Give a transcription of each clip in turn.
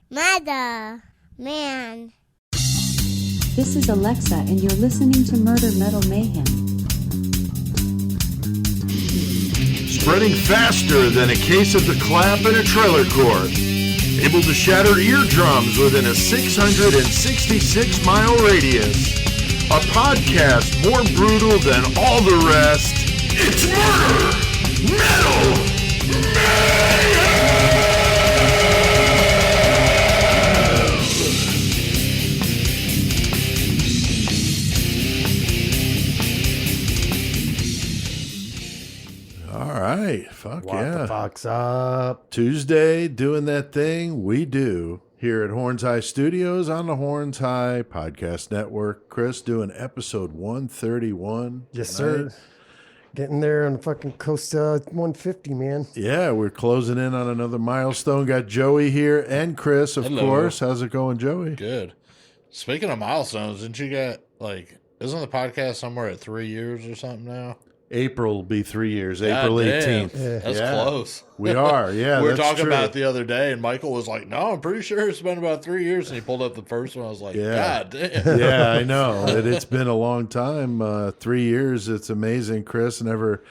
Mother, man. This is Alexa, and you're listening to Murder Metal Mayhem. Spreading faster than a case of the clap in a trailer court. Able to shatter eardrums within a 666-mile radius. A podcast more brutal than all the rest. It's Murder Metal Mayhem! All right, fuck What yeah. the fuck's up? Tuesday, doing that thing we do here at Horns High Studios on the Horns High Podcast Network. Chris doing episode 131. Yes, sir. Getting there on the fucking coast 150, man. Yeah, we're closing in on another milestone. Got Joey here and Chris, of course. How's it going, Joey? Good. Speaking of milestones, didn't you get, isn't the podcast somewhere at 3 years or something now? April will be 3 years, God April damn. 18th. Yeah. That's close. We are, yeah. We were that's talking true. about it the other day, and Michael was like, no, I'm pretty sure it's been about 3 years. And he pulled up the first one. I was like, Yeah. God damn. Yeah, I know. It's been a long time. 3 years. It's amazing, Chris. Never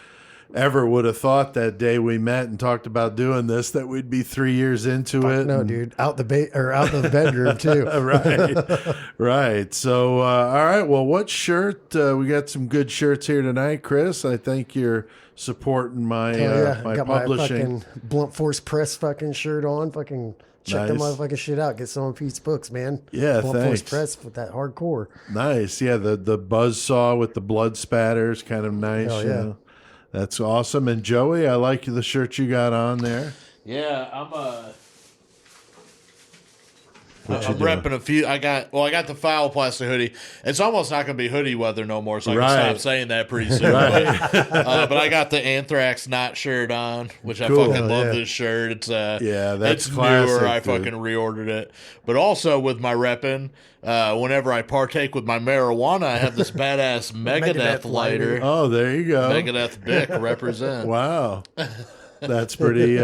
ever would have thought that day we met and talked about doing this that we'd be 3 years into it. No, dude. Out the bedroom, too. Right. So, all right. Well, what shirt? We got some good shirts here tonight, Chris. I think you're supporting my my got publishing. my fucking Blunt Force Press fucking shirt on. Fucking check them Nice. motherfucking shit out. Get some of Pete's books, man. Yeah, Blunt thanks. Force Press with that hardcore. Nice. Yeah, the buzz saw with the blood spatters, kind of nice. Hell you yeah. know. That's awesome. And Joey, I like the shirt you got on there. Yeah, I'm What I'm you doing? repping a few. I got the foul plastic hoodie. It's almost not going to be hoodie weather no more, so I Right. can stop saying that pretty soon. But I got the Anthrax Knot shirt on, which I Cool. fucking love Yeah. this shirt. It's Yeah, that's it's classic, newer. I dude. fucking reordered it. But also with my repping, whenever I partake with my marijuana, I have this badass Megadeth lighter. Oh, there you go. Megadeth Bic represent. Wow. That's pretty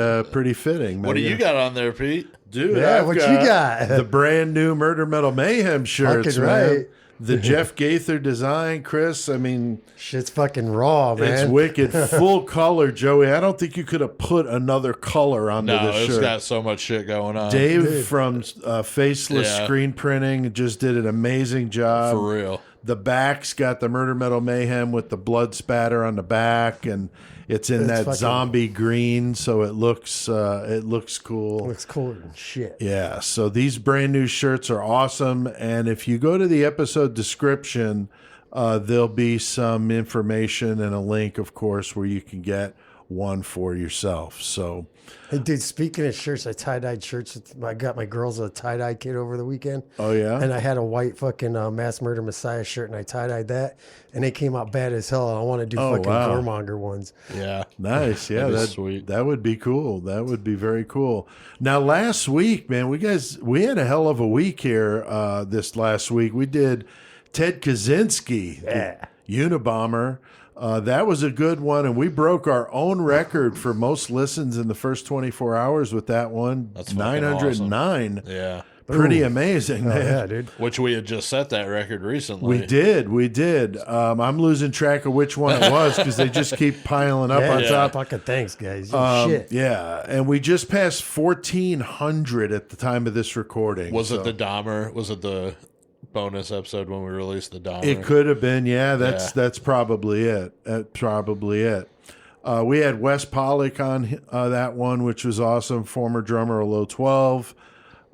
fitting. What do you got on there, Pete? Dude, Yeah, I've what you got? The brand new Murder Metal Mayhem shirts, Fucking man. right. The Jeff Gaither design, Chris. I mean, Shit's fucking raw, man. it's wicked. Full color, Joey. I don't think you could have put another color onto No, this it's shirt. got so much shit going on. Dave from Faceless Yeah. Screen Printing just did an amazing job. For real. The back's got the Murder Metal Mayhem with the blood spatter on the back, and it's in that fucking- zombie green, so it looks cool. Looks cool and shit. Yeah, so these brand new shirts are awesome, and if you go to the episode description, there'll be some information and a link, of course, where you can get one for yourself. So, Hey, dude, speaking of shirts, I tie-dyed shirts. I got my girls a tie-dye kit over the weekend. oh yeah, And I had a white fucking Mass Murder Messiah shirt, and I tie-dyed that. And they came out bad as hell. I want to do Oh, fucking wow. Goremonger ones. Yeah. nice. Yeah, That is that sweet. That would be cool. That would be very cool. Now, last week, man, we had a hell of a week here. This last week, we did Ted Kaczynski, the Unabomber. That was a good one, and we broke our own record for most listens in the first 24 hours with that one. That's fucking 909. Yeah. Pretty amazing, Oh, man. yeah, dude. Which we had just set that record recently. We did. I'm losing track of which one it was because they just keep piling up on Yeah, top. fucking thanks, guys. Shit. Yeah, and we just passed 1,400 at the time of this recording. Was so it the Dahmer? Was it the bonus episode when we released the Dahmer? It could have been. Yeah, that's probably it. Probably it. We had Wes Pollock on that one, which was awesome. Former drummer of Low 12.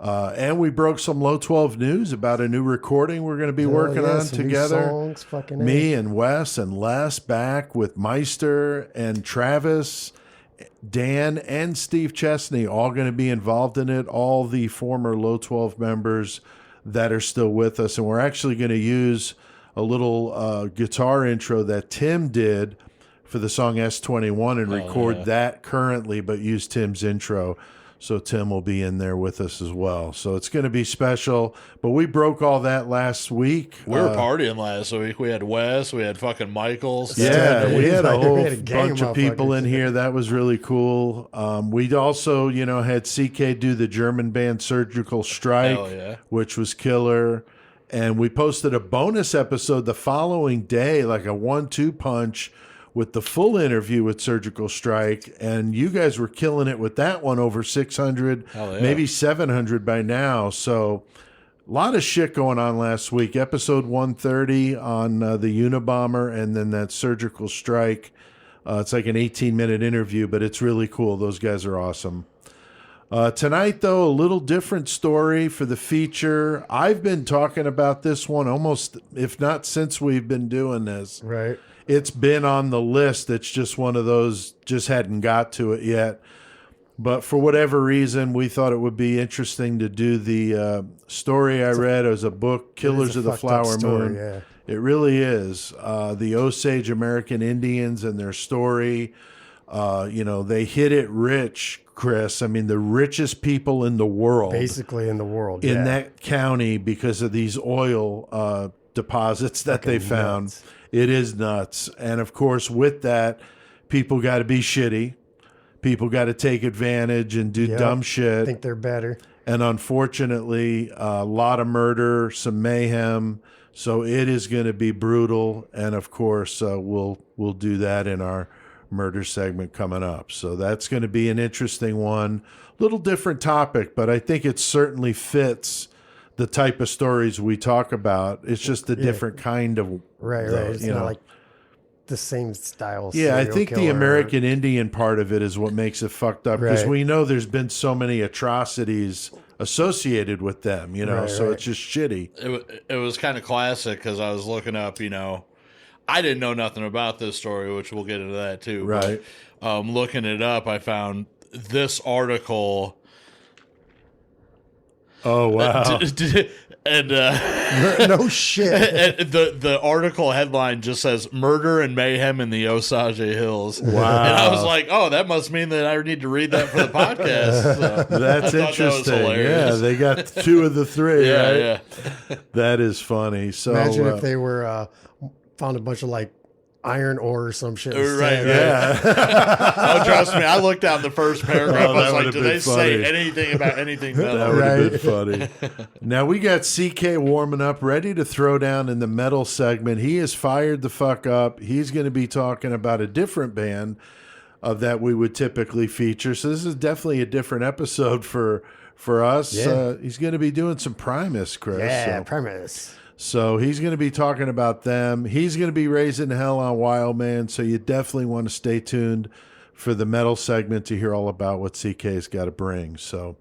And we broke some Low 12 news about a new recording we're going to be working on some new together. songs, fucking Me and Wes and Les back with Meister and Travis, Dan and Steve Chesney, all going to be involved in it. All the former Low 12 members that are still with us. And we're actually going to use a little guitar intro that Tim did for the song S21 and record that currently, but use Tim's intro. So Tim will be in there with us as well. So it's going to be special. But we broke all that last week. We were partying last week. We had Wes. We had fucking Michael. Yeah, we had a whole We had a gang bunch of of people in motherfuckers. here. That was really cool. We also, had CK do the German band Surgical Strike, Hell yeah. which was killer. And we posted a bonus episode the following day, like a 1-2 punch with the full interview with Surgical Strike. And you guys were killing it with that one, over 600, Hell yeah. maybe 700 by now. So a lot of shit going on last week. Episode 130 on the Unabomber, and then that Surgical Strike. It's like an 18-minute interview, but it's really cool. Those guys are awesome. Tonight, though, a little different story for the feature. I've been talking about this one almost, if not since we've been doing this. Right. It's been on the list. It's just one of those, just hadn't got to it yet. But for whatever reason, we thought it would be interesting to do the story I read as a book, Killers of the fucked up Flower story, Moon. yeah. It really is. The Osage American Indians and their story. They hit it rich, Chris. I mean, the richest people in the world. Basically in the world. In yeah. that county because of these oil deposits that they Fucking found. nuts. It is nuts. And of course, with that, people got to be shitty. People got to take advantage and do Yep. dumb shit. Think they're better. And unfortunately, a lot of murder, some mayhem. So it is going to be brutal. And of course, we'll do that in our murder segment coming up. So that's going to be an interesting one. Little different topic, but I think it certainly fits the type of stories we talk about. It's just a different kind of Right. It's you not know. like the same style. Yeah, I serial think the killer. American Indian part of it is what makes it fucked up, because Right. we know there's been so many atrocities associated with them, Right, so right. it's just shitty. It was kind of classic because I was looking up, I didn't know nothing about this story, which we'll get into that too. Right. But, looking it up, I found this article. Oh, wow. And No shit. and the article headline just says "Murder and Mayhem in the Osage Hills." Wow. And I was like, "Oh, that must mean that I need to read that for the podcast." So That's I thought that was interesting. Yeah, hilarious. they got 2 of the 3, yeah, right? yeah. That is funny. So Imagine if they were found a bunch of like iron ore or some shit. Right, instead. right. yeah. Oh, trust me, I looked down the first paragraph. Oh, I was that like, would've "Do been they say funny. anything about anything That metal?" would have Right. been funny. Now we got CK warming up, ready to throw down in the metal segment. He is fired the fuck up. He's going to be talking about a different band that we would typically feature. So this is definitely a different episode for us. Yeah. He's going to be doing some Primus, Chris. Yeah, So- Primus. So he's going to be talking about them. He's going to be raising hell on Wild Man. So you definitely want to stay tuned for the metal segment to hear all about what CK's got to bring. So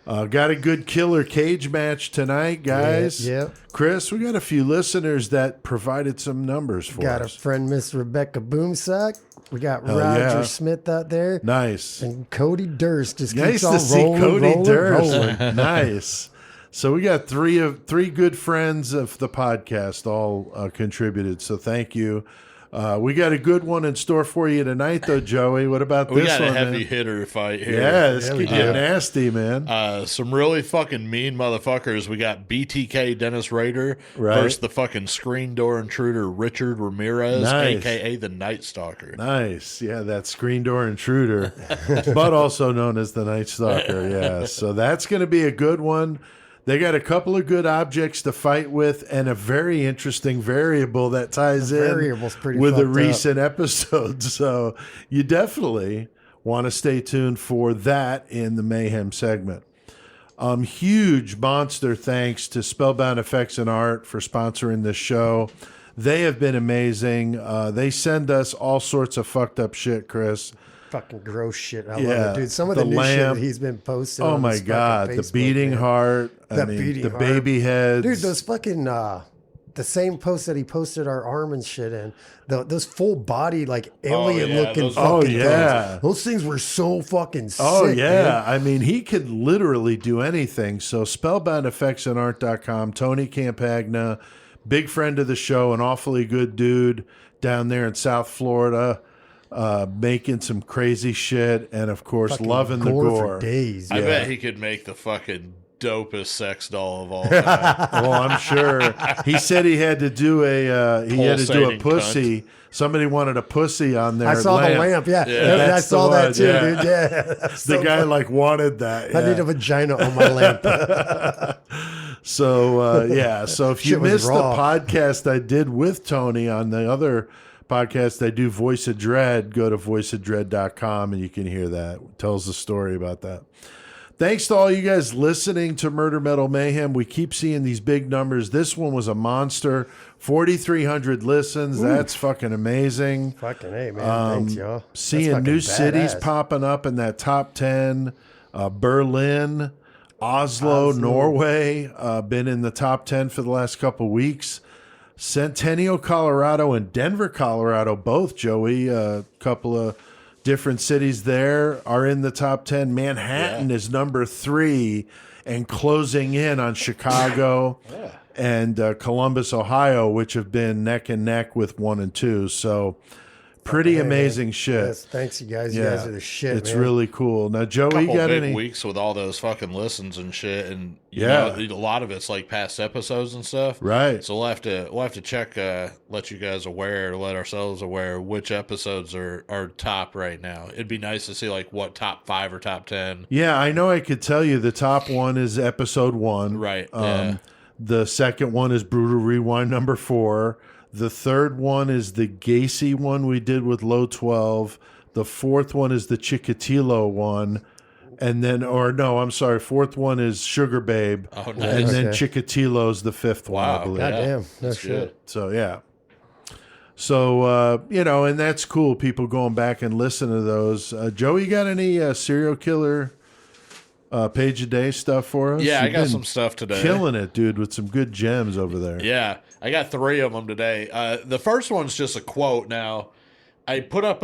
got a good killer cage match tonight, guys. Yep. Chris, we got a few listeners that provided some numbers for Got a us. friend, Miss Rebecca Boomsack. We got Hell Roger yeah. Smith out there. Nice. And Cody Durst just Nice keeps on to see rolling, Cody rolling, Durst. rolling. Nice. So we got three good friends of the podcast all contributed. So thank you. We got a good one in store for you tonight, though, Joey. What about We this got one, a heavy man? hitter fight here. Yeah, this Yeah, could we get do. nasty, man. Some really fucking mean motherfuckers. We got BTK Dennis Rader Right. versus the fucking screen door intruder Richard Ramirez, Nice. aka the Night Stalker. Nice. Yeah, that screen door intruder, but also known as the Night Stalker. Yeah, so that's going to be a good one. They got a couple of good objects to fight with and a very interesting variable that ties in variable's pretty with a fucked up. recent episode. So you definitely want to stay tuned for that in the Mayhem segment. Huge monster thanks to Spellbound Effects and Art for sponsoring this show. They have been amazing. They send us all sorts of fucked up shit, Chris. Fucking gross shit. I Yeah, love it, dude. Some of the, the new lamp. shit he's been posting. Oh on my his fucking God, the Facebook, beating man. heart. That beating the heart. baby heads. Dude, those fucking the same post that he posted our arm and shit in. Those full body like alien yeah, looking those- Oh, fucking yeah. things. Those things were so fucking sick. Oh, yeah. man. I mean, he could literally do anything. So, spellboundeffectsandart.com, Tony Campagna, big friend of the show, an awfully good dude down there in South Florida. making some crazy shit, and of course, Fucking loving the gore gore. for days. I Yeah. bet he could make the fucking dopest sex doll of all time. Well, I'm sure he said he had to do a Pulsating pussy. Somebody wanted a pussy on there. I saw the lamp. Yeah, Yeah. I That's saw the that one, too, yeah. dude. Yeah, that's The so guy funny. like wanted that. I need yeah. a vagina on my lamp. So yeah, so if you Shit was missed the raw. podcast I did with Tony on the other podcast I do, Voice of Dread, go to voiceofdread.com and you can hear that. It tells the story about that. Thanks to all you guys listening to Murder Metal Mayhem. We keep seeing these big numbers. This one was a monster. 4,300 listens. That's fucking amazing. Fucking hey, man. Thanks, y'all. That's Seeing fucking new cities badass. popping up in that top 10. Berlin, Oslo, Norway, been in the top 10 for the last couple weeks. Centennial, Colorado, and Denver, Colorado, both, Joey, a couple of different cities there are in the top 10. Manhattan is number 3 and closing in on Chicago and Columbus, Ohio, which have been neck and neck with 1 and 2. So pretty amazing shit. Yes, thanks, you guys. You guys are the shit, It's man. really cool. Now, Joey, Couple got big any? weeks with all those fucking listens and shit, and you Yeah. know, a lot of it's like past episodes and stuff. Right. So we'll have to check, let you guys aware, let ourselves aware which episodes are top right now. It'd be nice to see like what top 5 or top 10. Yeah, I know I could tell you the top one is episode 1. Right, yeah. The second one is Brutal Rewind number 4. The third one is the Gacy one we did with Low 12. The fourth one is the Chikatilo one. And then, or no, I'm sorry. Fourth one is Sugar Babe. Oh, nice. And then Okay. Chikatilo's the fifth one, I Wow. believe. God Yeah, damn. No that's shit. good. So, yeah. So, you know, and that's cool. People going back and listen to those. Joe, you got any serial killer page a day stuff for us? Yeah, I You've got been some stuff today. killing it, dude, with some good gems over there. Yeah, I got 3 of them today. The first one's just a quote. Now, I put up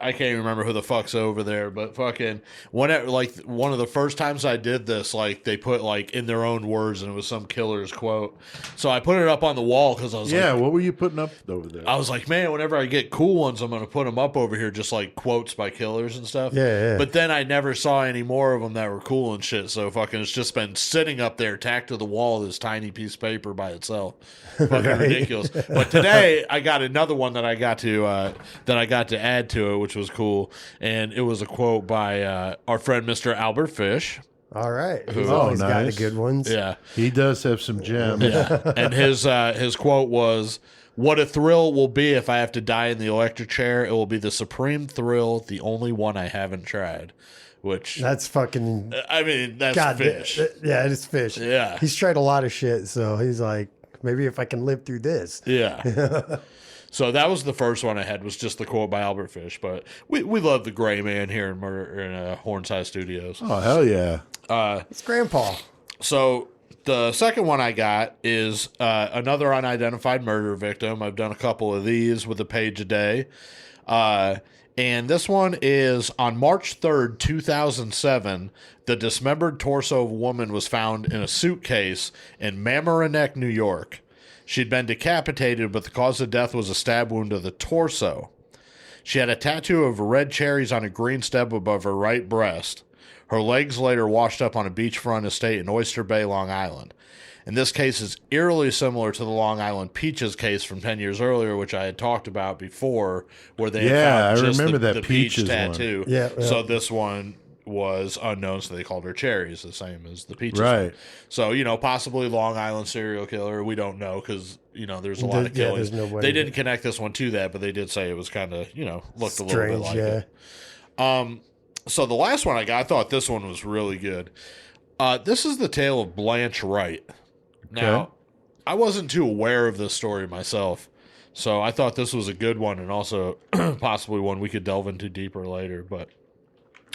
I can't even remember who the fuck's over there, but fucking whenever, like one of the first times I did this, like they put like in their own words, and it was some killer's quote. So I put it up on the wall because I was Yeah, like, what were you putting up over there? I was like, man, whenever I get cool ones, I'm gonna put them up over here, just like quotes by killers and stuff. Yeah. But then I never saw any more of them that were cool and shit. So fucking, it's just been sitting up there, tacked to the wall, this tiny piece of paper by itself. Fucking ridiculous. But today I got another one that I got to add to it, which was cool, and it was a quote by our friend Mr. Albert Fish. All right. He's always got the nice. good ones. Yeah. He does have some gems. Yeah. And his quote was, "What a thrill will be if I have to die in the electric chair. It will be the supreme thrill, the only one I haven't tried." Which, That's fucking. I mean, that's God, Fish. Yeah, it is Fish. Yeah. He's tried a lot of shit, so he's like, maybe if I can live through this. Yeah. So that was the first one I had, was just the quote by Albert Fish. But we love the Gray Man here in Hornside Studios. Oh, hell yeah. It's Grandpa. So the second one I got is another unidentified murder victim. I've done a couple of these with a page a day. And this one is on March 3rd, 2007. The dismembered torso of a woman was found in a suitcase in Mamaroneck, New York. She'd been decapitated, but the cause of death was a stab wound to the torso. She had a tattoo of red cherries on a green stem above her right breast. Her legs later washed up on a beachfront estate in Oyster Bay, Long Island. And this case is eerily similar to the Long Island Peaches case from 10 years earlier, which I had talked about before, where they had Yeah, found I just remember the that peach Peaches one. tattoo. Yeah, yeah. So this one was unknown, so they called her Cherries, the same as the Peaches Right. one. So, you know, possibly Long Island serial killer. We don't know because, you know, there's a lot of Yeah, killings. there's nobody- They didn't connect this one to that, but they did say it was kind of, you know, looked a little bit Strange, like yeah. it. So the last one I got, I thought this one was really good. This is the tale of Blanche Wright. Now, Okay. I wasn't too aware of this story myself, so I thought this was a good one and also possibly one we could delve into deeper later. But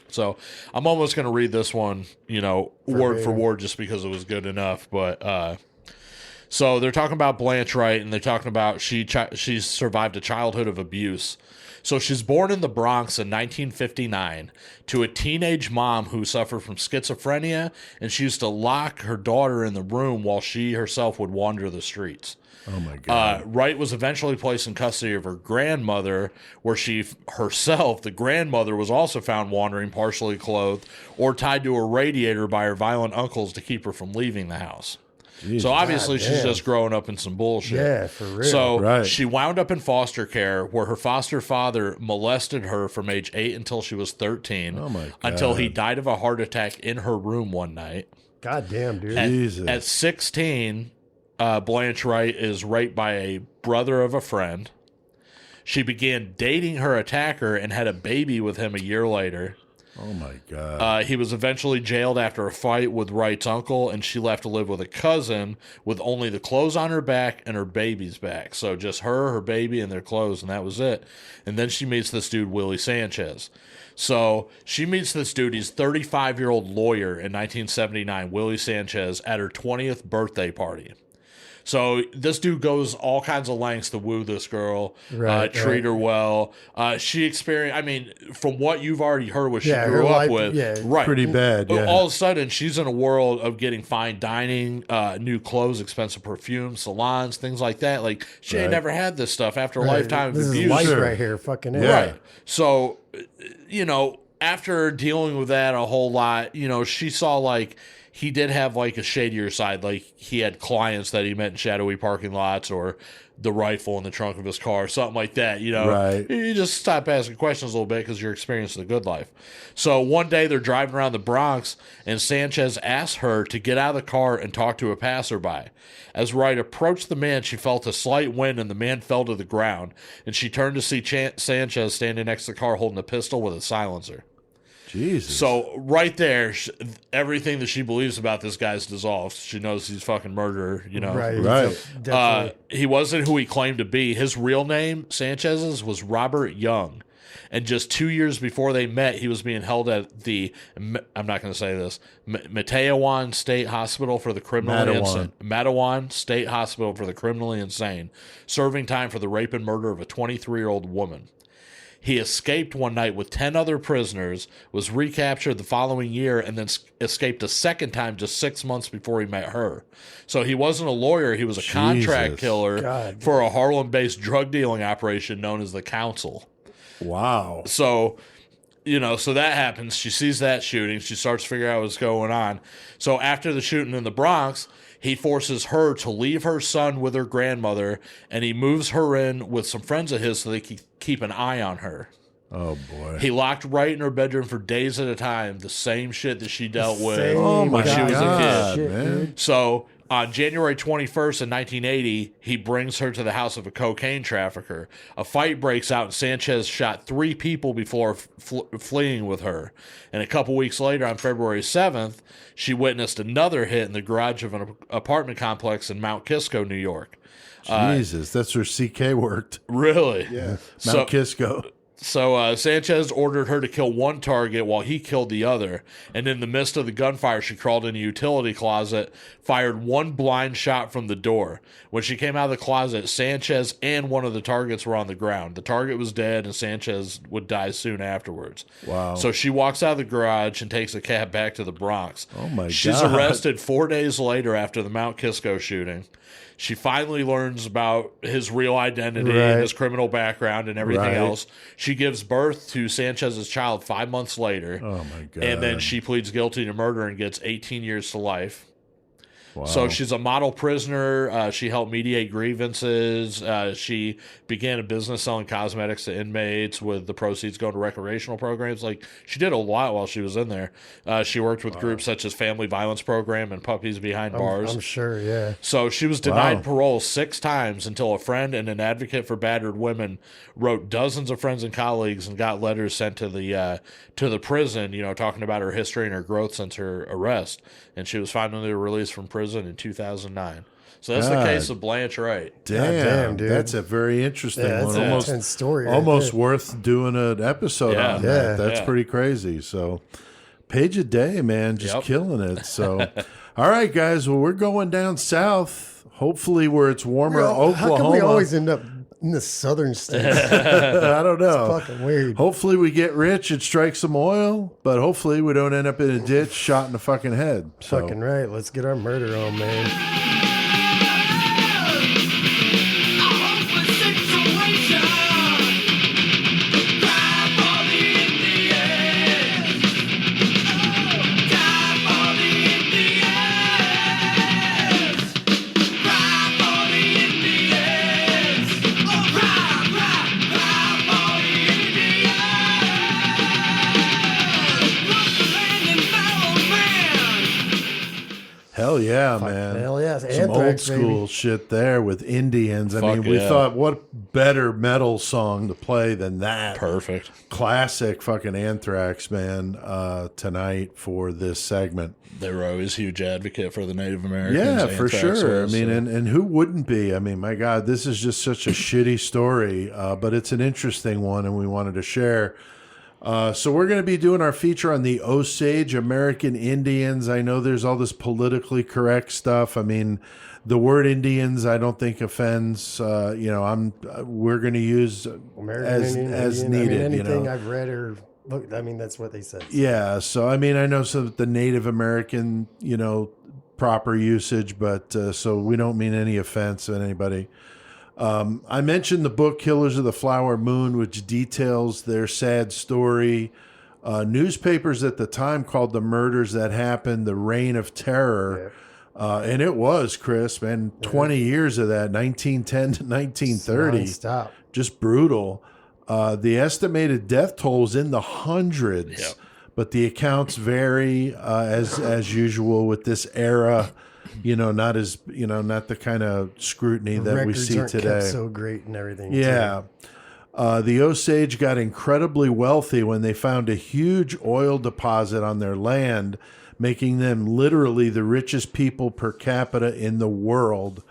so I'm almost going to read this one, you know, word for word, just because it was good enough. But so they're talking about Blanche Wright, and they're talking about she survived a childhood of abuse. So she's born in the Bronx in 1959 to a teenage mom who suffered from schizophrenia, and she used to lock her daughter in the room while she herself would wander the streets. Oh my God. Wright was eventually placed in custody of her grandmother, where she herself, the grandmother, was also found wandering partially clothed or tied to a radiator by her violent uncles to keep her from leaving the house. Jesus. So obviously God she's damn. just growing up in some bullshit. Yeah, for real. So Right. she wound up in foster care, where her foster father molested her from age 8 until she was 13. Oh my God. Until he died of a heart attack in her room one night. God damn, dude. Jesus. At 16, Blanche Wright is raped by a brother of a friend. She began dating her attacker and had a baby with him a year later. Oh my God. He was eventually jailed after a fight with Wright's uncle, and she left to live with a cousin with only the clothes on her back and her baby's back. So just her baby, and their clothes, and that was it. And then she meets this dude, Willie Sanchez. So she meets this dude. He's 35-year-old lawyer in 1979, Willie Sanchez, at her 20th birthday party. So this dude goes all kinds of lengths to woo this girl, treat her well. She experienced, I mean, from what you've already heard what she Yeah, grew her up life- with, yeah. right? Pretty bad, yeah. All of a sudden, she's in a world of getting fine dining, new clothes, expensive perfume, salons, things like that. Like, she ain't Right. never had this stuff after a lifetime of This abuse. is life Sure. right here. Fucking Yeah. Right. So, you know, after dealing with that a whole lot, you know, she saw like he did have like a shadier side. Like he had clients that he met in shadowy parking lots, or the rifle in the trunk of his car, something like that. You know, Right. You just stop asking questions a little bit because you're experiencing the good life. So one day they're driving around the Bronx, and Sanchez asks her to get out of the car and talk to a passerby. As Wright approached the man, she felt a slight wind, and the man fell to the ground. And she turned to see Sanchez standing next to the car holding a pistol with a silencer. Jesus. So right there, everything that she believes about this guy's dissolved. She knows he's fucking murderer, you know. Right. Definitely. He wasn't who he claimed to be. His real name, Sanchez's, was Robert Young. And just 2 years before they met, he was being held at the, I'm not going to say this, Matawan State Hospital for the Criminally Insane. Matawan State Hospital for the Criminally Insane, serving time for the rape and murder of a 23-year-old woman. He escaped one night with 10 other prisoners, was recaptured the following year, and then escaped a second time just 6 months before he met her. So he wasn't a lawyer. He was a contract killer God. for a Harlem-based drug dealing operation known as the Council. Wow. So, you know, so that happens. She sees that shooting. She starts to figure out what's going on. So after the shooting in the Bronx, he forces her to leave her son with her grandmother, and he moves her in with some friends of his so they can keep an eye on her. Oh boy. He locked Wright in her bedroom for days at a time, the same shit that she dealt with Oh my when she was a God, kid. man. So on January 21st in 1980, he brings her to the house of a cocaine trafficker. A fight breaks out, and Sanchez shot 3 people before fleeing with her. And a couple weeks later, on February 7th, she witnessed another hit in the garage of an apartment complex in Mount Kisco, New York. Jesus, that's where CK worked. Really? Yeah. So- Mount Kisco. So Sanchez ordered her to kill one target while he killed the other. And in the midst of the gunfire, she crawled in a utility closet, fired one blind shot from the door. When she came out of the closet, Sanchez and one of the targets were on the ground. The target was dead, and Sanchez would die soon afterwards. Wow. So she walks out of the garage and takes a cab back to the Bronx. Oh, my She's God. arrested 4 days later after the Mount Kisco shooting. She finally learns about his real identity Right. and his criminal background and everything Right. else. She gives birth to Sanchez's child 5 months later. Oh my God. And then she pleads guilty to murder and gets 18 years to life. Wow. So she's a model prisoner. She helped mediate grievances. She began a business selling cosmetics to inmates with the proceeds going to recreational programs. Like, she did a lot while she was in there. She worked with groups such as Family Violence Program and Puppies Behind Bars. I'm sure, yeah. So she was denied Wow. parole 6 times until a friend and an advocate for battered women wrote dozens of friends and colleagues and got letters sent to the prison, you know, talking about her history and her growth since her arrest. And she was finally released from prison in 2009. So that's God. the case of Blanche Wright. Damn, dude. that's a very interesting Yeah, that's one. an Almost, intense story. right almost there. worth doing an episode Yeah. on Yeah. that. That's Yeah. pretty crazy. So, page a day, man, just Yep. killing it. So, all right, guys. Well, we're going down south. Hopefully, where it's warmer, How Oklahoma. come we always end up in the southern states. I don't know. It's fucking weird. Hopefully we get rich and strike some oil, but hopefully we don't end up in a ditch shot in the fucking head. So. Fucking right. Let's get our murder on, man. Hell yeah, man. Hell yeah. Some Anthrax, old school baby. shit there with Indians. I Fuck mean, we yeah. thought, what better metal song to play than that? Perfect. Classic fucking Anthrax, man, tonight for this segment. They were always huge advocate for the Native Americans. Yeah, for Anthrax sure. was, I mean, so. and who wouldn't be? I mean, my God, this is just such a shitty story, but it's an interesting one, and we wanted to share. So we're going to be doing our feature on the Osage American Indians. I know there's all this politically correct stuff. I mean, the word Indians, I don't think offends. We're going to use American as Indian. needed. I mean, anything you know? I've read or looked, I mean, that's what they said. Yeah. So I mean, I know some the Native American, proper usage, but so we don't mean any offense to anybody. I mentioned the book Killers of the Flower Moon, which details their sad story. Newspapers at the time called the murders that happened the Reign of Terror. And it was, Chris, man, 20 years of that, 1910 to 1930. Stop. Just brutal. The estimated death toll is in the hundreds, Yep. but the accounts vary as usual with this era. Not the kind of scrutiny that we Records see aren't today. kept so great and everything. Yeah. The Osage got incredibly wealthy when they found a huge oil deposit on their land, making them literally the richest people per capita in the world.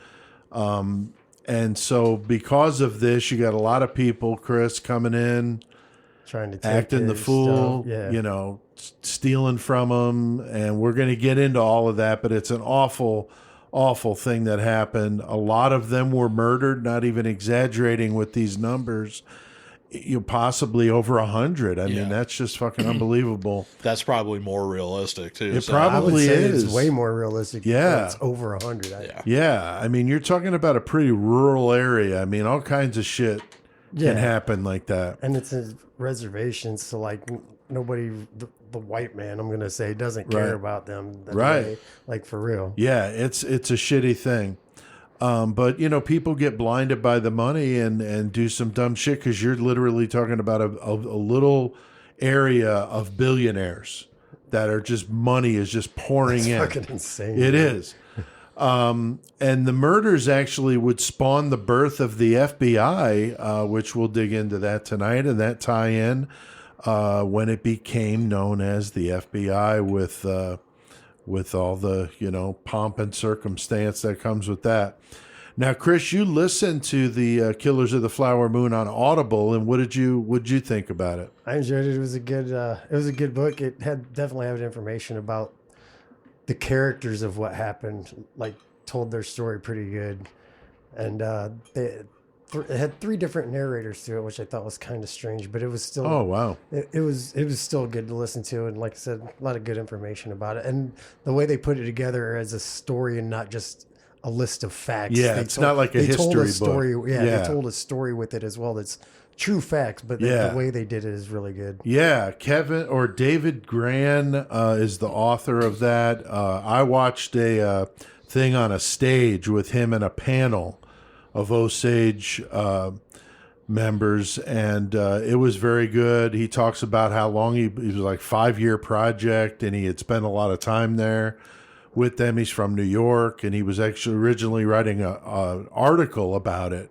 And so because of this, you got a lot of people, Chris, coming in, Trying to take acting the their fool, stuff. Yeah. stealing from them. And we're going to get into all of that, but it's an awful, awful thing that happened. A lot of them were murdered, not even exaggerating with these numbers. Possibly over 100. I mean, that's just fucking unbelievable. That's probably more realistic too. It so. probably I would say is. it's way more realistic. Yeah. It's over 100. Yeah. Yeah. I mean, you're talking about a pretty rural area. I mean, all kinds of shit Yeah. can happen like that. And it's a reservation, so like nobody, the white man, I'm going to say, doesn't care Right. about them. that Right. way, like for real. Yeah, it's a shitty thing. But people get blinded by the money and do some dumb shit because you're literally talking about a little area of billionaires that are just money is just pouring in. Fucking insane. It is. And the murders actually would spawn the birth of the FBI, which we'll dig into that tonight, and that tie-in when it became known as the FBI with all the pomp and circumstance that comes with that. Now, Chris, you listened to the Killers of the Flower Moon on Audible, and what'd you think about it? I enjoyed it. It was a good book. It definitely had information about the characters of what happened. Like told their story pretty good, and it had 3 different narrators to it, which I thought was kind of strange. But it was still Wow. It was still good to listen to, and like I said, a lot of good information about it, and the way they put it together as a story and not just a list of facts. Yeah, They it's not like a they told history story. book. Yeah, Yeah. they told a story with it as well. That's true facts, but Yeah. the way they did it is really good. Yeah, David Grann is the author of that. I watched a thing on a stage with him and a panel of Osage members, and it was very good. He talks about how long it was like 5-year project, and he had spent a lot of time there with them. He's from New York, and he was actually originally writing an article about it,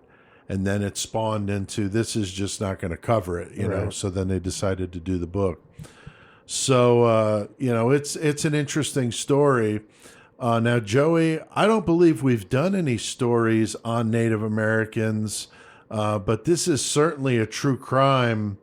and then it spawned into this is just not going to cover it, you know. Right. So then they decided to do the book. So it's an interesting story. Now, Joey, I don't believe we've done any stories on Native Americans, but this is certainly a true crime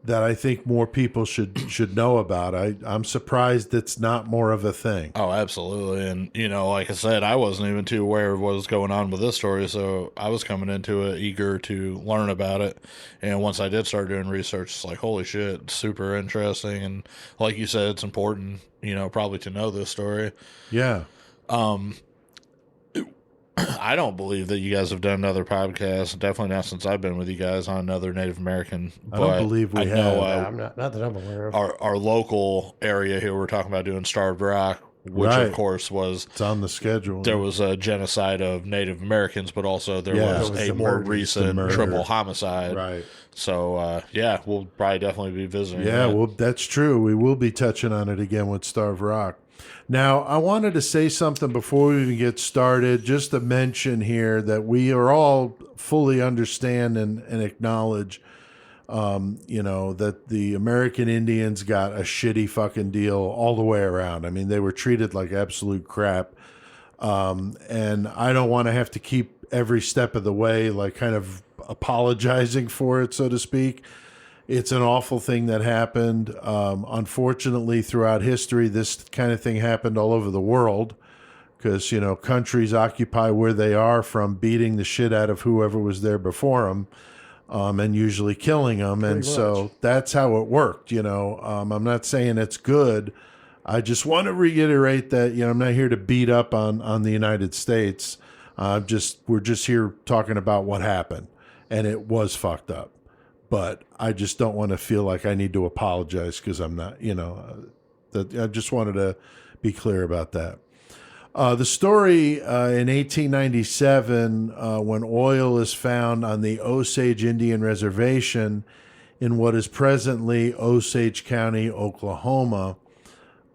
that I think more people should know about. I'm surprised it's not more of a thing. Oh, absolutely. And, like I said, I wasn't even too aware of what was going on with this story, so I was coming into it eager to learn about it. And once I did start doing research, it's like, holy shit, it's super interesting. And like you said, it's important, probably to know this story. Yeah. I don't believe that you guys have done another podcast, definitely not since I've been with you guys, on another Native American. I don't believe we have. I'm not that I'm aware of. Our local area here, we're talking about doing Starved Rock, which Right. of course It's on the schedule. there was a genocide of Native Americans, but also there Yeah. was There was a the more murder. recent The murder. triple homicide. Right. So, we'll probably definitely be visiting. Yeah, that. well, that's true. We will be touching on it again with Starved Rock. Now, I wanted to say something before we even get started, just to mention here that we are all fully understand and acknowledge, that the American Indians got a shitty fucking deal all the way around. I mean, they were treated like absolute crap. And I don't want to have to keep every step of the way, like kind of apologizing for it, so to speak. It's an awful thing that happened. Unfortunately, throughout history, this kind of thing happened all over the world because, countries occupy where they are from beating the shit out of whoever was there before them and usually killing them. And so that's how it worked. I'm not saying it's good. I just want to reiterate that, I'm not here to beat up on the United States. We're just here talking about what happened, and it was fucked up. But I just don't want to feel like I need to apologize because I'm not, I just wanted to be clear about that. The story in 1897, when oil is found on the Osage Indian Reservation in what is presently Osage County, Oklahoma,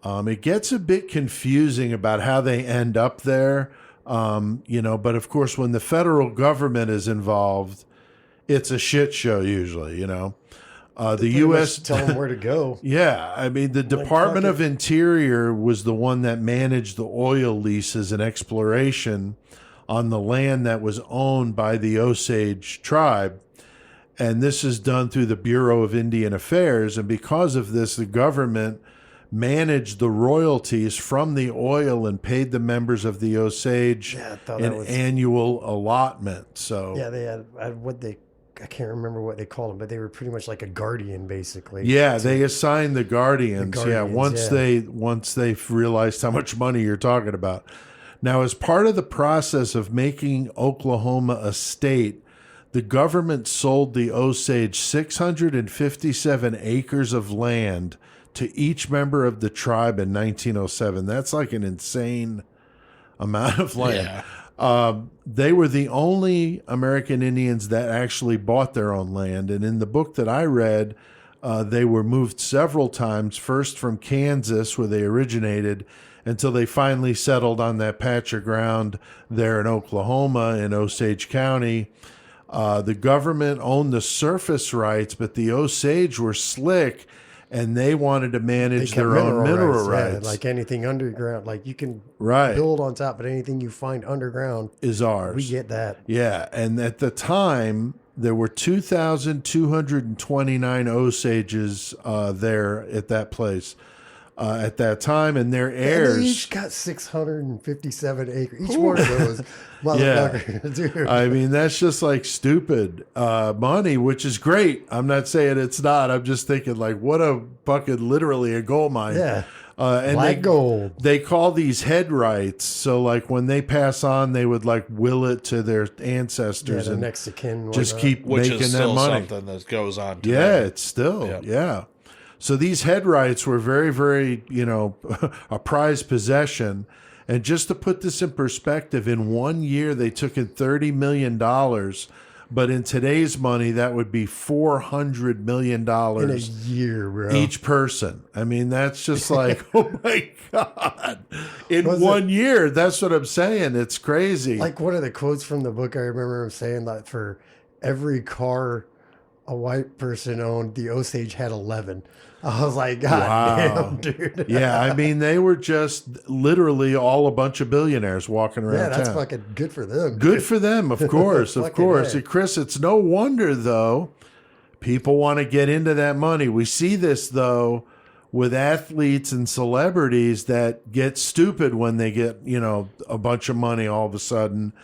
it gets a bit confusing about how they end up there. But of course, when the federal government is involved, it's a shit show usually, the U.S. tell them where to go. Yeah, I mean, the Department of Interior was the one that managed the oil leases and exploration on the land that was owned by the Osage tribe. And this is done through the Bureau of Indian Affairs. And because of this, the government managed the royalties from the oil and paid the members of the Osage an annual allotment. So yeah, they had I can't remember what they called them, but they were pretty much like a guardian, basically. Yeah, they assigned the guardians. Once they realized how much money you're talking about. Now, as part of the process of making Oklahoma a state, the government sold the Osage 657 acres of land to each member of the tribe in 1907. That's like an insane amount of land. Yeah. They were the only American Indians that actually bought their own land. And in the book that I read, they were moved several times, first from Kansas, where they originated, until they finally settled on that patch of ground there in Oklahoma in Osage County. The government owned the surface rights, but the Osage were slick, and they wanted to manage their own mineral rights. Yeah, like anything underground, like you can Right. build on top, but anything you find underground is ours. We get that. Yeah, and at the time, there were 2,229 Osages there at that place at that time, and their heirs. And they each got 657 acres. Each one of those motherfuckers, dude. I mean, that's just like stupid money, which is great. I'm not saying it's not. I'm just thinking, like, what a fucking literally a gold mine. Yeah. And Black gold. They call these head rights. So, like, when they pass on, they would like will it to their ancestors the and next of kin, just whatnot. keep Which making is that still money. something that goes on Yeah, today. it's still, Yep. yeah. So these head rights were very, very, a prized possession. And just to put this in perspective, in 1 year, they took in $30 million. But in today's money, that would be $400 million in a year, bro. each person. I mean, that's just like, oh my God. In Was 1 year, that's what I'm saying. It's crazy. Like one of the quotes from the book, I remember him saying that for every car a white person owned, the Osage had 11. I was like, God damn, dude. Yeah, I mean, they were just literally all a bunch of billionaires walking around Yeah, that's town. fucking good for them. Good for them, of course, of Fucking course. A. And Chris, it's no wonder, though, people want to get into that money. We see this, though, with athletes and celebrities that get stupid when they get, a bunch of money all of a sudden.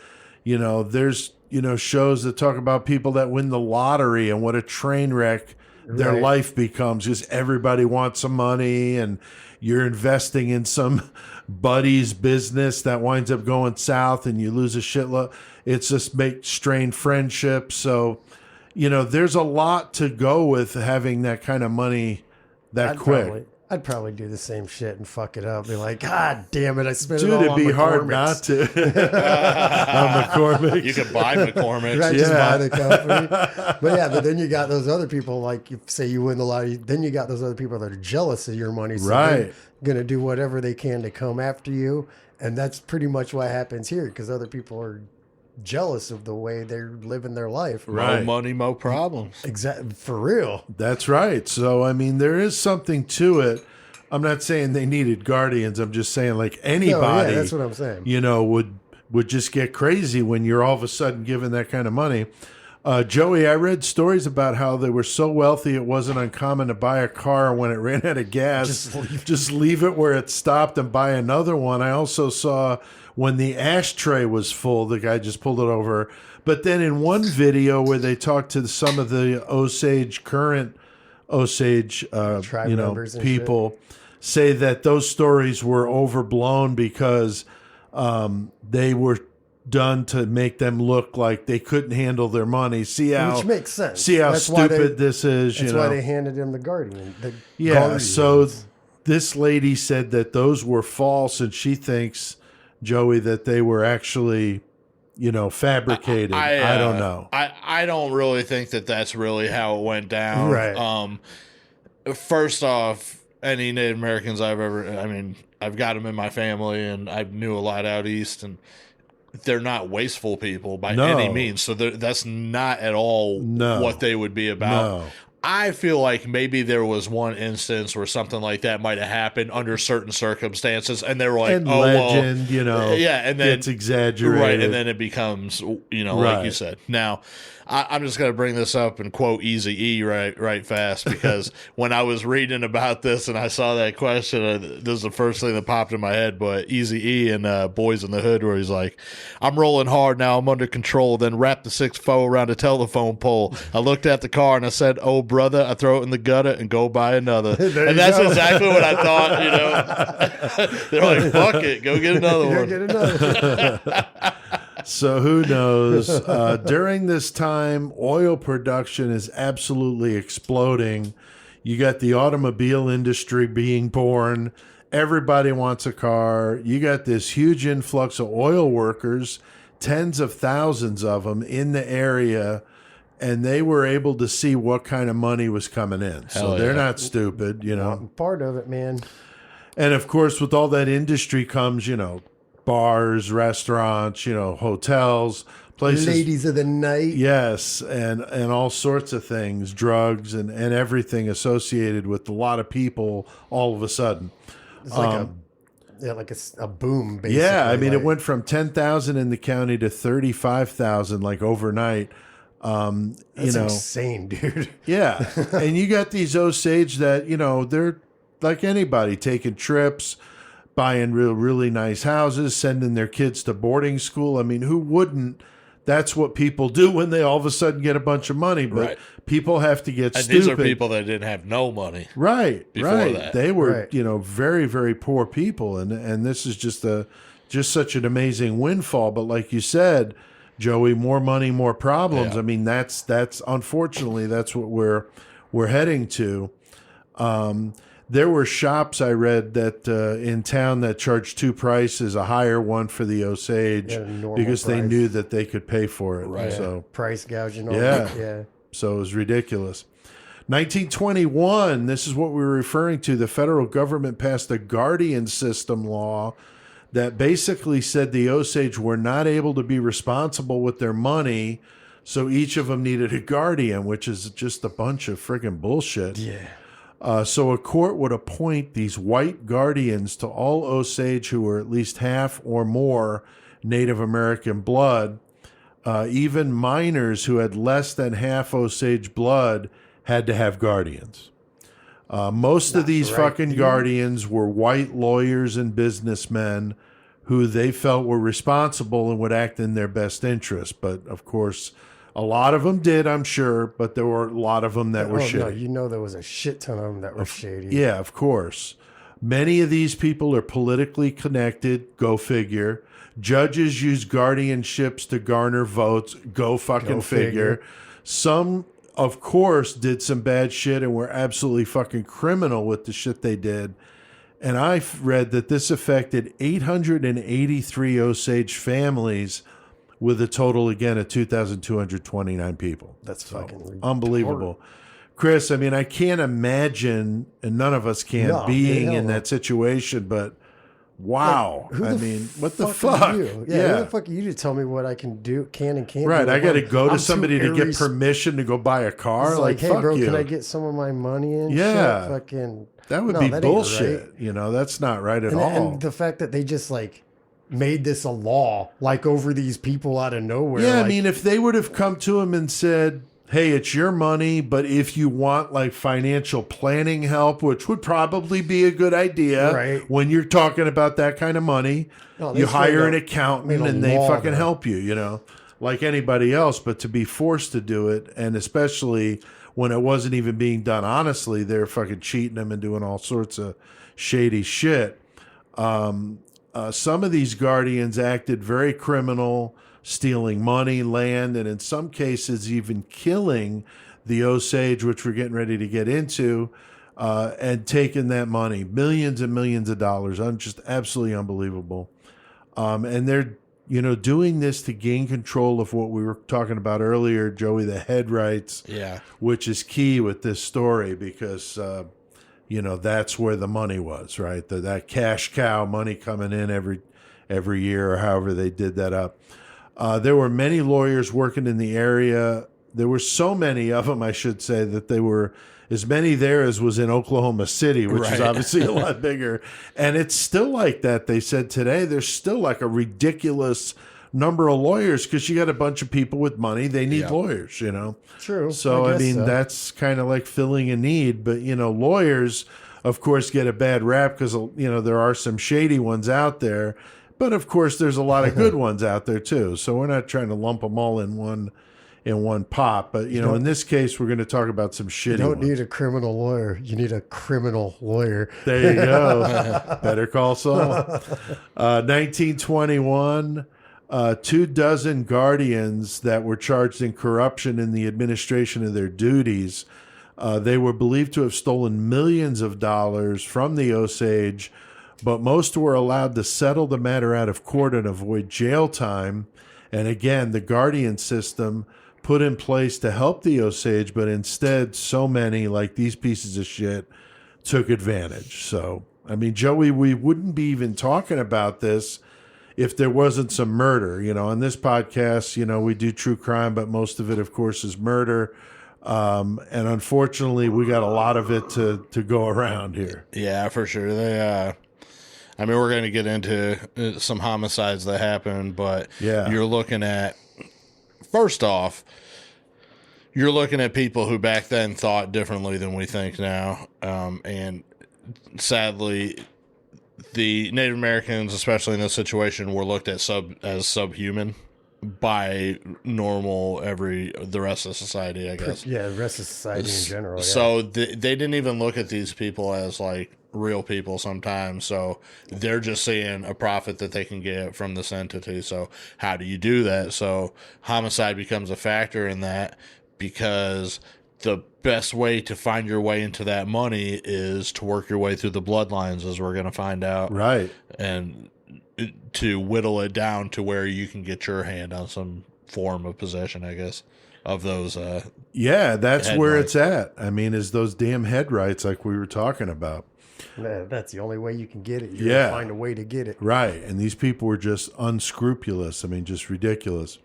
There's, shows that talk about people that win the lottery and what a train wreck their Right. life becomes, because everybody wants some money and you're investing in some buddy's business that winds up going south and you lose a shitload. It's just make strained friendships. So, there's a lot to go with having that kind of money that quick. I'd probably do the same shit and fuck it up. Be like, God damn it, I spent Dude, it all it'd on be hard McCormick's." not to. On McCormick. You could buy McCormick's. Right, just Yeah. buy the company. But then you got those other people, like you say you win the lottery, then you got those other people that are jealous of your money. So Right. they're going to do whatever they can to come after you. And that's pretty much what happens here, because other people are jealous of the way they're living their life. Right. Mo money, mo problems. Exactly. For real. That's right. So, I mean, there is something to it. I'm not saying they needed guardians. I'm just saying, like, anybody, yeah, that's what I'm saying. would just get crazy when you're all of a sudden given that kind of money. Joey, I read stories about how they were so wealthy it wasn't uncommon to buy a car when it ran out of gas. Just leave it where it stopped and buy another one. I also saw when the ashtray was full, the guy just pulled it over. But then in one video where they talked to some of the current Osage Tribe members and people say that those stories were overblown because they were done to make them look like they couldn't handle their money. Which makes sense. See how That's why stupid this is. That's why they handed him the guardian. So this lady said that those were false, and she thinks, Joey, that they were actually, fabricated. I don't know. I don't really think that that's really how it went down. Right. First off, any Native Americans I've got them in my family, and I knew a lot out east, and they're not wasteful people by any means. So that's not at all what they would be about. No. I feel like maybe there was one instance where something like that might have happened under certain circumstances, and they were like, And "Oh, legend, yeah," and then it's exaggerated, right? And then it becomes, like you said. Now, I'm just going to bring this up and quote Eazy-E right fast, because when I was reading about this and I saw that question, this is the first thing that popped in my head. But Eazy-E and Boys in the Hood, where he's like, "I'm rolling hard now, I'm under control. Then wrapped the 6-4 around a telephone pole. I looked at the car and I said, 'Oh brother,' I throw it in the gutter and go buy another." And that's exactly what I thought. They're like, "Fuck it, go get another one." Get another. So who knows? During this time, oil production is absolutely exploding. You got the automobile industry being born. Everybody wants a car. You got this huge influx of oil workers, tens of thousands of them in the area, and they were able to see what kind of money was coming in. So they're not stupid, Part of it, man. And of course, with all that industry comes, bars, restaurants, hotels, places. Ladies of the night. Yes, and all sorts of things, drugs and everything associated with a lot of people all of a sudden. It's like a boom, basically. Yeah, I mean, it went from 10,000 in the county to 35,000 like overnight. That's insane, dude. Yeah, and you got these Osage that, they're like anybody, taking trips, buying really nice houses, sending their kids to boarding school. I mean, who wouldn't? That's what people do when they all of a sudden get a bunch of money. But people have to get And stupid. these are people that didn't have no money. Right, before right. that. They were, Right. very, very poor people. And this is just such an amazing windfall. But like you said, Joey, more money, more problems. Yeah. I mean, that's unfortunately, that's what we're heading to. There were shops I read that in town that charged two prices, a higher one for the Osage, Yeah, normal because they price. knew that they could pay for it. Right. So, Price gouging. All Yeah. that. Yeah. so it was ridiculous. 1921, this is what we were referring to. The federal government passed a guardian system law that basically said the Osage were not able to be responsible with their money, so each of them needed a guardian, which is just a bunch of friggin' bullshit. Yeah. So a court would appoint these white guardians to all Osage who were at least half or more Native American blood. Even minors who had less than half Osage blood had to have guardians. Most of these right, fucking dude. guardians were white lawyers and businessmen who they felt were responsible and would act in their best interest. But of course, a lot of them did, I'm sure, but there were a lot of them that were shitty. No, you know there was a shit ton of them that were shady. Yeah, of course. Many of these people are politically connected. Go figure. Judges use guardianships to garner votes. Go fucking figure. Some, of course, did some bad shit and were absolutely fucking criminal with the shit they did. And I read that this affected 883 Osage families with a total, again, of 2,229 people. That's fucking unbelievable. Chris, I mean, I can't imagine, and none of us can, being in that situation, but wow. Like, what the fuck? Are you? Yeah, who the fuck are you to tell me what I can do, and can't right, do? I got to go to I'm somebody to get permission to go buy a car? It's like, hey, fuck bro, you. can I get some of my money and Yeah. shit? Fucking, that would no, be that ain't bullshit. right. You know, that's not right at all. And the fact that they just like made this a law, like over these people out of nowhere. Yeah, like, I mean, if they would have come to him and said, hey, it's your money, but if you want like financial planning help, which would probably be a good idea Right. when you're talking about that kind of money, No, they you hire an straight up accountant made a and they law fucking that- help you, you know, like anybody else. But to be forced to do it, and especially when it wasn't even being done honestly, they're fucking cheating them and doing all sorts of shady shit. Some of these guardians acted very criminal, stealing money, land, and in some cases even killing the Osage, which we're getting ready to get into, and taking that money, millions and millions of dollars. Just absolutely unbelievable. And they're, doing this to gain control of what we were talking about earlier, Joey, the head rights, which is key with this story because, that's where the money was, right? That cash cow money coming in every year or however they did that up. There were many lawyers working in the area. There were so many of them, I should say, that they were as many there as was in Oklahoma City, which is obviously a lot bigger. And it's still like that. They said today there's still like a ridiculous number of lawyers because you got a bunch of people with money. They need lawyers, True. So, I guess mean, so. that's kind of like filling a need. But, lawyers, of course, get a bad rap because, there are some shady ones out there. But, of course, there's a lot of good ones out there, too. So we're not trying to lump them all in one pot. But, in this case, we're going to talk about some shitty You don't ones. need a criminal lawyer. You need a criminal lawyer. There you go. Better call Saul. 1921, 24 guardians that were charged in corruption in the administration of their duties. They were believed to have stolen millions of dollars from the Osage, but most were allowed to settle the matter out of court and avoid jail time. And again, the guardian system put in place to help the Osage, but instead so many, like these pieces of shit, took advantage. So, I mean, Joey, we wouldn't be even talking about this if there wasn't some murder. On this podcast, we do true crime, but most of it, of course, is murder. And unfortunately, we got a lot of it to go around here. Yeah, for sure. We're going to get into some homicides that happened, but you're looking at, first off, you're looking at people who back then thought differently than we think now. And sadly, the Native Americans, especially in this situation, were looked at as subhuman by the rest of society, I guess. Yeah, the rest of society in general. Yeah. So they didn't even look at these people as like real people sometimes. So they're just seeing a profit that they can get from this entity. So how do you do that? So homicide becomes a factor in that because the best way to find your way into that money is to work your way through the bloodlines, as we're going to find out. Right. And to whittle it down to where you can get your hand on some form of possession, I guess, of those. That's where rights. it's at. I mean, is those damn head rights like we were talking about. That's the only way you can get it. You're going to find a way to get it. Right. And these people were just unscrupulous. I mean, just ridiculous.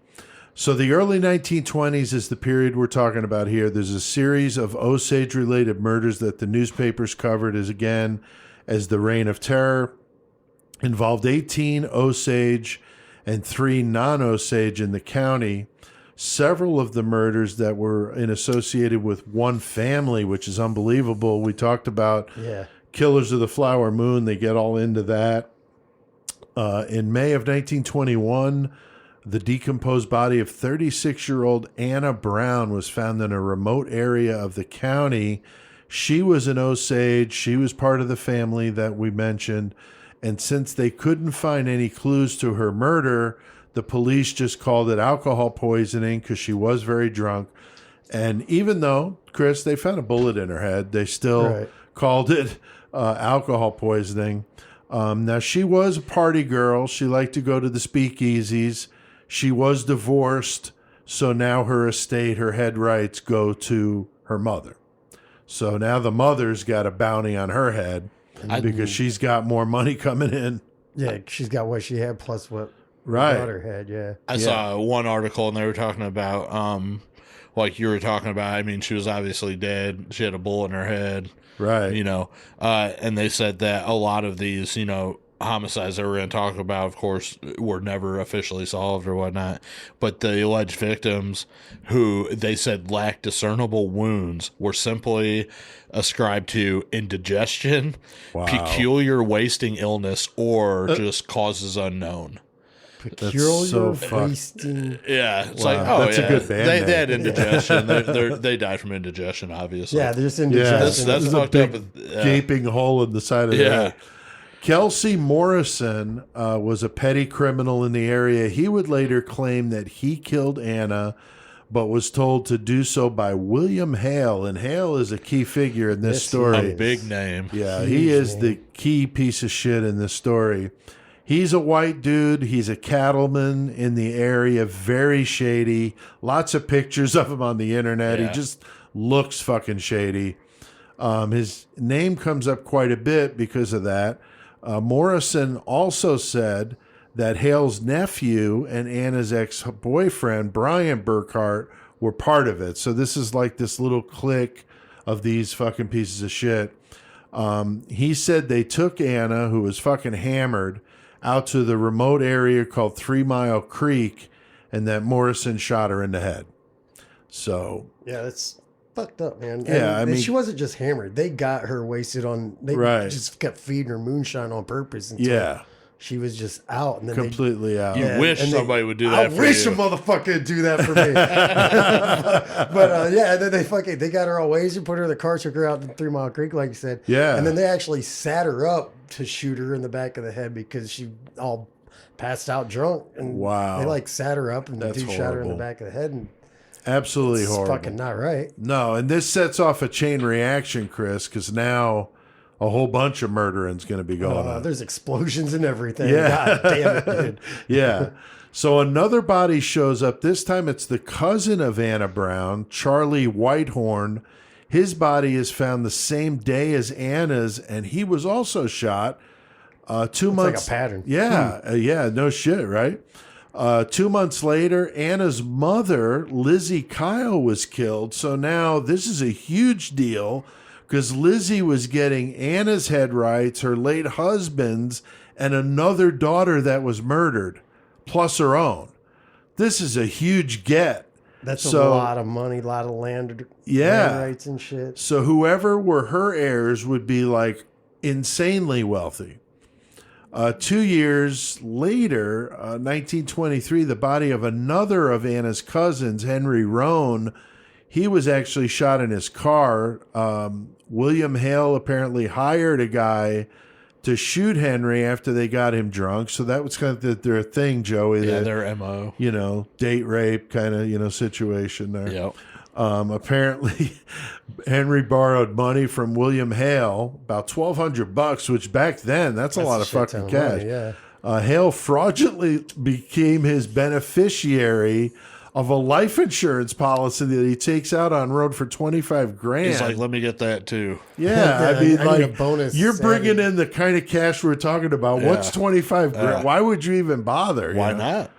So the early 1920s is the period we're talking about here. There's a series of Osage-related murders that the newspapers covered as the Reign of Terror. Involved 18 Osage and 3 non-Osage in the county. several of the murders that were associated with one family, which is unbelievable. We talked about Killers of the Flower Moon. They get all into that. In May of 1921, the decomposed body of 36-year-old Anna Brown was found in a remote area of the county. She was an Osage. She was part of the family that we mentioned. And since they couldn't find any clues to her murder, the police just called it alcohol poisoning because she was very drunk. And even though, Chris, they found a bullet in her head, they still called it alcohol poisoning. Now, she was a party girl. She liked to go to the speakeasies. She was divorced. So now her estate, her head rights go to her mother. So now the mother's got a bounty on her head because she's got more money coming in. Yeah, she's got what she had plus what her daughter had, I saw one article and they were talking about, like you were talking about, I mean, she was obviously dead. She had a bullet in her head. Right. You know, and they said that a lot of these, you know, homicides that we're going to talk about, of course, were never officially solved or whatnot. But the alleged victims who they said lacked discernible wounds were simply ascribed to indigestion, peculiar wasting illness, or just causes unknown. Peculiar wasting. Yeah, it's like, oh, that's a good band they had indigestion. They died from indigestion, obviously. Yeah, there's indigestion. That's fucked big up. Gaping hole in the side of the head. Kelsey Morrison was a petty criminal in the area. He would later claim that he killed Anna, but was told to do so by William Hale. And Hale is a key figure in this story. A big name. Yeah, he is the key piece of shit in this story. He's a white dude. He's a cattleman in the area. Very shady. Lots of pictures of him on the internet. Yeah. He just looks fucking shady. His name comes up quite a bit because of that. Morrison also said that Hale's nephew and Anna's ex-boyfriend, Brian Burkhart, were part of it. So this is like this little clique of these fucking pieces of shit. He said they took Anna, who was fucking hammered, out to the remote area called 3 Mile Creek, and that Morrison shot her in the head. So yeah, that's fucked up, man. Yeah, and I mean, she wasn't just hammered. They got her wasted on. They just kept feeding her moonshine on purpose until she was just out, and then completely out. You wish somebody would do that. I wish a motherfucker would do that for me. but and then they got her all wasted, put her in the car, took her out to 3 Mile Creek, like you said. Yeah, and then they actually sat her up to shoot her in the back of the head because she all passed out drunk. And they like sat her up and the dude shot her in the back of the head. And absolutely it's horrible. Fucking not right. No, and this sets off a chain reaction, Chris, because now a whole bunch of murdering's going to be going on. There's explosions and everything. Yeah. God damn it, dude. Yeah. So another body shows up. This time it's the cousin of Anna Brown, Charlie Whitehorn. His body is found the same day as Anna's, and he was also shot 2 months. Like a pattern. Yeah. Yeah. No shit, right? 2 months later, Anna's mother, Lizzie Kyle, was killed. So now this is a huge deal because Lizzie was getting Anna's head rights, her late husband's, and another daughter that was murdered, plus her own. This is a huge get. That's a lot of money, a lot of land rights and shit. So whoever were her heirs would be like insanely wealthy. 2 years later, 1923, the body of another of Anna's cousins, Henry Roan, he was actually shot in his car. William Hale apparently hired a guy to shoot Henry after they got him drunk. So that was kind of their thing, Joey. Yeah, their MO. You know, date rape kind of, situation there. Yep. Apparently, Henry borrowed money from William Hale, about $1,200, which back then, that's a lot of fucking cash. Money, Hale fraudulently became his beneficiary of a life insurance policy that he takes out on road for $25,000. He's like, let me get that too. Yeah, I mean, I need a bonus. You're bringing in the kind of cash we're talking about. Yeah. What's $25,000? Why would you even bother? Why not?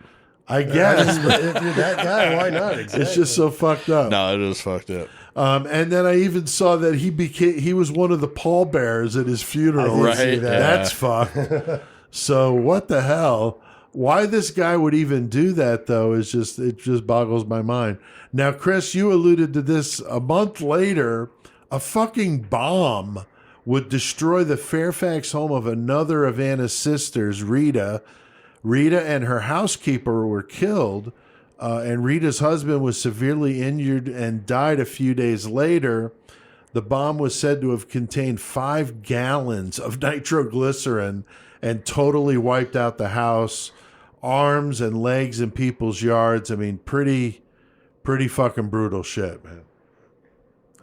I guess. If you're that guy, why not? Exactly. It's just so fucked up. No, it is fucked up. And then I even saw that he was one of the pallbearers at his funeral. Right. That's fucked. So what the hell? Why this guy would even do that, though, it just boggles my mind. Now, Chris, you alluded to this. A month later, a fucking bomb would destroy the Fairfax home of another of Anna's sisters, Rita. Rita and her housekeeper were killed, and Rita's husband was severely injured and died a few days later. The bomb was said to have contained 5 gallons of nitroglycerin and totally wiped out the house, arms and legs in people's yards. I mean, pretty fucking brutal shit, man.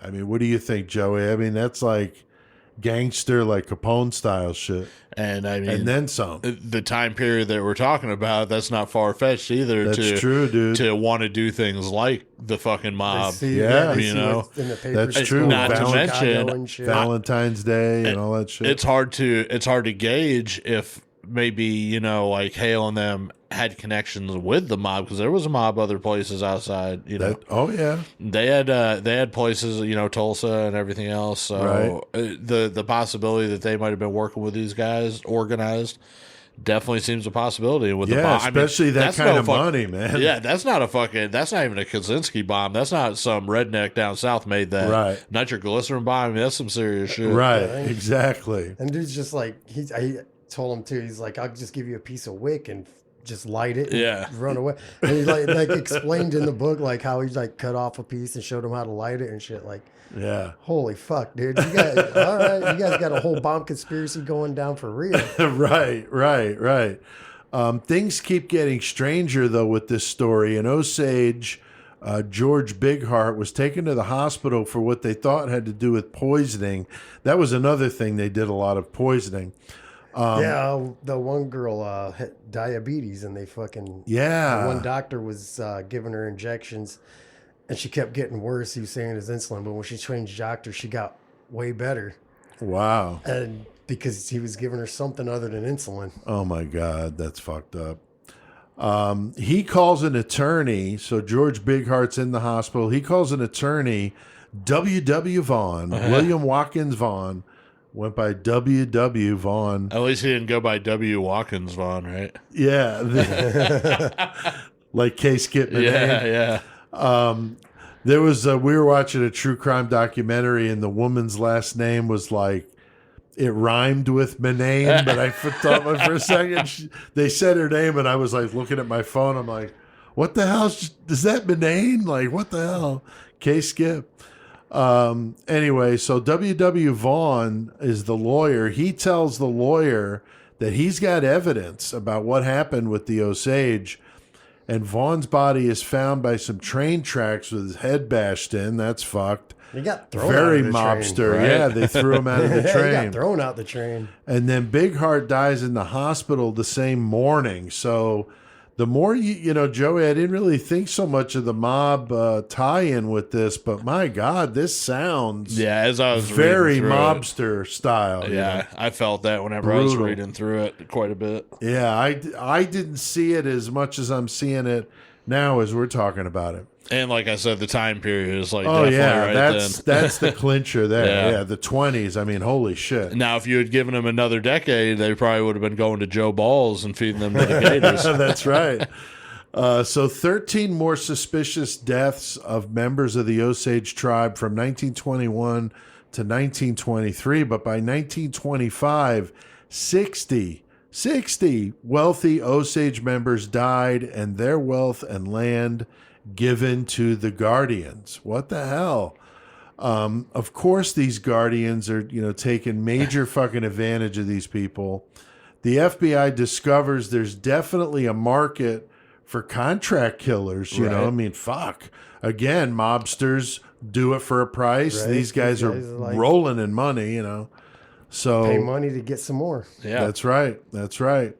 I mean, what do you think, Joey? I mean, that's like gangster, like Capone style shit. And I mean, and then some. The time period that we're talking about, that's not far fetched either. That's true, dude. To want to do things like the fucking mob. Yeah, you know, that's true. Not to mention Valentine's Day and all that shit. It's hard to gauge if maybe, you know, like Hale and them had connections with the mob, because there was a mob other places outside, you know. Oh yeah, they had places, you know, Tulsa and everything else. So the possibility that they might have been working with these guys organized definitely seems a possibility with the bomb. Especially that kind of money, man. Yeah, that's not even a Kaczynski bomb. That's not some redneck down south made that. Right. Nitroglycerin bomb. I mean, that's some serious shit. Right. Exactly. And dude's just like, I told him too, he's like, I'll just give you a piece of wick and just light it and run away. And he like explained in the book like how he like cut off a piece and showed him how to light it and shit. Like, yeah, holy fuck, dude. You guys, all right, you guys got a whole bomb conspiracy going down for real. Right. Things keep getting stranger though with this story. In Osage, George Bigheart was taken to the hospital for what they thought had to do with poisoning. That was another thing, they did a lot of poisoning. The one girl had diabetes, and they fucking the one doctor was giving her injections, and she kept getting worse. He was saying his insulin, but when she changed doctors, she got way better. Wow! And because he was giving her something other than insulin. Oh my God, that's fucked up. He calls an attorney. So George Bigheart's in the hospital. He calls an attorney, W.W. Vaughn, William Watkins Vaughn. Went by W.W. Vaughn. At least he didn't go by W. Watkins Vaughn, right? Yeah. Like K. Skip Manane. Yeah. There was we were watching a true crime documentary, and the woman's last name was like, it rhymed with Manane, but I thought for a second they said her name, and I was like looking at my phone. I'm like, what the hell? Is that Manane? Like, what the hell? K. Skip. Anyway, so W.W. Vaughn is the lawyer. He tells the lawyer that he's got evidence about what happened with the Osage, and Vaughn's body is found by some train tracks with his head bashed in. That's fucked. He got thrown Very out of the mobster. train, right? Yeah, they threw him out of the train. He got thrown out the train. And then Bigheart dies in the hospital the same morning. So the more you know, Joey, I didn't really think so much of the mob tie-in with this, but my God, this sounds as I was very reading through mobster style. Yeah, you know? I felt that whenever I was reading through it quite a bit. Yeah, I didn't see it as much as I'm seeing it now as we're talking about it. And like I said, the time period is like definitely right that's the clincher there. Yeah, the 20s. I mean, holy shit. Now, if you had given them another decade, they probably would have been going to Joe Balls and feeding them to the gators. That's right. So 13 more suspicious deaths of members of the Osage tribe from 1921 to 1923. But by 1925, 60 wealthy Osage members died, and their wealth and land given to the guardians. What the hell? Of course, these guardians are, taking major fucking advantage of these people. The FBI discovers there's definitely a market for contract killers. You know, I mean, fuck. Again, mobsters do it for a price. Right. These guys are like rolling in money, So pay money to get some more. Yeah, that's right.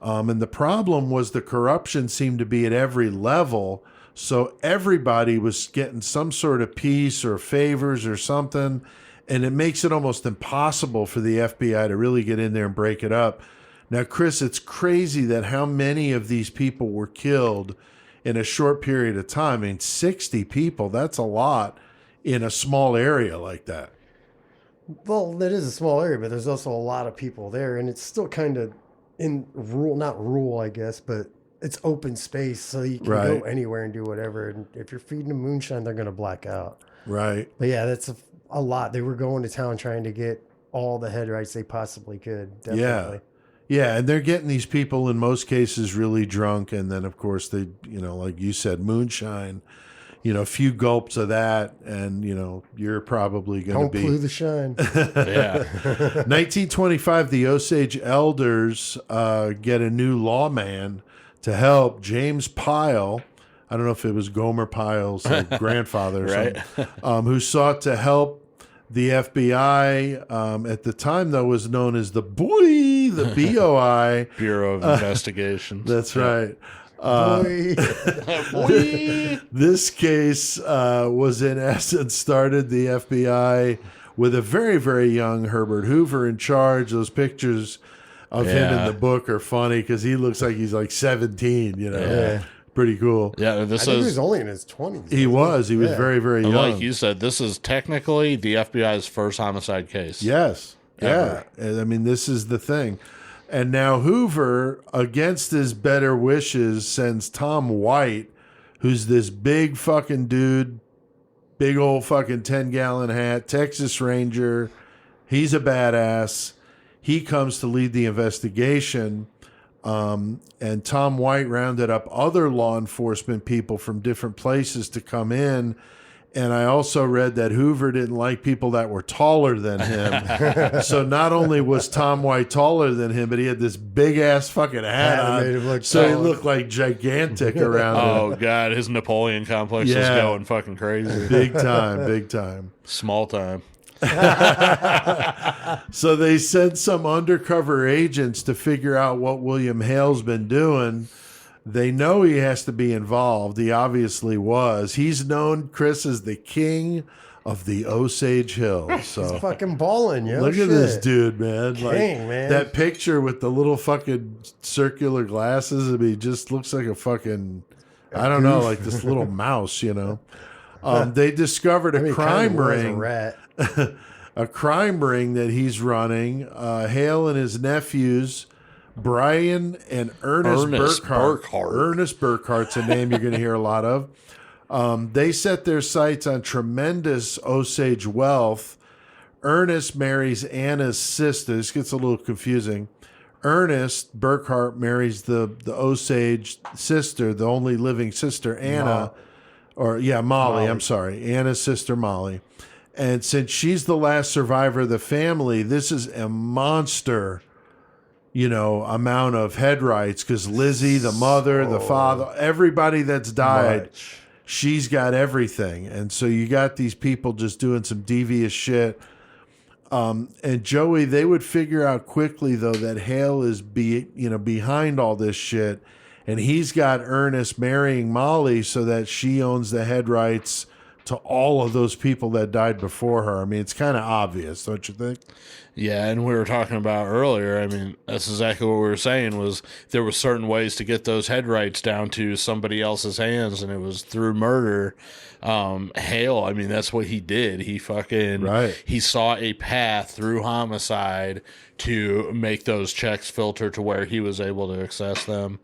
And the problem was the corruption seemed to be at every level. So everybody was getting some sort of piece or favors or something, and it makes it almost impossible for the FBI to really get in there and break it up. Now, Chris, it's crazy that how many of these people were killed in a short period of time. I mean, 60 people, that's a lot in a small area like that. Well, that is a small area, but there's also a lot of people there, and it's still kind of in not rural, I guess, but it's open space, so you can Right. go anywhere and do whatever. And if you're feeding them moonshine, they're going to black out. Right. But yeah, that's a lot. They were going to town trying to get all the head rights they possibly could. Definitely. Yeah, and they're getting these people in most cases really drunk, and then of course they, like you said, moonshine. A few gulps of that, and you're probably going Don't to be. clue the shine. Yeah. 1925, the Osage elders get a new lawman to help, James Pyle. I don't know if it was Gomer Pyle's grandfather or Right. something, who sought to help the FBI. At the time, though, was known as the BOI. Bureau of Investigation. That's right. Boy. This case was in essence started the FBI with a very, very young Herbert Hoover in charge. Those pictures of him in the book are funny because he looks like he's like 17, Yeah. Pretty cool. Yeah, I this think he is was only in his 20s. He was Yeah. very, very young. like you said. This is technically the FBI's first homicide case. Yes. Ever. Yeah. I mean, this is the thing. And now Hoover, against his better wishes, sends Tom White, who's this big fucking dude, big old fucking 10-gallon hat, Texas Ranger. He's a badass. He comes to lead the investigation. And Tom White rounded up other law enforcement people from different places to come in. And I also read that Hoover didn't like people that were taller than him. So not only was Tom White taller than him, but he had this big ass fucking hat That on. made him look So he taller. looked like gigantic around him. Oh God, his Napoleon complex is Yeah. going fucking crazy. Big time, big time. Small time. So they sent some undercover agents to figure out what William Hale's been doing. They know he has to be involved. He obviously was. He's known, Chris, as the king of the Osage Hills. So He's fucking balling, yo. look at this dude, man. King, man. That picture with the little fucking circular glasses. I mean, he just looks like a fucking, I don't know, like this little mouse, They discovered a crime ring. rat. A crime ring that he's running. Hale and his nephews, Brian and Ernest Burkhart. Ernest Burkhart's a name you're going to hear a lot of. They set their sights on tremendous Osage wealth. Ernest marries Anna's sister. This gets a little confusing. Ernest Burkhart marries the Osage sister, the only living sister, Anna. Molly. I'm sorry. Anna's sister, Molly. And since she's the last survivor of the family, this is a monster, amount of head rights because Lizzie, the mother, the father, everybody that's died, she's got everything. And so you got these people just doing some devious shit. And Joey, they would figure out quickly, though, that Hale is behind all this shit. And he's got Ernest marrying Molly so that she owns the head rights to all of those people that died before her. I mean, it's kind of obvious, don't you think? Yeah, and we were talking about earlier, I mean, that's exactly what we were saying, was there were certain ways to get those head rights down to somebody else's hands, and it was through murder. Hale, I mean, that's what he did. He he saw a path through homicide to make those checks filter to where he was able to access them.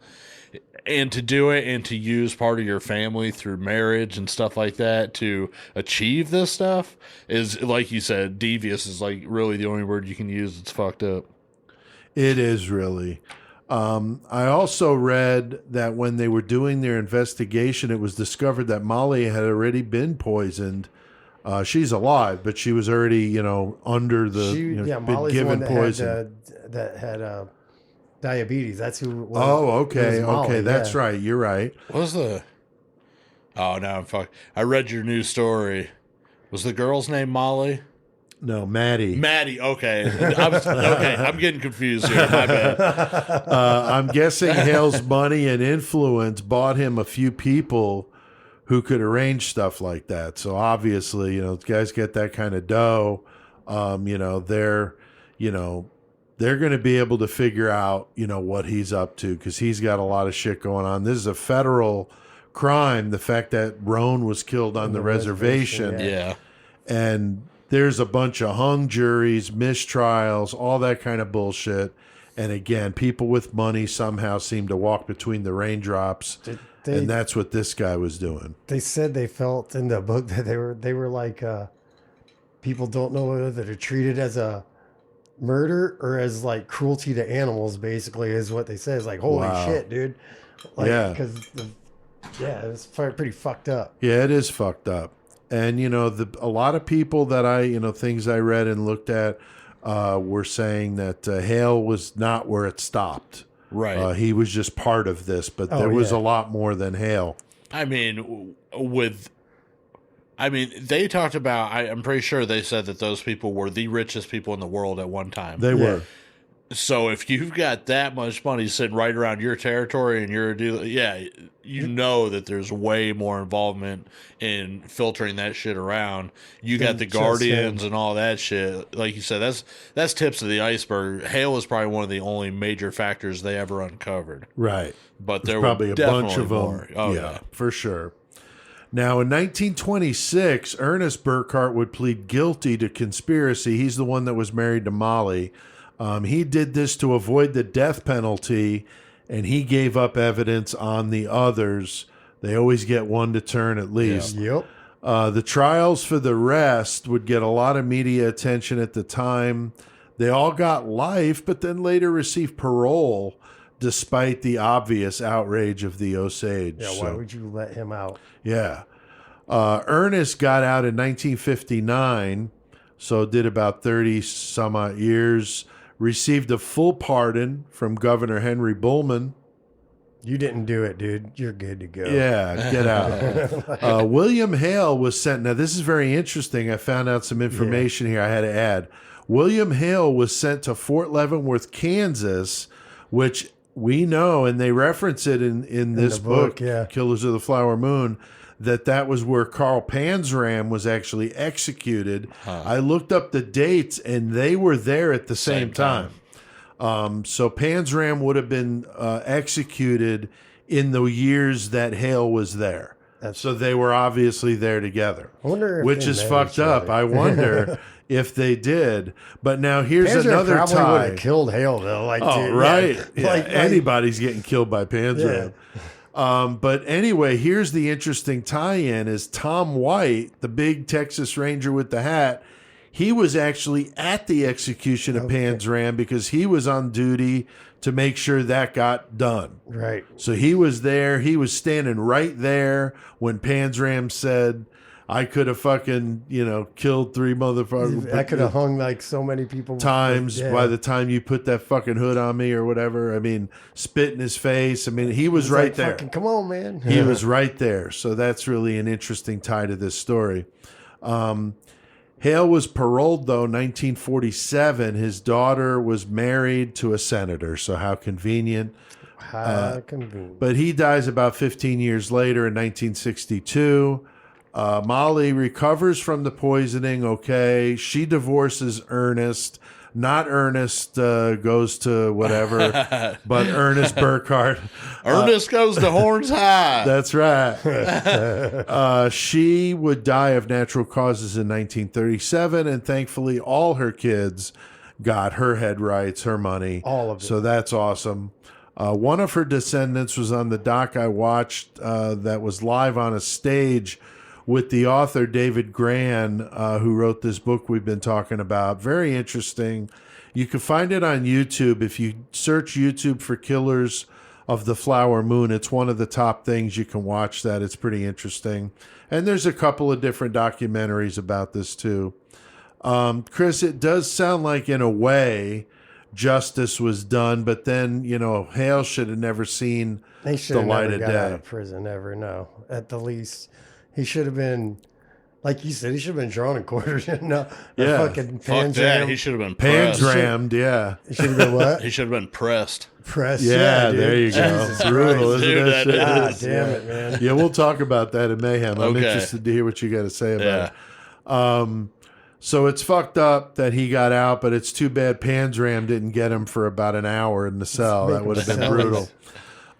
And to do it and to use part of your family through marriage and stuff like that to achieve this stuff is, like you said, devious is like really the only word you can use. It's fucked up. It is really. I also read that when they were doing their investigation, it was discovered that Molly had already been poisoned. She's alive, but she was already, under the, been Molly's given the one poison. that had diabetes. That's who. It was. Oh, okay, It was Molly, okay, that's yeah. right. You're right. What was the... Oh, no, I'm fucked. I read your new story. Was the girl's name Molly? No, Maddie. Maddie, okay. I'm getting confused here. My bad. I'm guessing Hale's money and influence bought him a few people who could arrange stuff like that. So obviously, guys get that kind of dough. They're going to be able to figure out, what he's up to because he's got a lot of shit going on. This is a federal crime. The fact that Roan was killed on the reservation. Yeah. And there's a bunch of hung juries, mistrials, all that kind of bullshit. And again, people with money somehow seem to walk between the raindrops, and that's what this guy was doing. They said they felt in the book that they were like people don't know whether they're treated as a murder or as like cruelty to animals. Basically, is what they say. It's like holy shit, dude. Like, Yeah, because it's pretty fucked up. Yeah, it is fucked up. And a lot of people that things I read and looked at were saying that Hale was not where it stopped. Right. He was just part of this, but there was a lot more than Hale. I mean, they talked about, I'm pretty sure they said that those people were the richest people in the world at one time. They were. So if you've got that much money sitting right around your territory and you're a dealer, you know that there's way more involvement in filtering that shit around. You got the guardians and all that shit. Like you said, that's tips of the iceberg. Hale was probably one of the only major factors they ever uncovered. Right. But there probably were a bunch of more. them. Oh, yeah, for sure. Now, in 1926, Ernest Burkhart would plead guilty to conspiracy. He's the one that was married to Molly. He did this to avoid the death penalty, and he gave up evidence on the others. They always get one to turn at least. Yeah. Yep. The trials for the rest would get a lot of media attention at the time. They all got life, but then later received parole, despite the obvious outrage of the Osage. Yeah, why would you let him out? Yeah. Ernest got out in 1959, so did about 30 some odd years. Received a full pardon from Governor Henry Bullman. You didn't do it, dude. You're good to go. Yeah, get out. William Hale was sent. Now, this is very interesting. I found out some information here I had to add. William Hale was sent to Fort Leavenworth, Kansas, which we know, and they reference it in this book, Killers of the Flower Moon, that was where Carl Panzram was actually executed. I looked up the dates, and they were there at the same time. So Panzram would have been executed in the years that Hale was there. So they were obviously there together, which is fucked up. I wonder if they did. But now here's Panzram another probably tie. would have killed Hale, though. Like, dude, right. Yeah. Yeah. Like, anybody's getting killed by Panzram. But anyway, here's the interesting tie-in is Tom White, the big Texas Ranger with the hat. He was actually at the execution of Panzram because he was on duty to make sure that got done. Right. So he was there. He was standing right there when Panzram said, I could have fucking, killed 3 motherfuckers. I could have hung like so many people. Times by the time you put that fucking hood on me or whatever. I mean, spit in his face. I mean, he was right like, there. Fucking, come on, man. He was right there. So that's really an interesting tie to this story. Hale was paroled, though, 1947. His daughter was married to a senator. So how convenient. How convenient. But he dies about 15 years later in 1962. Molly recovers from the poisoning. Okay. She divorces Ernest. Not Ernest goes to whatever, but Ernest Burkhart. Ernest goes to Horns High. That's right. She would die of natural causes in 1937, and thankfully all her kids got her head rights, her money. All of it. So that's awesome. One of her descendants was on the doc I watched that was live on a stage with the author David Grann, who wrote this book we've been talking about. Very interesting. You can find it on YouTube. If you search YouTube for Killers of the Flower Moon, it's one of the top things. You can watch that. It's pretty interesting. And there's a couple of different documentaries about this too. Chris, it does sound like in a way justice was done, but then, Hale should have never seen the light of got out day. of prison ever, no. At the least, he should have been, like you said, he should have been drawn and quartered. No, Yeah. fucking Fuck that. He should have been pressed. Panzrammed, yeah. He should have been what? He should have been pressed. Press. Yeah, dude. there you go. Jesus Brutal, Christ. isn't Dude, that that shit? God damn it, man. Yeah, we'll talk about that in Mayhem. I'm Okay. interested to hear what you got to say about Yeah. it. So it's fucked up that he got out, but it's too bad Panzram didn't get him for about an hour in the cell. That would have been brutal.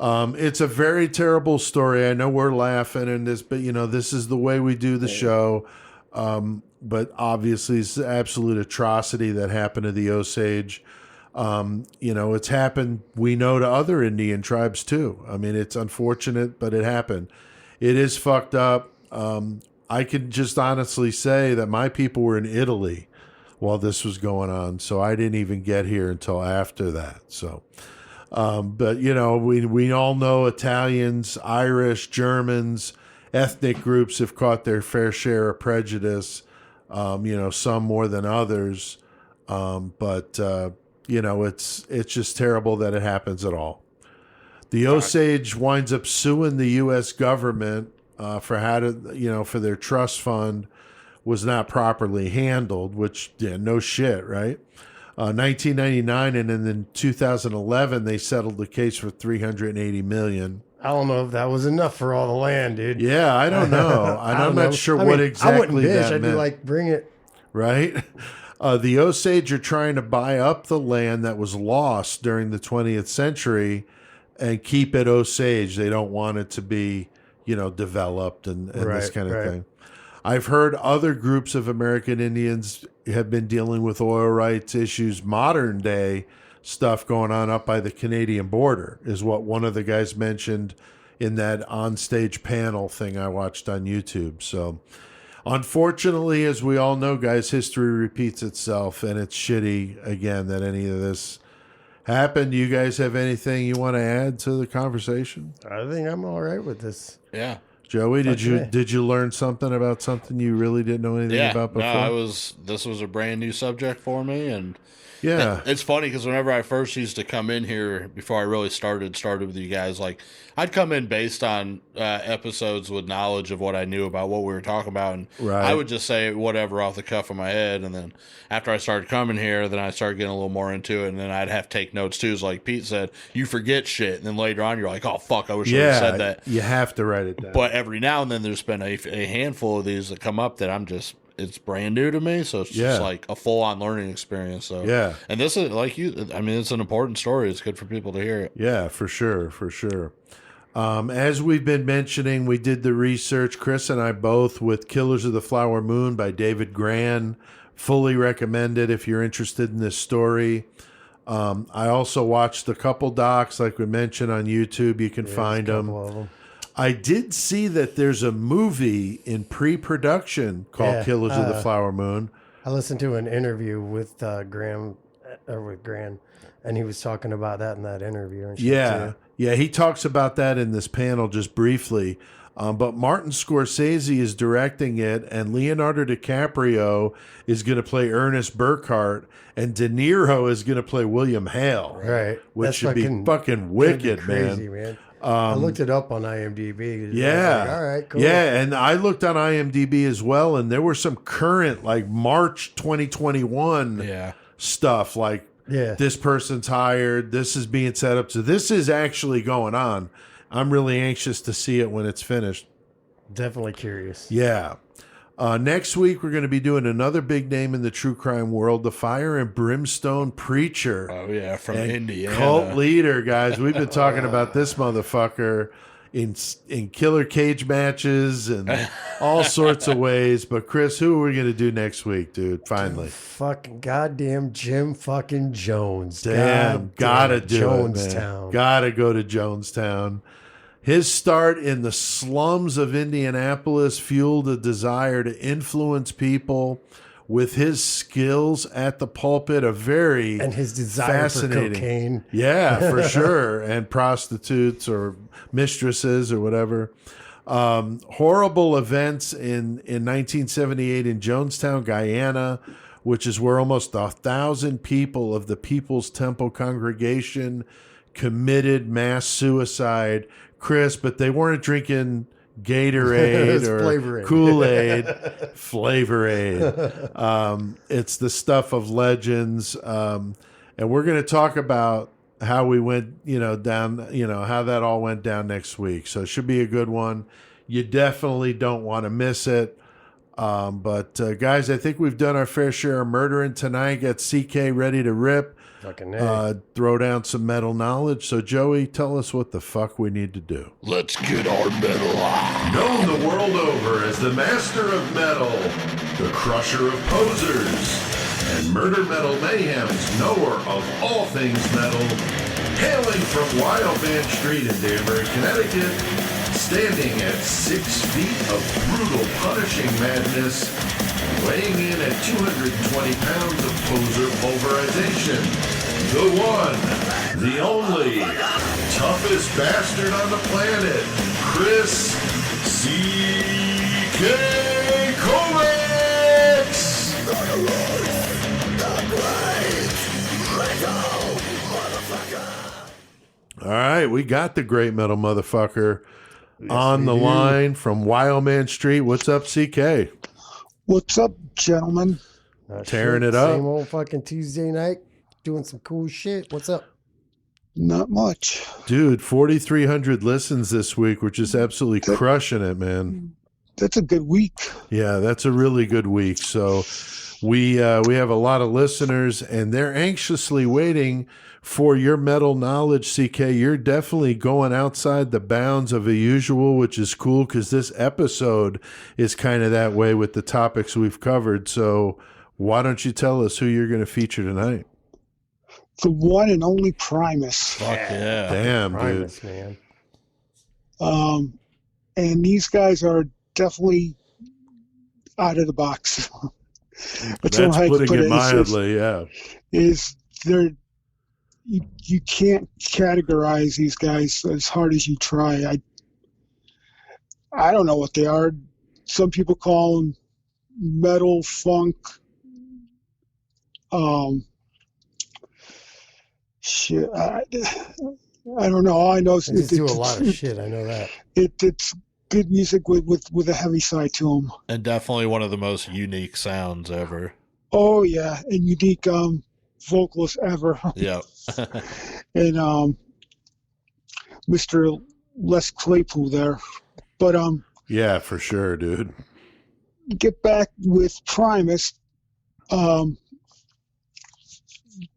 It's a very terrible story. I know we're laughing in this, but this is the way we do the show. But obviously, it's an absolute atrocity that happened to the Osage. It's happened, we know, to other Indian tribes too. I mean, it's unfortunate, but it happened. It is fucked up. I can just honestly say that my people were in Italy while this was going on, so I didn't even get here until after that. So, but we all know Italians, Irish, Germans, ethnic groups have caught their fair share of prejudice. Some more than others, but it's just terrible that it happens at all. The Osage winds up suing the U.S. government for their trust fund was not properly handled, which, no shit, right? 1999, and then in 2011, they settled the case for $380 million. I don't know if that was enough for all the land, dude. Yeah, I don't know. I'm not sure what exactly I wouldn't bitch. that I'd meant. be like, bring it. Right? The Osage are trying to buy up the land that was lost during the 20th century and keep it Osage. They don't want it to be, developed and this kind of thing. I've heard other groups of American Indians have been dealing with oil rights issues, modern day stuff going on up by the Canadian border, is what one of the guys mentioned in that onstage panel thing I watched on YouTube. So, unfortunately, as we all know, guys, history repeats itself, and it's shitty, again, that any of this happened. Do you guys have anything you want to add to the conversation? I think I'm all right with this. Yeah. Joey, did you learn something about something you really didn't know anything about before? No, this was a brand new subject for me, and yeah, it's funny because whenever I first used to come in here, before I really started with you guys, like I'd come in based on episodes with knowledge of what I knew about what we were talking about, and I would just say whatever off the cuff of my head, and then after I started coming here, then I started getting a little more into it, and then I'd have to take notes too. So like Pete said, you forget shit, and then later on you're like, oh fuck, I wish I had said that. You have to write it down. But every now and then there's been a handful of these that come up that it's brand new to me, so it's just like a full-on learning experience. So yeah, and this is it's an important story. It's good for people to hear it. Yeah, for sure. As we've been mentioning, we did the research, Chris and I both, with Killers of the Flower Moon by David Grann. Fully recommend it if you're interested in this story. I also watched a couple docs, like we mentioned, on YouTube. You can find them. I did see that there's a movie in pre-production called Killers of the Flower Moon. I listened to an interview with Grann, and he was talking about that in that interview. And shit too. He talks about that in this panel just briefly. But Martin Scorsese is directing it, and Leonardo DiCaprio is going to play Ernest Burkhart, and De Niro is going to play William Hale. Right. Which should be fucking wicked, crazy, man. I looked it up on IMDb. Yeah. All right, cool. Yeah, and I looked on IMDb as well, and there were some current, like March 2021 stuff, like this person's hired, this is being set up. So this is actually going on. I'm really anxious to see it when it's finished. Definitely curious. Yeah. Next week, we're going to be doing another big name in the true crime world, the Fire and Brimstone Preacher. Oh, yeah, from Indiana. Cult leader, guys. We've been talking about this motherfucker in killer cage matches and all sorts of ways. But, Chris, who are we going to do next week, dude? Finally. Fucking goddamn Jim fucking Jones. Damn, gotta do Jonestown. it, man. Gotta go to Jonestown. His start in the slums of Indianapolis fueled a desire to influence people with his skills at the pulpit. And his desire for cocaine. Yeah, for sure. And prostitutes or mistresses or whatever. Horrible events in 1978 in Jonestown, Guyana, which is where almost 1,000 people of the People's Temple congregation committed mass suicide. Chris, but they weren't drinking Gatorade or Kool-Aid. Flavor-Aid. It's the stuff of legends. And we're going to talk about how we went, down, how that all went down next week. So it should be a good one. You definitely don't want to miss it. But guys, I think we've done our fair share of murdering tonight. Got CK ready to rip. Throw down some metal knowledge. So, Joey, tell us what the fuck we need to do. Let's get our metal on. Known the world over as the master of metal, the crusher of posers, and Murder Metal Mayhem's knower of all things metal, hailing from Wildman Street in Danbury, Connecticut, standing at 6 feet of brutal, punishing madness, weighing in at 220 pounds of poser pulverization, the one, the only, toughest bastard on the planet, Chris C.K. Kovacs! All right, we got the great metal motherfucker on the line from Wildman Street. What's up, CK? What's up, gentlemen? Tearing it up. Same old fucking Tuesday night, doing some cool shit. What's up? Not much. Dude, 4,300 listens this week, which is absolutely crushing it, man. That's a good week. Yeah, that's a really good week. So we have a lot of listeners, and they're anxiously waiting for your metal knowledge, CK. You're definitely going outside the bounds of the usual, which is cool because this episode is kind of that way with the topics we've covered. So why don't you tell us who you're going to feature tonight? The one and only Primus. Fuck yeah. Damn, Primus, dude. Man. And these guys are definitely out of the box. That's putting it mildly, yeah. You can't categorize these guys as hard as you try. I don't know what they are. Some people call them metal, funk, shit. I don't know. All I know is They just do a lot of shit. I know that. It's good music with a heavy side to them. And definitely one of the most unique sounds ever. Oh yeah, and unique vocalist ever. Yeah. And Mr. Les Claypool there. But Yeah, for sure, dude. get back with Primus.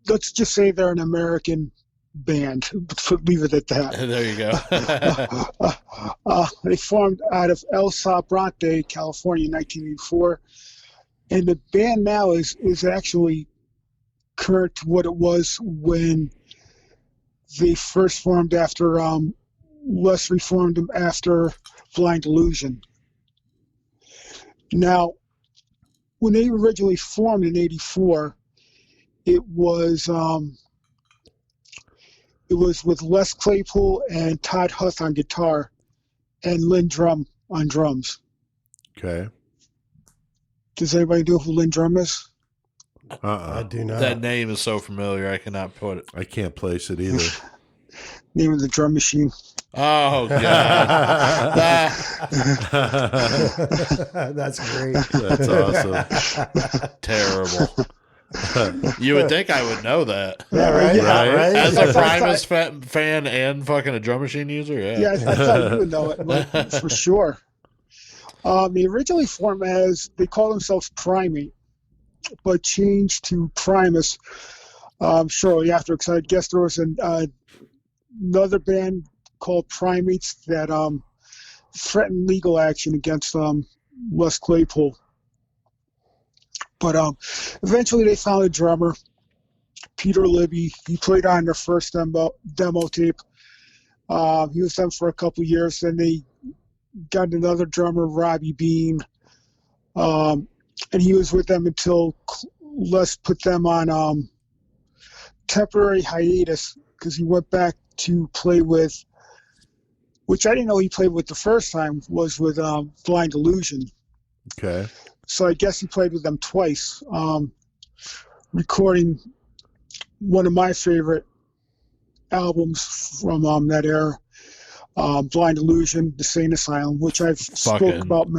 Let's just say they're an American band. Leave it at that. There you go. They formed out of El Sabronte, California, in 1984. And the band now is actually current to what it was when they first formed after Les reformed them after Blind Illusion. Now, when they originally formed in '84, it was with Les Claypool and Todd Huth on guitar and Lynn Drum on drums. Okay. Does anybody know who Lynn Drum is? I do not. That name is so familiar, I cannot put it. I can't place it either. Name of the drum machine. Oh, God. That's great. That's awesome. Terrible. You would think I would know that. Yeah, right? Right? Right? As a Primus fan and fucking a drum machine user, Yeah, I thought you would know it, like, for sure. They originally formed as, they call themselves Primate, but changed to Primus shortly after, because I guess there was another band called Primates that threatened legal action against Les Claypool. But eventually they found a drummer, Peter Libby. He played on their first demo tape. He was with them for a couple of years. Then they got another drummer, Robbie Bean. And he was with them until Les put them on temporary hiatus because he went back to play with, which I didn't know he played with the first time, was with Blind Illusion. Okay. So I guess he played with them twice, recording one of my favorite albums from that era, Blind Illusion, The Sane Asylum, which I've spoke about.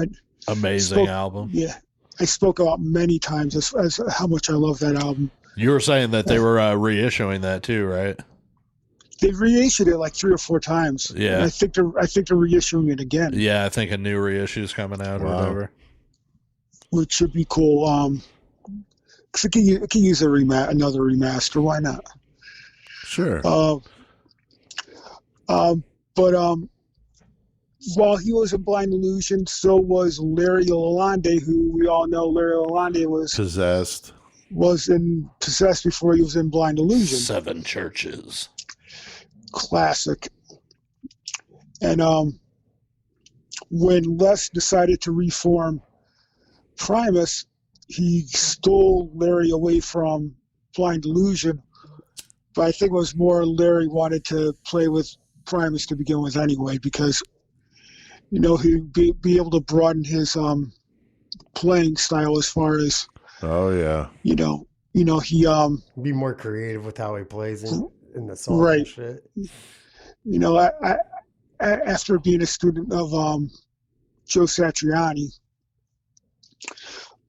Amazing album. Yeah, I spoke about many times as how much I love that album. You were saying that they were reissuing that too, right? They reissued it like 3 or 4 times. Yeah. And I think they're reissuing it again. Yeah, I think a new reissue is coming out or whatever. Which should be cool. Because it can use another remaster. Why not? Sure. But while he was in Blind Illusion, so was Larry Lalonde, who we all know Larry Lalonde was Possessed. was in Possessed before he was in Blind Illusion. 7 Churches. Classic. And when Les decided to reform Primus, he stole Larry away from Blind Illusion. But I think it was more Larry wanted to play with Primus to begin with anyway, because, you know, he'd be able to broaden his playing style as far as, Oh yeah. you know, he Be more creative with how he plays in the song Right. and shit. you know, I after being a student of Joe Satriani,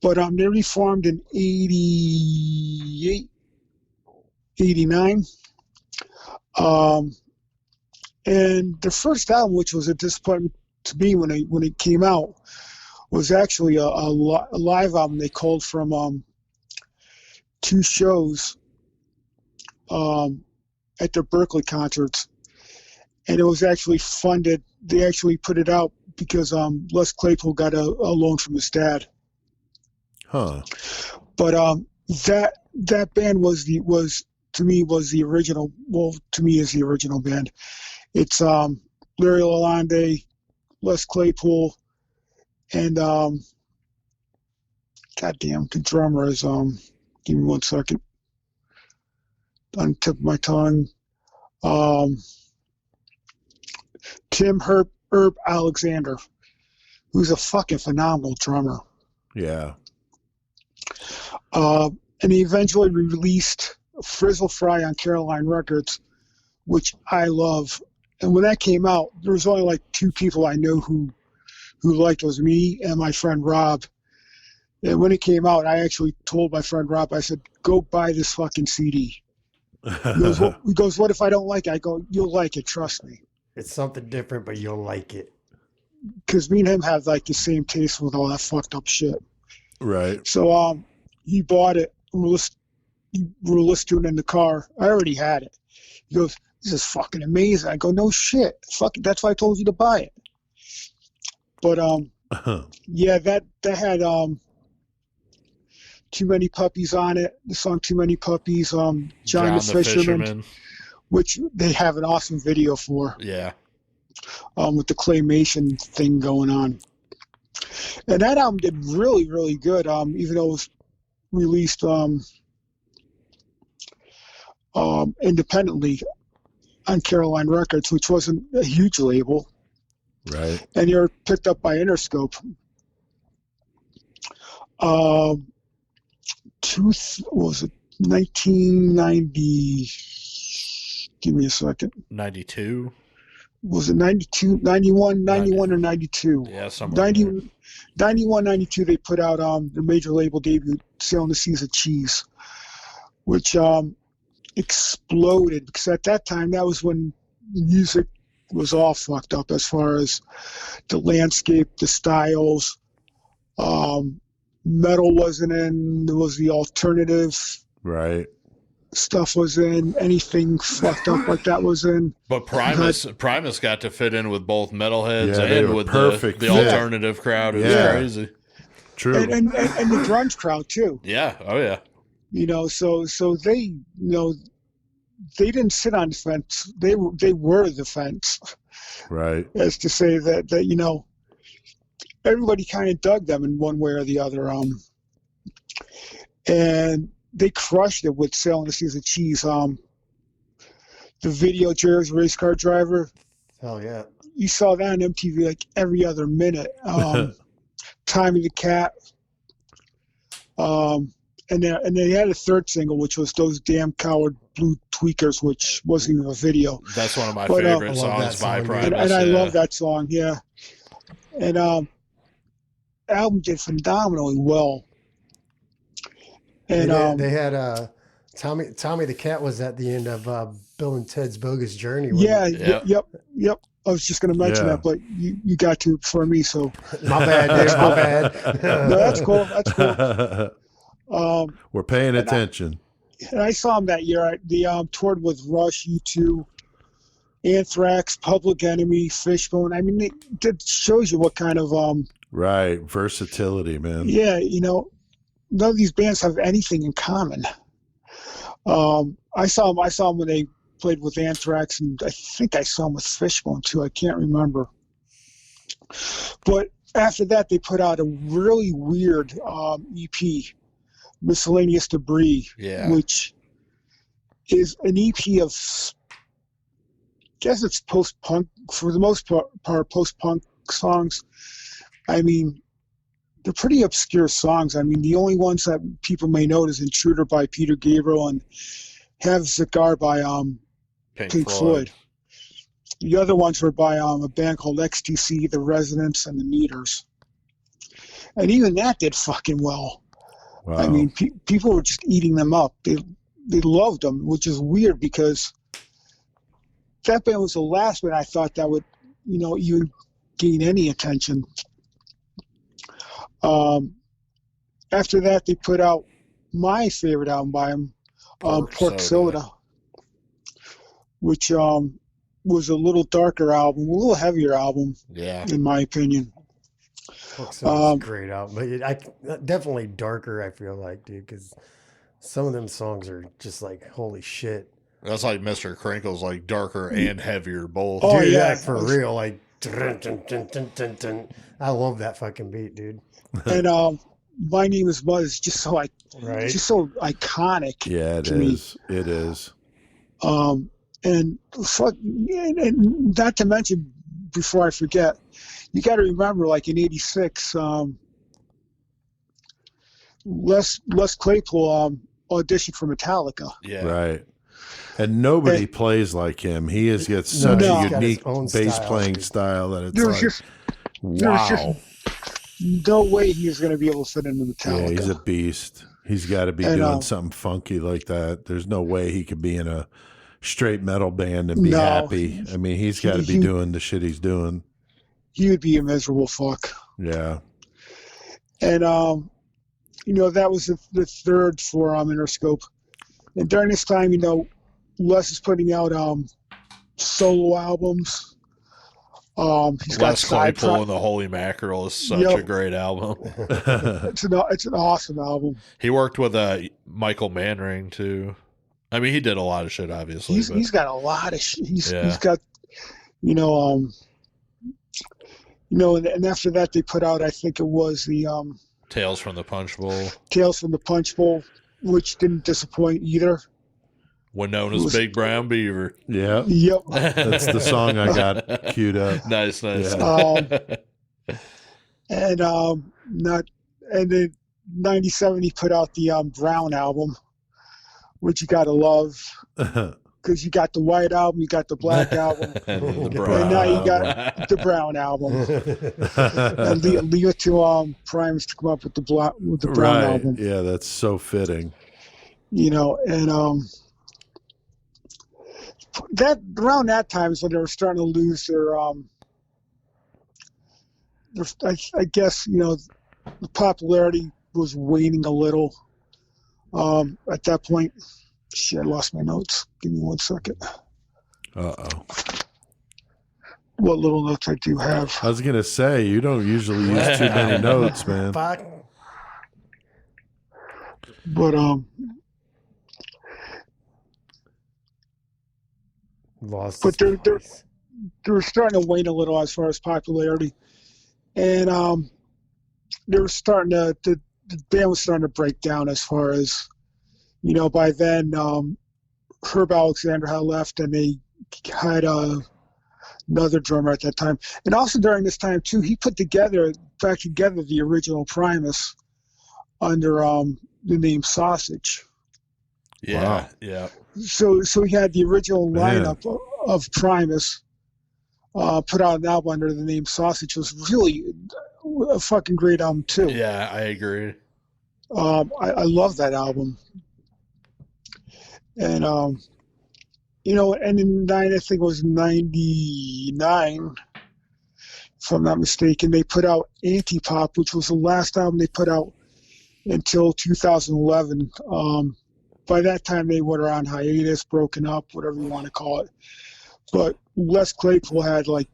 but they reformed in 88, 89. And the first album, which was a disappointment to me when it came out, was actually a live album they called from 2 shows at their Berkeley concerts. And it was actually funded. They actually put it out because Les Claypool got a loan from his dad. Huh. But that band was the original. Well, to me, is the original band. It's Larry Lalonde, Les Claypool, and goddamn, the drummer is give me 1 second. On the tip of my tongue. Tim Herb Alexander, who's a fucking phenomenal drummer. Yeah. And he eventually released Frizzle Fry on Caroline Records, which I love. And when that came out, there was only like 2 people I knew who liked it. It was me and my friend Rob. And when it came out, I actually told my friend Rob, I said, go buy this fucking CD. He goes, what if I don't like it? I go, you'll like it, trust me. It's something different, but you'll like it. Because me and him have like the same taste with all that fucked up shit. Right. So he bought it. We were listening in the car. I already had it. He goes, this is fucking amazing. I go, no shit. Fuck it. That's why I told you to buy it. But yeah, that had Too Many Puppies on it. The song Too Many Puppies, John the Fisherman, which they have an awesome video for. Yeah. With the claymation thing going on. And that album did really, really good, even though it was released independently on Caroline Records, which wasn't a huge label. Right. And you're picked up by Interscope. What was it? 1990. Give me a second. 92. Was it 92, 91, 91 or 92? Yeah, somewhere. 91, 92, they put out their major label debut, Sailing the Seas of Cheese, which exploded, because at that time, that was when music was all fucked up as far as the landscape, the styles. Metal wasn't in, there was the alternative. Right. Stuff was in, anything fucked up like that was in. But Primus got to fit in with both metalheads and with the alternative crowd. It was crazy. True. And the grunge crowd too. Yeah. Oh yeah. You know, so they, they didn't sit on the fence. They were the fence. Right. As to say that everybody kind of dug them in one way or the other. And they crushed it with Sailing the Seas of Cheese. The video, Jerry's Race Car Driver. Hell yeah. You saw that on MTV like every other minute. Timing the Cat. And they had a third single, which was Those Damn Coward Blue Tweakers, which wasn't even a video. That's one of my favorite songs by Primus. And I love that song, yeah. And album did phenomenally well. And they had Tommy the Cat was at the end of Bill and Ted's Bogus Journey. Yep. I was just going to mention that, but you got to before me, so my bad, dude. My bad. No, that's cool. That's cool. We're paying attention. And I saw him that year. They toured with Rush, U2, Anthrax, Public Enemy, Fishbone. I mean, it shows you what kind of right, versatility, man. Yeah, none of these bands have anything in common. I saw them when they played with Anthrax, and I think I saw them with Fishbone too. I can't remember. But after that, they put out a really weird EP, Miscellaneous Debris, which is an EP of, I guess it's post-punk, for the most part post-punk songs. I mean, they're pretty obscure songs. I mean, the only ones that people may know is Intruder by Peter Gabriel and Have a Cigar by Pink Floyd. The other ones were by a band called XTC, The Residents, and The Meters. And even that did fucking well. Wow. I mean, people were just eating them up. They loved them, which is weird because that band was the last band I thought that would, even gain any attention. After that, they put out my favorite album by them, Pork Soda, which was a little darker album, a little heavier album, in my opinion. Pork Soda's a great album, but definitely darker, I feel like, dude, because some of them songs are just like, holy shit. That's like Mr. Crinkle's, like darker and heavier both. Oh, dude, yeah, for real. Like, dun, dun, dun, dun, dun, dun. I love that fucking beat, dude. And My Name Is Mud is just so just so iconic. Yeah, it is. It is. And not to mention, before I forget, you got to remember, like in '86, Les Claypool auditioned for Metallica. Yeah, right. And nobody plays like him. He has got such a unique bass playing style that it's wow. No way he was going to be able to fit into Metallica. Yeah, he's a beast. He's got to be doing something funky like that. There's no way he could be in a straight metal band and be happy. I mean, he's got to be doing the shit he's doing. He would be a miserable fuck. Yeah. And, that was the third for Interscope. And during this time, Les is putting out solo albums. He's got Les Claypool and the Holy Mackerel is such a great album. It's an awesome album. He worked with Michael Manring too. I mean, he did a lot of shit, obviously. He's got a lot of shit. He's got, and after that they put out, I think it was the Tales from the Punch Bowl. Tales from the Punch Bowl, which didn't disappoint either. When known as Big Brown Beaver. Yeah. Yep. That's the song I got queued up. Nice. Yeah. And then '97 he put out the Brown album, which you gotta love, because you got the White album, you got the Black album, and now you got the Brown album. And leave it to Primus to come up with the Brown album. Yeah, that's so fitting. And that around that time is when they were starting to lose their I guess the popularity was waning a little at that point. Shit, I lost my notes. Give me 1 second. Uh-oh. What little notes I do have. I was gonna say, you don't usually use too many notes, man. Fuck. But Lost. But they're starting to wane a little as far as popularity, and they were starting to the band was starting to break down as far as by then Herb Alexander had left, and they had another drummer at that time, and also during this time too he put back together the original Primus under the name Sausage. Yeah. Wow. Yeah. So he had the original lineup of Primus put out an album under the name Sausage. It was really a fucking great album too. Yeah, I agree. I love that album. And and in I think it was '99, if I'm not mistaken, they put out Antipop, which was the last album they put out until 2011. By that time, they were on hiatus, broken up, whatever you want to call it. But Les Claypool had like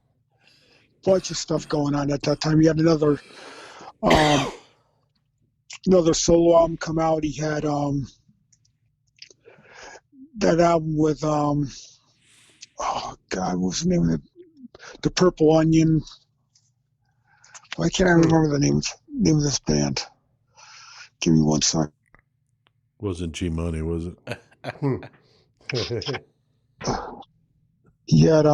a bunch of stuff going on at that time. He had another another solo album come out. He had that album with oh God, what's the name of it? The Purple Onion. Why can't I remember the name of this band? Give me one sec. Wasn't G Money, was it? He had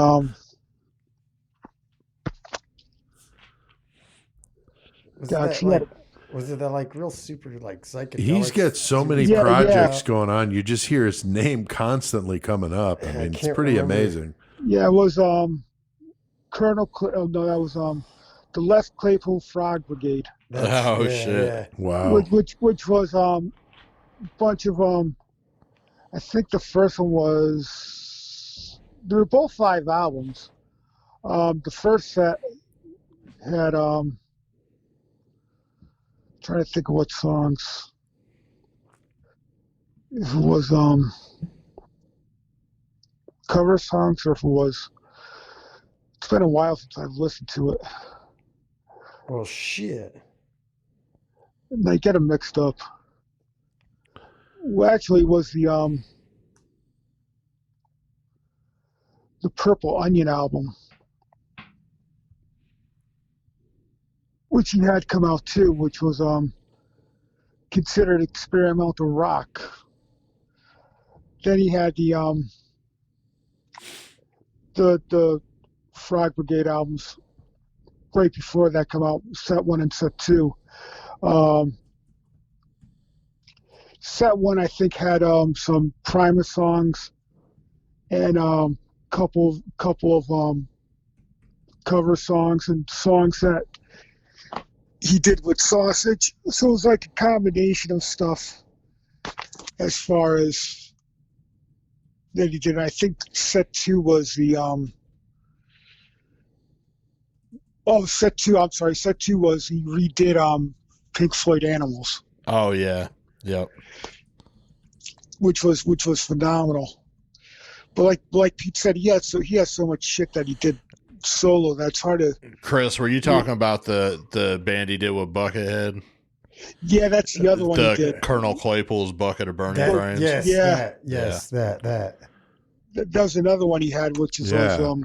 was it that like real super like psychedelic? He's got so many projects going on. You just hear his name constantly coming up. I mean, it's pretty amazing. Yeah, it was Colonel. No, that was the Left Claypool Frog Brigade. Shit! Yeah. Wow. Which was a bunch of I think the first one was. They were both 5 albums. The first set had trying to think of what songs. If it was cover songs or if it was. It's been a while since I've listened to it. Well, shit. And I get them mixed up. Well, actually, it was the Purple Onion album, which he had come out too, which was considered experimental rock. Then he had the Frog Brigade albums right before that come out, set 1 and set 2. Set 1 I think had some Primus songs and couple of cover songs and songs that he did with Sausage. So it was like a combination of stuff as far as that he did. I think set 2 was the set 2 was he redid Pink Floyd Animals. Oh yeah. Yep. Which was phenomenal. But like Pete said, he has so much shit that he did solo that's hard to. Chris, were you talking about the band he did with Buckethead? Yeah, that's the other one he did. Colonel Claypool's Bucket of Burning Brains. Yes, yeah, that. That was another one he had, which is also,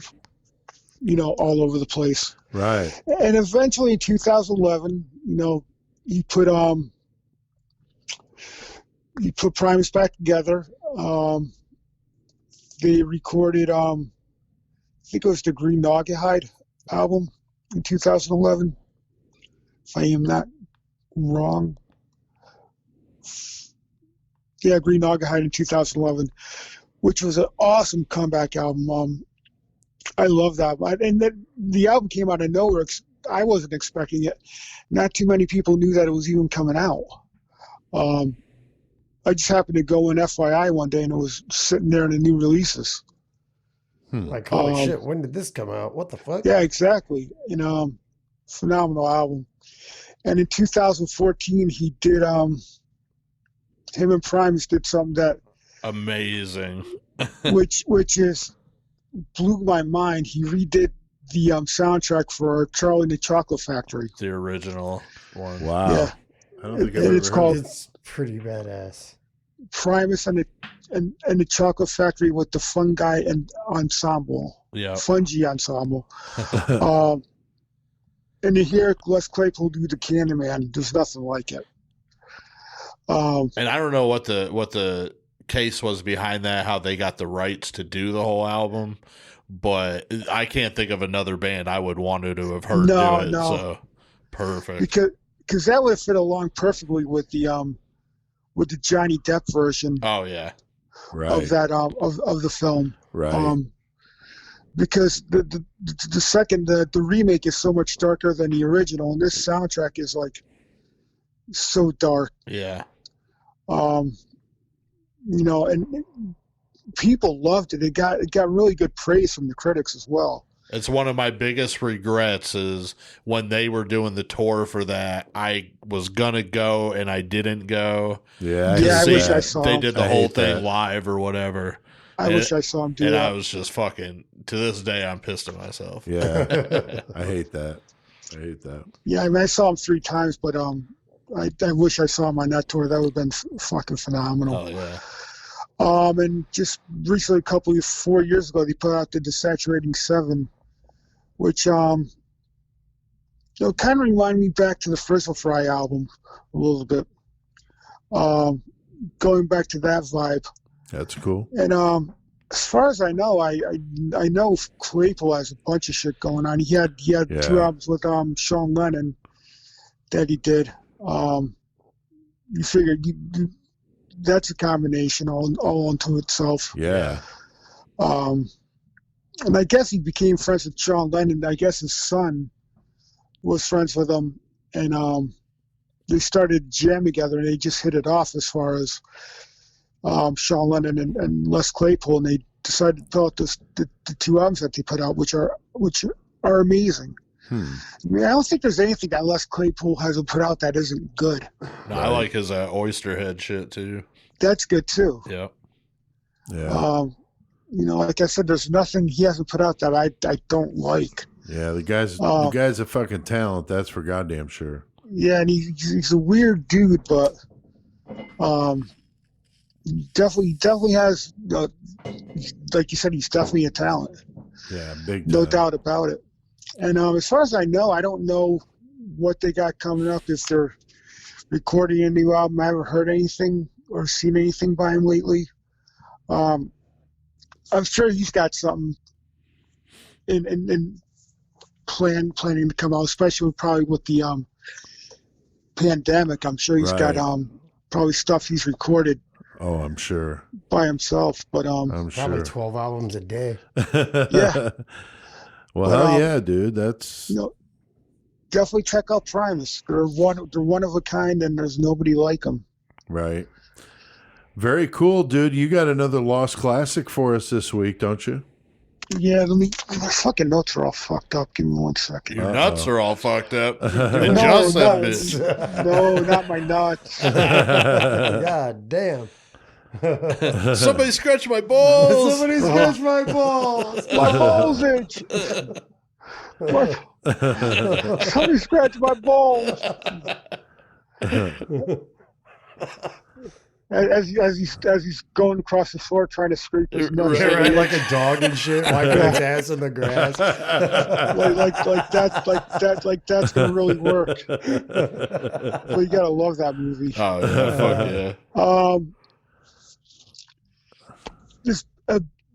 all over the place. Right. And eventually in 2011, he put Primus back together. They recorded, I think it was the Green Naugahyde album in 2011, if I am not wrong. Yeah, Green Naugahyde in 2011, which was an awesome comeback album. I love that. And the album came out of nowhere. I wasn't expecting it. Not too many people knew that it was even coming out. I just happened to go in FYI one day and it was sitting there in the new releases. Like, holy shit, when did this come out? What the fuck? Yeah, exactly. Phenomenal album. And in 2014, he did, him and Primus did something that. Amazing. which blew my mind. He redid the soundtrack for Charlie and the Chocolate Factory. The original one. Wow. Yeah. I don't think I've ever heard It's pretty badass. Primus and the Chocolate Factory with the fungi and ensemble. Yeah. Fungi ensemble. And to hear Les Claypool do the Candyman, there's nothing like it. And I don't know what the case was behind that, how they got the rights to do the whole album, but I can't think of another band I would want to have heard do it. No. So perfect. Because that would fit along perfectly with the Johnny Depp version. Oh yeah. Right. Of that of the film. Right. Because the second the remake is so much darker than the original, and this soundtrack is like so dark. Yeah. And people loved it. It got really good praise from the critics as well. It's one of my biggest regrets is when they were doing the tour for that. I was gonna go and I didn't go. Yeah. I wish I saw. They did the whole thing live or whatever. I wish I saw him do that. And I was just fucking. To this day, I'm pissed at myself. Yeah. I hate that. Yeah, I mean, I saw him 3 times, but I wish I saw him on that tour. That would have been fucking phenomenal. Oh yeah. And just recently, 4 years ago, they put out the Desaturating 7, which kind of reminded me back to the Frizzle Fry album a little bit. Going back to that vibe. That's cool. And as far as I know, I know Claypool has a bunch of shit going on. He had 2 albums with Sean Lennon that he did. You figure that's a combination all unto itself. Yeah. And I guess he became friends with Sean Lennon. I guess his son was friends with him, and they started jam together, and they just hit it off as far as Sean Lennon and Les Claypool, and they decided to put out the 2 albums that they put out, which are amazing. I mean, I don't think there's anything that Les Claypool hasn't put out that isn't good. No, I like his Oysterhead shit too. That's good too. Yeah. Yeah. Like I said, there's nothing he hasn't put out that I don't like. Yeah, the guy's a fucking talent, that's for goddamn sure. Yeah, and he's a weird dude, but definitely has, like you said, he's definitely a talent. Yeah, big time. No doubt about it. And as far as I know, I don't know what they got coming up, if they're recording a new album. I haven't heard anything or seen anything by him lately. I'm sure he's got something in planning to come out, especially probably with the pandemic. I'm sure he's got probably stuff he's recorded. Oh, I'm sure. By himself, but I'm probably sure. 12 albums a day. Yeah. Well, hell yeah, dude. That's definitely check out Primus. They're one of a kind, and there's nobody like them. right. Very cool, dude. You got another Lost Classic for us this week, don't you? Yeah, my fucking notes are all fucked up. Give me 1 second. Your nuts are all fucked up. And No, Joss that nuts. bitch. No, not my nuts. God damn. Somebody scratch my balls. Somebody scratch my balls. My balls itch. Somebody scratch my balls. As he's going across the floor trying to scrape his nuts. Yeah, right, like a dog and shit, wiping his ass in the grass. like that's gonna really work. Well, you gotta love that movie. Oh yeah, fuck yeah. Just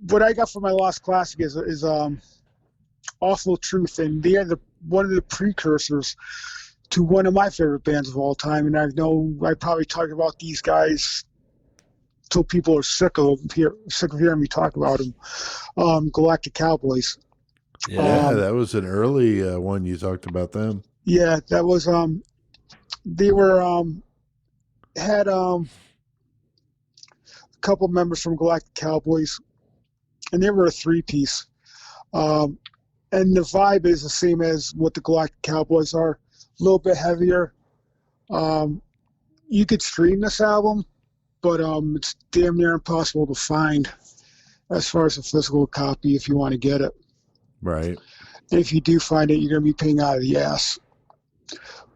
what I got for my Lost Classic is Awful Truth, and they are one of the precursors to one of my favorite bands of all time. And I know I probably talk about these guys till people are sick of hearing me talk about them. Galactic Cowboys. Yeah, that was an early one. You talked about them. Yeah, that was they were had a couple members from Galactic Cowboys, and they were a 3-piece. And the vibe is the same as what the Galactic Cowboys are. A little bit heavier. You could stream this album, but it's damn near impossible to find as far as a physical copy if you want to get it. Right. And if you do find it, you're going to be paying out of the ass.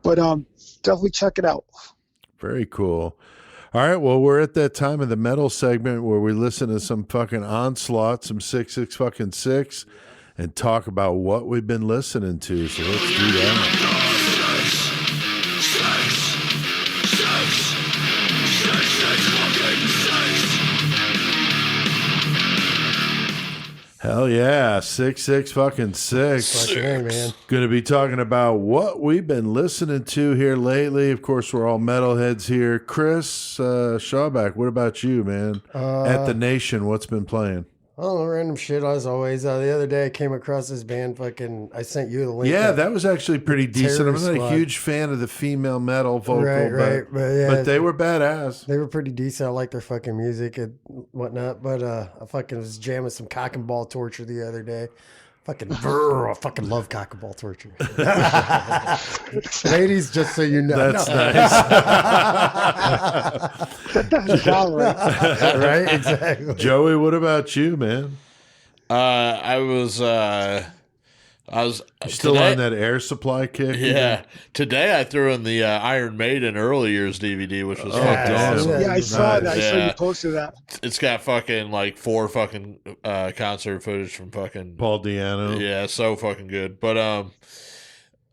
But definitely check it out. Very cool. All right, well, we're at that time of the metal segment where we listen to some fucking Onslaught, some 666 fucking 6, and talk about what we've been listening to. So let's do that. Hell yeah, 666 fucking 6. Fucking A, man. Going to be talking about what we've been listening to here lately. Of course, we're all metalheads here. Chris Shawback, what about you, man? At the Nation, what's been playing? Oh, random shit as always. The other day I came across this band. I sent you the link. Yeah, that was actually pretty decent. I'm not Squad. a huge fan of the female metal vocal, Right, but they were badass. They were pretty decent. I like their fucking music and whatnot. But I fucking was jamming some cock and ball torture the other day. I fucking love cock and ball torture. Ladies, just so you know. That's nice. That doesn't sound right. Right? Exactly. Joey, what about you, man? I was I was Still today, on that air supply kick? Yeah. Today I threw in the Iron Maiden early years DVD, which was fucking damn. awesome. Yeah, I saw that. I saw Yeah. you posted that. It's got fucking like 4 fucking concert footage from fucking Paul Diano. Yeah, so fucking good. But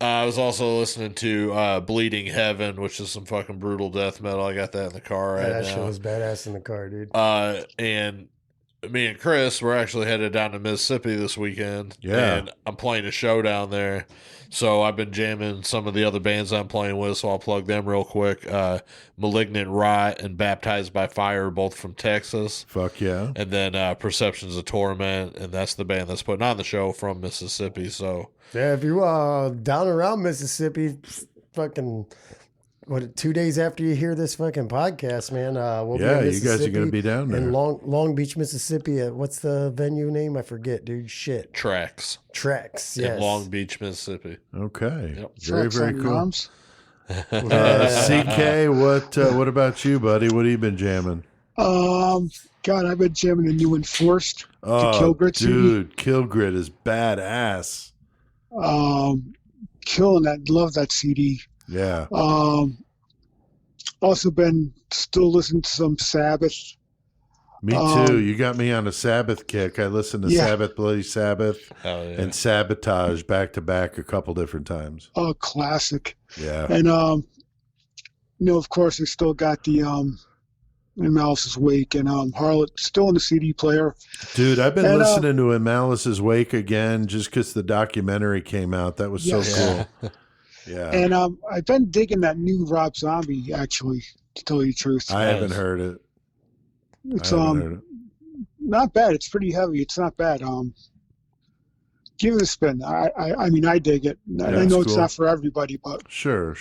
I was also listening to Bleeding Heaven, which is some fucking brutal death metal. I got that in the car right that now. shit was badass in the car, dude. And me and Chris, we're actually headed down to Mississippi this weekend. Yeah. And I'm playing a show down there. So I've been jamming some of the other bands I'm playing with, so I'll plug them real quick. Malignant Rot and Baptized by Fire, both from Texas. Fuck yeah. And then Perceptions of Torment, and that's the band that's putting on the show from Mississippi. So Yeah, if you down around Mississippi, fucking 2 days after you hear this fucking podcast, man, we'll be in Yeah, you Mississippi guys are going to be down there. in Long Beach, Mississippi. What's the venue name? I forget, dude. Shit. Tracks Tracks. Yes. in Long Beach, Mississippi. Okay. Yep. Very, Trucks very on your cool. arms. CK, what about you, buddy? What have you been jamming? God, I've been jamming the new Enforced. Oh, Kilgrid CD. dude, Kilgrid is badass. Killing that. Love that CD. Yeah. Also been still listening to some Sabbath. Me too. You got me on a Sabbath kick. I listened to Yeah. Sabbath, Bloody Sabbath, Hell yeah. and Sabotage back to back a couple different times. Classic. Yeah. And of course, I still got the Malice's Wake and Harlot still in the CD player. Dude, I've been And, listening to In Malice's Wake again just because the documentary came out. That was Yes. so cool. Yeah. And I've been digging that new Rob Zombie, actually, to tell you the truth. I haven't heard it. It's I haven't heard it. not bad. It's pretty heavy. It's not bad. Give it a spin. I mean, I dig it. I it's know it's cool. not for everybody, but Sure.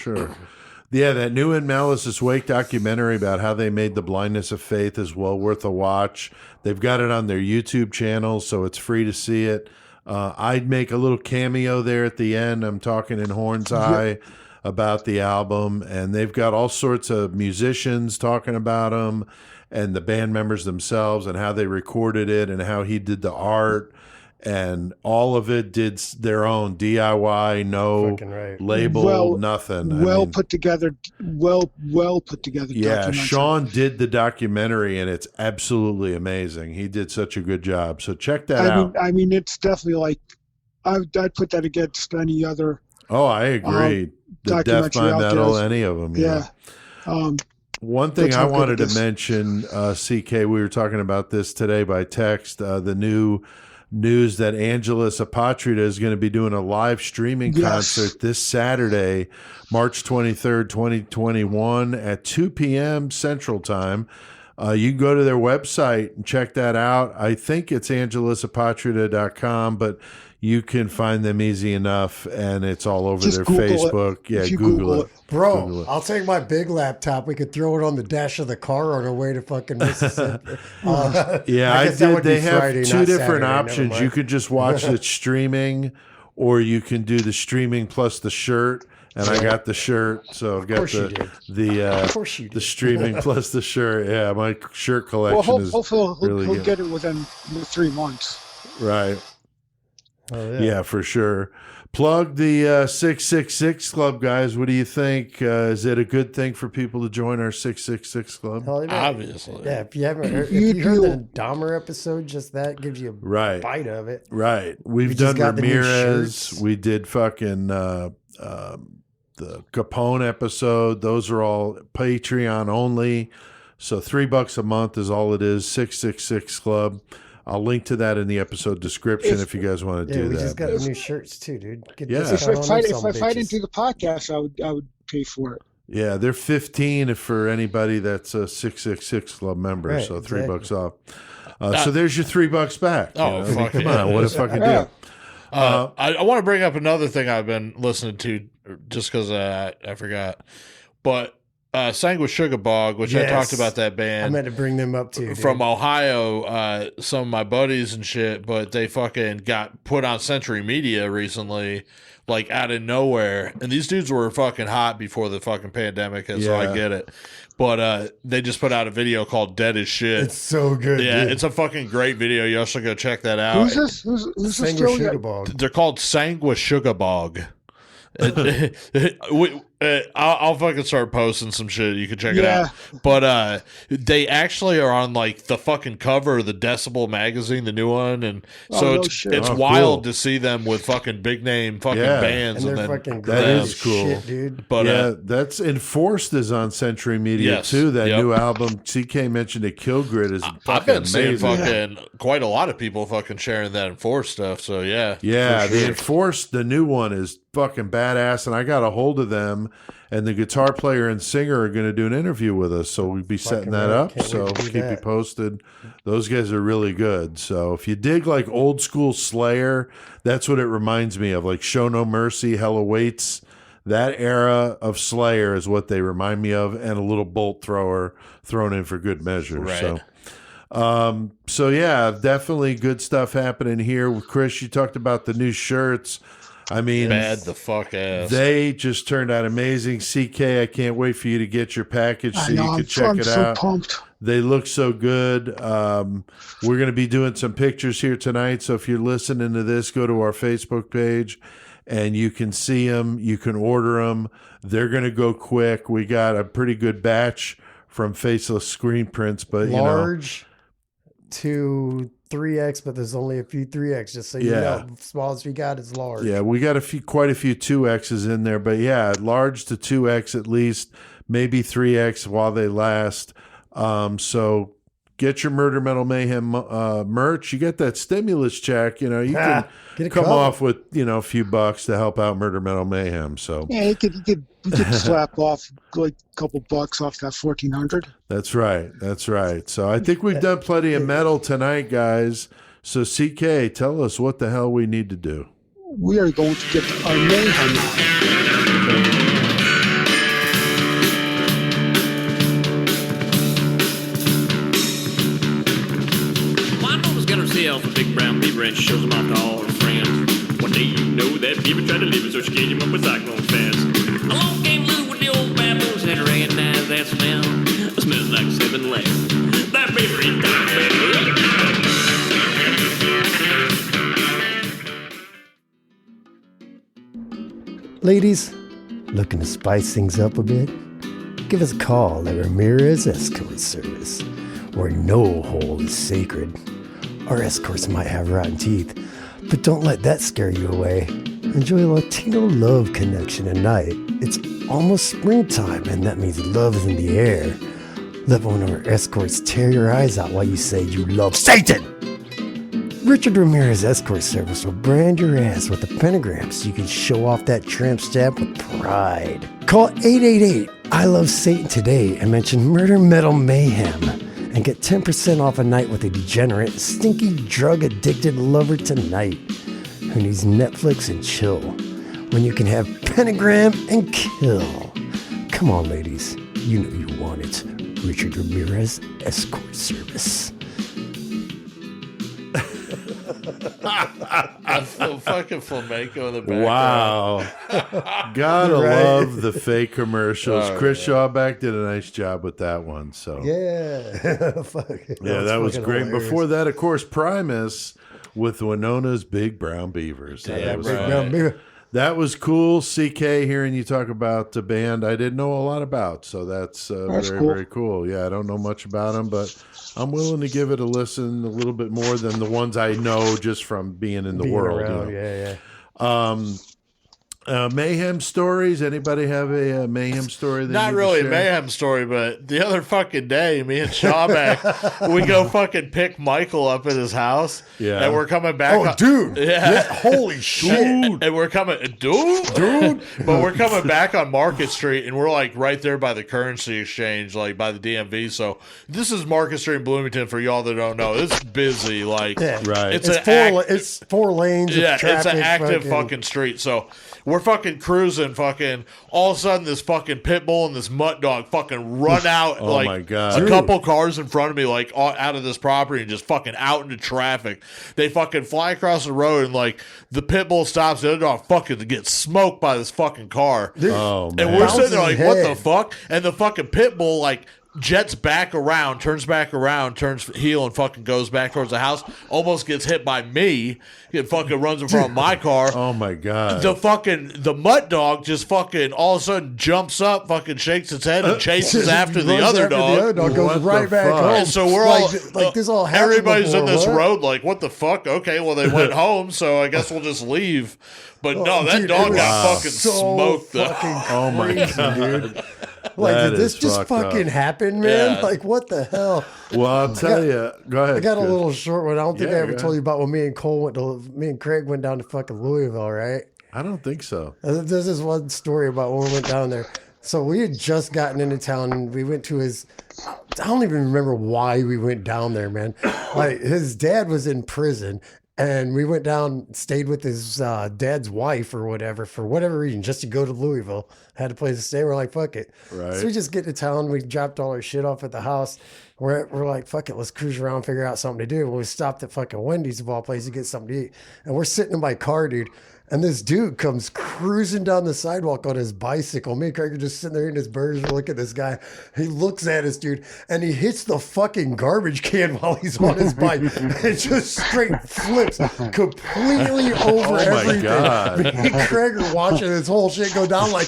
Yeah, that new In Malice's Wake documentary about how they made the blindness of faith is well worth a watch. They've got it on their YouTube channel, so it's free to see it. I'd make a little cameo there at the end. I'm talking in Horn's Eye about the album, and they've got all sorts of musicians talking about them and the band members themselves and how they recorded it and how he did the art. And all of it did their own DIY, no Fucking right. label, nothing. well I mean, put together. Well put together. yeah, documentary. Sean did the documentary, and it's absolutely amazing. He did such a good job. So check that out. I mean, it's definitely like I'd put that against any other. Oh, I agree. The Death documentary by out there Metal, is- any of them. Yeah. One thing That's I how good wanted it to is. mention, CK, we were talking about this today by text. The new news that Angelus Apatrida is going to be doing a live streaming Yes. concert this Saturday, March 23rd, 2021 at 2 p.m. Central Time. You can go to their website and check that out. I think it's angelusapatrida.com, but you can find them easy enough, and it's all over Just their Google it. Facebook. Yeah, If you Google it. Bro, Google it. I'll take my big laptop. We could throw it on the dash of the car on our way to fucking Mississippi. Yeah, I guess that did. would They be have Friday, two not different Saturday. Never options. mind. You could just watch it streaming, or you can do the streaming plus the shirt. And I got the shirt, so I've got course you did. Of course you the did. streaming plus the shirt. Yeah, my shirt Well, collection is hopefully really he'll good. get it within 3 months. Right. Oh, Yeah, for sure. Plug the 666 Club, guys. What do you think? Is it a good thing for people to join our 666 Club? Hell yeah. Obviously. Yeah, if you haven't heard, if you heard the Dahmer episode, just that gives you a Right. bite of it. Right. We've We done just got the new Ramirez. shirts. We did fucking the Capone episode. Those are all Patreon only. So $3 a month is all it is. 666 Club. I'll link to that in the episode description if you guys want to Yeah, do we that. just got the new shirts too, dude. Get Yeah. discount on them If some I didn't bitches. do the podcast, I would pay for it. Yeah, they're 15 for anybody that's a 666 Club member. Right, So $3 exactly. off. So there's your $3 back. you Oh, know? fuck Come yeah. on, what a fucking Yeah. deal. I want to bring up another thing I've been listening to just because I forgot. But Sanguishugabog, which I Yes. talked about that I band meant to bring them up too. from Ohio, some of my buddies and shit, but they fucking got put on Century Media recently, like out of nowhere. And these dudes were fucking hot before the fucking pandemic, and so I Yeah. get it. But they just put out a video called Dead as Shit. It's so good. Yeah, dude. it's a fucking great video. You also go check that out. Who's this? Who's this? Joe? Sanguishugabog. They're called Sanguishugabog. I'll fucking start posting some shit. You can check it Yeah. out. But they actually are on like the fucking cover of the Decibel magazine, the new one, and so no it's shit. it's Oh, wild cool. to see them with fucking big name fucking Yeah. bands, And and, they're then fucking That great is as cool. shit, dude. But yeah, that's Enforced is on Century Media Yes. too. That Yep. new album CK mentioned at Killgrid is fucking I've been seeing amazing. fucking quite a lot of people fucking sharing that Enforced stuff. So yeah, Yeah, for the sure. Enforced, the new one is fucking badass, and I got a hold of them, and the guitar player and singer are going to do an interview with us, so we'll be setting that right. up. Can't So wait to do keep you that. posted. Those guys are really good. So if you dig like old school Slayer, that's what it reminds me of, like Show No Mercy, Hell Awaits. That era of Slayer is what they remind me of, and a little bolt thrower thrown in for good measure. Right. So yeah, definitely good stuff happening here. Chris, you talked about the new shirts. I mean, bad the fuck ass. they just turned out amazing. CK, I can't wait for you to get your package so I know. you I'm, can check I'm it so out. pumped. They look so good. We're going to be doing some pictures here tonight. So if you're listening to this, go to our Facebook page and you can see them. You can order them. They're going to go quick. We got a pretty good batch from Faceless Screen Prints, but Large to 3X, but there's only a few 3X, just so you Yeah. know. The smallest we got is large. yeah, we got quite a few 2Xs in there, but yeah, large to 2X at least, maybe 3X while they last. So get your Murder Metal Mayhem merch. You get that stimulus check, you can Get a come couple. off with a few bucks to help out Murder Metal Mayhem. So Yeah, you could slap off like a couple bucks off that 1,400. that's right. So I think we've done plenty of metal tonight, guys. So CK, tell us what the hell we need to do. We are going to get our mayhem on. My mama's got herself a big brown beaver and she shows him off to all her friends. One day you know that beaver tried to leave her, so she gave him up with cyclone fence. Along came Lou with the old baboons and recognized that smell. It smells like 7-Eleven. That beaver ain't got Ladies, looking to spice things up a bit? Give us a call at Ramirez Escort Service, where no hole is sacred. Our escorts might have rotten teeth, but don't let that scare you away. Enjoy a Latino love connection tonight. It's almost springtime, and that means love is in the air. Let one of our escorts tear your eyes out while you say you love Satan! Richard Ramirez Escort Service will brand your ass with a pentagram so you can show off that tramp stamp with pride. Call 888-I-LOVE-SATAN today and mention Murder Metal Mayhem and get 10% off a night with a degenerate, stinky, drug-addicted lover tonight who needs Netflix and chill when you can have pentagram and kill. Come on, ladies. You know you want it. Richard Ramirez Escort Service. I feel fucking flamenco in the background. Wow. Gotta Right. love the fake commercials. Oh, Chris Shawback did a nice job with that one. So Yeah. Fuck. yeah, that was fucking great. hilarious. Before that, of course, Primus with Winona's Big Brown Beavers. That Yeah, was bro. fun. Brown beaver. That was cool. CK, hearing you talk about the band I didn't know a lot about. So that's, That's very, cool. very cool. Yeah, I don't know much about them, but I'm willing to give it a listen a little bit more than the ones I know just from being in the Being world. around, you know. Yeah. Mayhem stories. Anybody have a mayhem story? They Not need to really a share? mayhem story, but the other fucking day, me and Shawback, we go fucking pick Michael up at his house. Yeah. And we're coming back. Oh, dude. Yeah. Holy shit. And we're coming, dude. But we're coming back on Market Street, and we're like right there by the currency exchange, like by the DMV. So this is Market Street in Bloomington for y'all that don't know. It's busy, like Yeah. Right. It's, It's an four lanes of yeah, traffic. it's an active fucking street. So we're fucking cruising, fucking all of a sudden this fucking pit bull and this mutt dog fucking run out Oh like my God. a couple cars in front of me, like out of this property and just fucking out into traffic. They fucking fly across the road and like the pit bull stops, the other dog fucking gets smoked by this fucking car. Oh, man. And we're sitting there like, Bounces what the head. fuck? And the fucking pit bull like jets back around, turns heel and fucking goes back towards the house, almost gets hit by me. It fucking runs in front of my car. Oh, my God. The mutt dog just fucking all of a sudden jumps up, fucking shakes its head and chases after the Runs other after dog. The other dog What goes right the back fuck? home. And so we're all like this all happened everybody's in before, this what? road like, what the fuck? Okay, well they went home, so I guess we'll just leave. But no, that Dude, dog it was got fucking so smoked. fucking Oh, my crazy, God. dude. Like, That did this is just fucked fucking up. happen, man? Yeah. Like, what the hell? Well, I'll tell you. Go ahead. I got a Chris. little short one. I don't think Yeah, I ever go told you about when me and Craig went down to fucking Louisville, right? I don't think so. There's this one story about when we went down there. So we had just gotten into town and we went to his, I don't even remember why we went down there, man. Like his dad was in prison and we went down, stayed with his dad's wife or whatever, for whatever reason, just to go to Louisville. Had a place to stay. We're like, fuck it. Right. So we just get to town. We dropped all our shit off at the house. We're like, fuck it, let's cruise around, figure out something to do. Well, we stopped at fucking Wendy's of all places to get something to eat. And we're sitting in my car, dude. And this dude comes cruising down the sidewalk on his bicycle. Me and Craig are just sitting there in his burgers. Look at this guy. He looks at us, dude, and he hits the fucking garbage can while he's on his bike. And just straight flips completely over Oh my everything. God. Me and Craig are watching this whole shit go down like,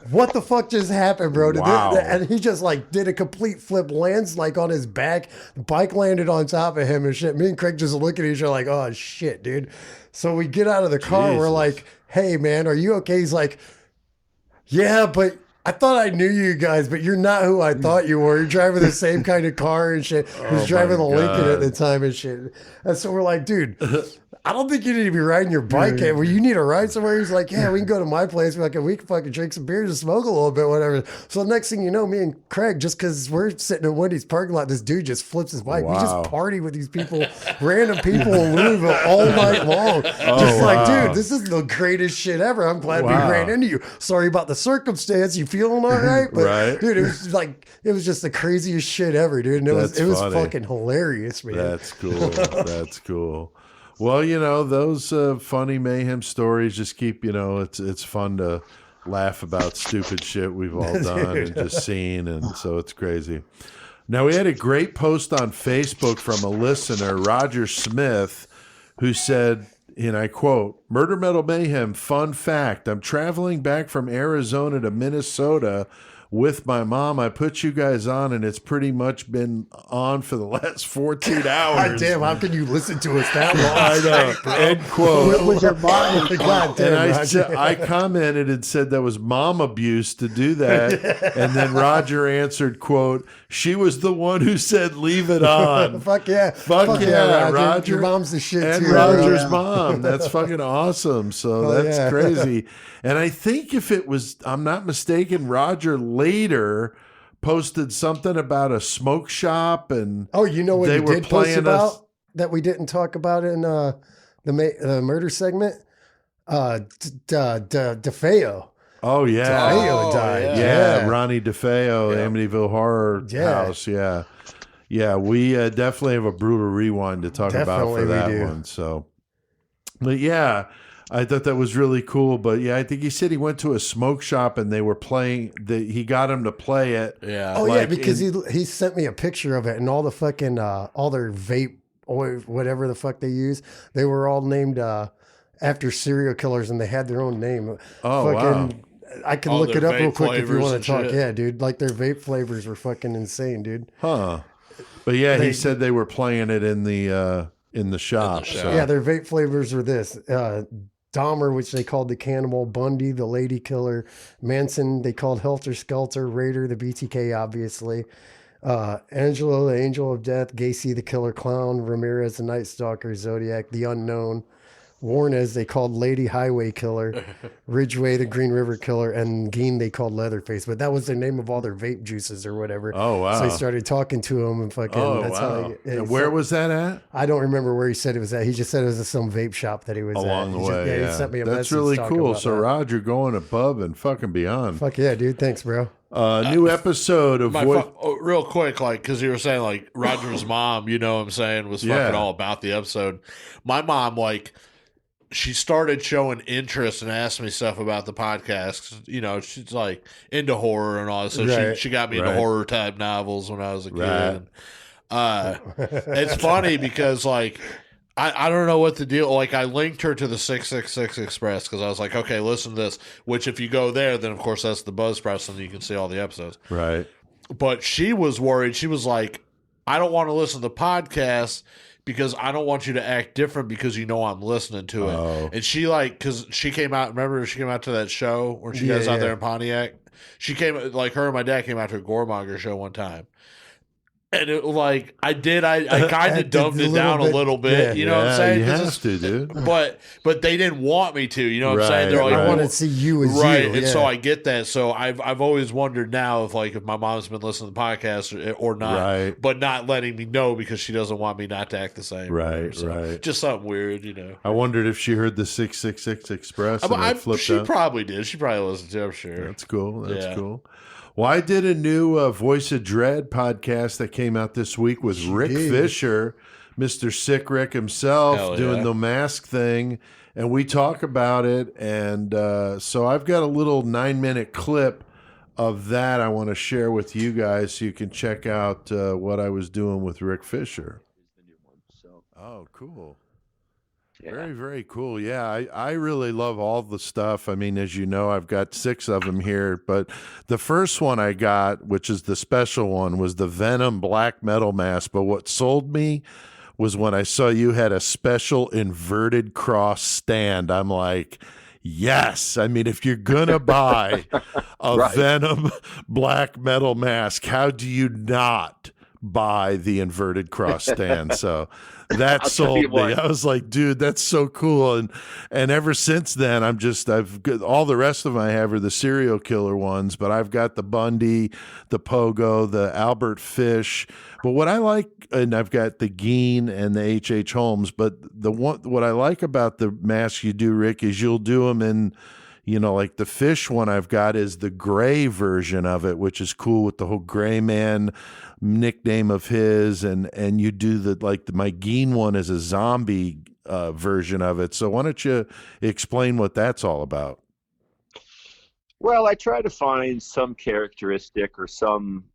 what the fuck just happened, bro? Wow. And he just like did a complete flip, lands like on his back. The bike landed on top of him and shit. Me and Craig just look at each other like, oh shit, dude. So we get out of the car. We're Jesus. like, hey, man, are you okay? He's like, yeah, but I thought I knew you guys, but you're not who I thought you were. You're driving the same kind of car and shit. He was driving the my Lincoln at God. the time and shit. And so we're like, dude, I don't think you need to be riding your bike. Well, you need to ride somewhere. He's like, yeah, we can go to my place. We're like, we can fucking drink some beers and smoke a little bit, whatever. So the next thing you know, me and Craig, just because we're sitting in Wendy's parking lot, this dude just flips his bike. We Wow. just party with these people, random people in Louisville all night long. Just like, wow. dude, this is the greatest shit ever. I'm glad we Wow. ran into you. Sorry about the circumstance. You feeling all right? But Right. dude, it was just the craziest shit ever, dude. And it That's was funny. fucking hilarious, man. That's cool. That's cool. Well, those funny mayhem stories just keep, it's fun to laugh about stupid shit we've all done and just seen. And so it's crazy. Now, we had a great post on Facebook from a listener, Roger Smith, who said, and I quote, "Murder Metal Mayhem, fun fact. I'm traveling back from Arizona to Minnesota with my mom. I put you guys on, and it's pretty much been on for the last 14 hours. God damn, how can you listen to us that long? I know. End quote. With your mom. God damn, And Roger. I commented and said that was mom abuse to do that. And then Roger answered, quote, "She was the one who said leave it on." Fuck yeah. Fuck yeah, Roger. Your mom's the shit And too. Roger's bro. mom. That's fucking awesome. So Oh, that's yeah. crazy. And I think if it was, I'm not mistaken, Roger later posted something about a smoke shop and Oh, you know what they he were did post playing about us. that we didn't talk about in the murder segment? DeFeo. Oh yeah. DeFeo died. yeah. Yeah, Yeah. Ronnie DeFeo, Amityville Horror Yeah. House. Yeah. Yeah, we definitely have a brutal rewind to talk about Definitely for we that do. one. So, but yeah, I thought that was really cool. But yeah, I think he said he went to a smoke shop and they were playing. He got him to play it. Yeah. Oh yeah, Like because he sent me a picture of it and all the fucking all their vape or whatever the fuck they use, they were all named after serial killers and they had their own name. Oh, wow. I can All look it their up real vape quick if you flavors want and to talk. shit. Yeah, dude, like their vape flavors were fucking insane, dude. Huh. But yeah, he They- said they were playing it in the shop. shop. So. Yeah, their vape flavors were this. Dahmer, which they called the Cannibal, Bundy, the Lady Killer, Manson, they called Helter Skelter, Raider, the BTK, obviously, Angelo, the Angel of Death, Gacy, the Killer Clown, Ramirez, the Night Stalker, Zodiac, the Unknown, Warnez they called Lady Highway Killer, Ridgeway the Green River Killer, and Geen they called Leatherface. But that was the name of all their vape juices or whatever. Oh, wow. So he started talking to him and fucking. Oh, that's wow. how. And where was that at? I don't remember where he said it was at. He just said it was at some vape shop that he was Along at. the He way, just, yeah. He sent me a That's message really talking cool. about So, that. Roger going above and fucking beyond. Fuck yeah, dude. Thanks, bro. New episode of Real quick, like, because you were saying, like, Roger's mom, you know what I'm saying, was fucking Yeah. all about the episode. My mom, like, she started showing interest and asked me stuff about the podcast. You know, she's, like, into horror and all that. So Right. she got me into Right. horror-type novels when I was a kid. Right. It's funny because, like, I don't know what the deal. Like, I linked her to the 666 Express because I was like, okay, listen to this. Which, if you go there, then, of course, that's the Buzzpress and you can see all the episodes. Right. But she was worried. She was like, I don't want to listen to the podcast because I don't want you to act different because you know I'm listening to it. Oh. And she, like, because she came out, remember she came out to that show where she Yeah, goes out yeah. there in Pontiac? She came, like, her and my dad came out to a Goremonger show one time. And it, like, I kind of dumbed it down a little bit. yeah. You know what I'm saying? You 'Cause have to, dude. But they didn't want me to. You know what I'm saying? They're Right, like, right. I want to see you as right, you. and yeah. so I get that. So I've always wondered now if my mom's been listening to the podcast or not, Right. but not letting me know because she doesn't want me not to act the same. Right, So, right. Just something weird, you know. I wondered if she heard the 666 Express and it flipped She out. probably did. She probably listened to it, I'm sure. That's cool. That's Yeah. cool. Well, I did a new Voice of Dread podcast that came out this week with Rick Fisher, Mr. Sick Rick himself, Hell doing yeah. the mask thing. And we talk about it. And so I've got a little 9-minute clip of that I want to share with you guys so you can check out what I was doing with Rick Fisher. Oh, cool. Very, very cool. Yeah, I really love all the stuff. I mean, as you know, I've got 6 of them here, but the first one I got, which is the special one, was the Venom black metal mask. But what sold me was when I saw you had a special inverted cross stand. I'm like, yes. I mean, if you're going to buy a Venom black metal mask, how do you not buy the inverted cross stand? So that sold me. I was like, dude, that's so cool. And ever since then, I've got all the rest of them I have are the serial killer ones, but I've got the Bundy, the Pogo, the Albert Fish. But what I like, and I've got the Geen and the H.H. Holmes, but what I like about the masks you do, Rick, is you'll do them in, you know, like the Fish one I've got is the gray version of it, which is cool with the whole Gray Man nickname of his, and you do my Geen one is a zombie version of it. So why don't you explain what that's all about? Well, I try to find some characteristic or some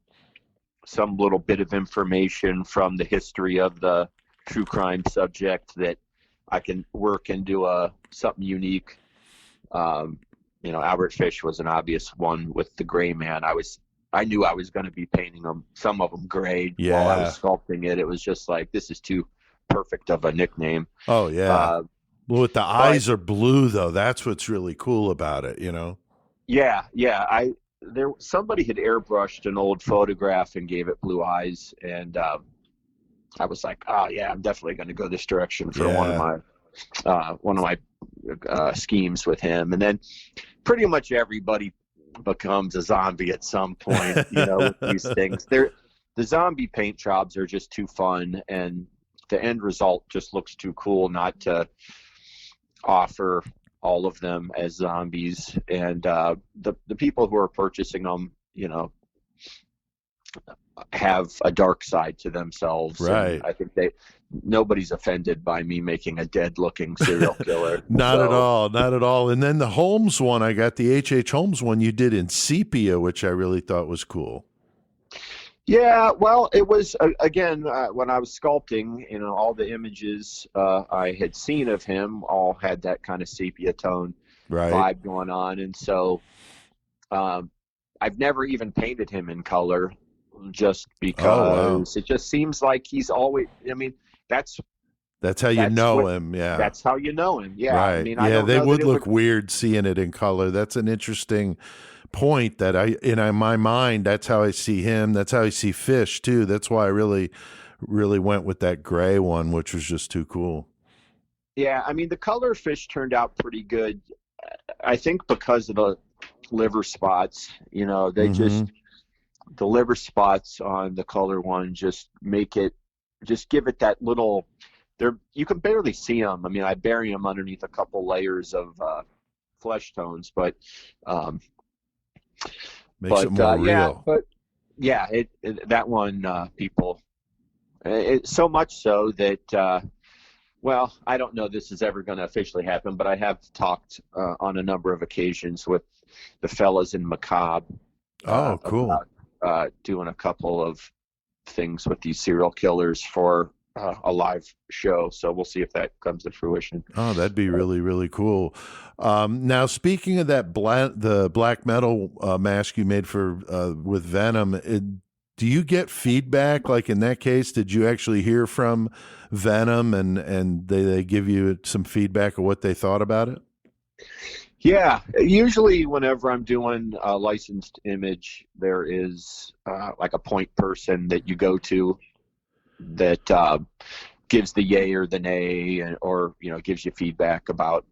little bit of information from the history of the true crime subject that I can work into something unique. You know, Albert Fish was an obvious one with the Gray Man. I knew I was going to be painting them, some of them gray while I was sculpting it. It was just like, this is too perfect of a nickname. Oh yeah. Well, with the eyes are blue though. That's what's really cool about it, you know? Yeah. Somebody had airbrushed an old photograph and gave it blue eyes. And, I was like, oh yeah, I'm definitely going to go this direction for one of my schemes with him. And then pretty much everybody becomes a zombie at some point, you know, with these things. The zombie paint jobs are just too fun, and the end result just looks too cool not to offer all of them as zombies. And the people who are purchasing them, you know, have a dark side to themselves. Right. And I think nobody's offended by me making a dead looking serial killer. Not at all. And then the Holmes one, I got the H.H. Holmes one you did in sepia, which I really thought was cool. Yeah, well, it was, again, when I was sculpting, you know, all the images I had seen of him all had that kind of sepia tone vibe going on. And so I've never even painted him in color, just because it just seems like he's always, I mean, that's how you know him. Yeah. That's how you know him. Yeah. Right. I mean, they would look weird seeing it in color. That's an interesting point that in my mind, that's how I see him. That's how I see Fish too. That's why I really, really went with that gray one, which was just too cool. Yeah, I mean, the color fish turned out pretty good. I think because of the liver spots, they just, the liver spots on the color one just give it that little, you can barely see them. I mean, I bury them underneath a couple layers of flesh tones, but makes it more real. Yeah, but yeah, that one, people, so much so that, well, I don't know this is ever going to officially happen, but I have talked on a number of occasions with the fellas in Macabre. Oh, cool. About doing a couple of things with these serial killers for a live show. So we'll see if that comes to fruition. Oh, that'd be really, really cool. Now, speaking of that, the black metal mask you made for with Venom, do you get feedback? Like in that case, did you actually hear from Venom and they give you some feedback of what they thought about it? Yeah, usually whenever I'm doing a licensed image, there is like a point person that you go to that gives the yay or the nay, or gives you feedback about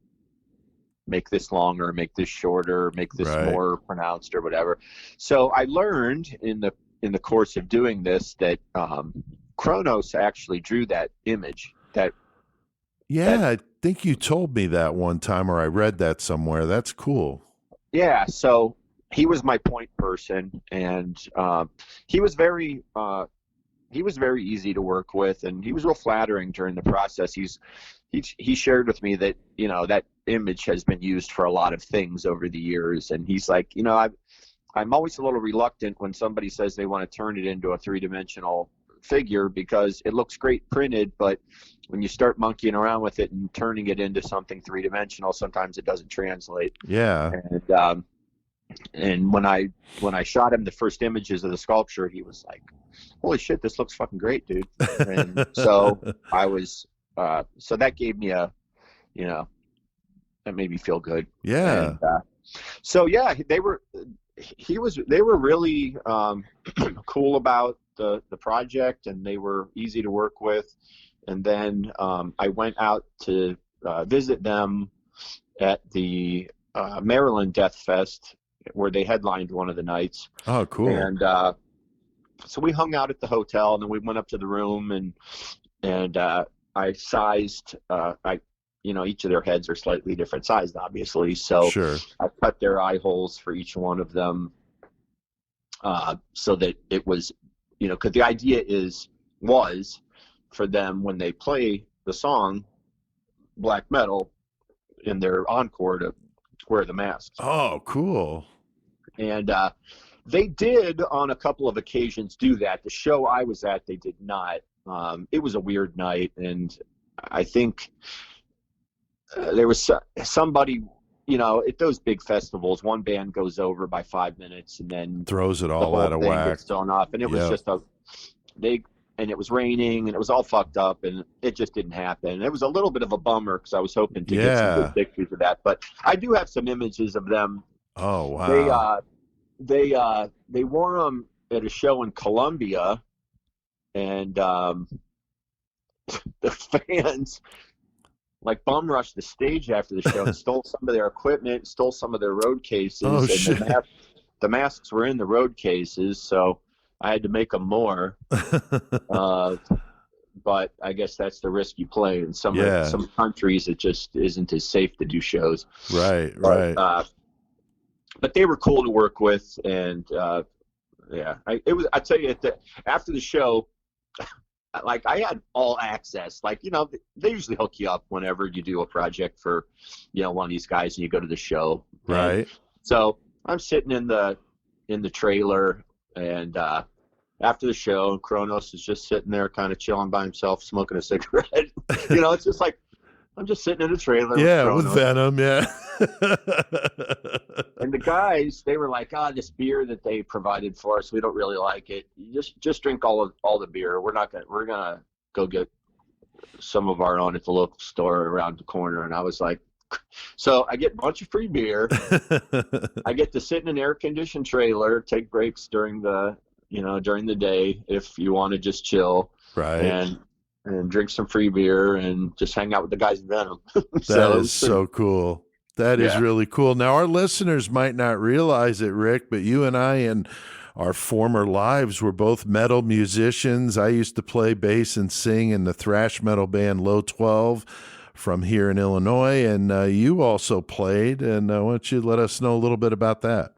make this longer, make this shorter, make this more pronounced or whatever. So I learned in the course of doing this that Kronos actually drew that image. I think you told me that one time, or I read that somewhere. That's cool. Yeah, so he was my point person, and he was very easy to work with, and he was real flattering during the process. He shared with me that that image has been used for a lot of things over the years, and he's like, I'm always a little reluctant when somebody says they want to turn it into a three-dimensional figure because it looks great printed, but when you start monkeying around with it and turning it into something three-dimensional, sometimes it doesn't translate. Yeah. And when I shot him the first images of the sculpture, he was like, "Holy shit, this looks fucking great, dude!" And so I was, so that gave me that made me feel good. Yeah. And, so yeah, they were really cool about the project, and they were easy to work with. And then I went out to visit them at the Maryland Death Fest, where they headlined one of the nights. Oh, cool. And so we hung out at the hotel, and then we went up to the room, and I sized each of their heads are slightly different sized, obviously. So sure. I cut their eye holes for each one of them, so that it was, because the idea was for them when they play the song black metal in their encore to wear the masks. Oh, cool. And they did on a couple of occasions do that. The show I was at, they did not. It was a weird night, and I think there was somebody, at those big festivals, one band goes over by 5 minutes and then throws it all out of whack. Gets thrown off, and it was just and it was raining, and it was all fucked up, and it just didn't happen. It was a little bit of a bummer because I was hoping to get some good pictures of that. But I do have some images of them. Oh wow! They wore them at a show in Columbia, and the fans like bum rushed the stage after the show and stole some of their equipment, stole some of their road cases. Oh, and shit. The masks were in the road cases, so I had to make them more. But I guess that's the risk you play. In some countries, it just isn't as safe to do shows. Right. But they were cool to work with, and I tell you, after the show, like I had all access. Like, they usually hook you up whenever you do a project for, one of these guys, and you go to the show. Right. And so I'm sitting in the trailer, and after the show, Kronos is just sitting there kind of chilling by himself, smoking a cigarette. It's just like, I'm just sitting in a trailer. Yeah, with Venom, yeah. And the guys, they were like, this beer that they provided for us, we don't really like it. You just drink all the beer. We're gonna go get some of our own at the local store around the corner. And I was like, so I get a bunch of free beer. I get to sit in an air-conditioned trailer, take breaks during the day if you want to just chill. Right. And and drink some free beer and just hang out with the guys in Venom. That is so cool. That is Yeah. really cool. Now, our listeners might not realize it, Rick, but you and I in our former lives were both metal musicians. I used to play bass and sing in the thrash metal band Low 12 from here in Illinois, and you also played, and why don't you let us know a little bit about that?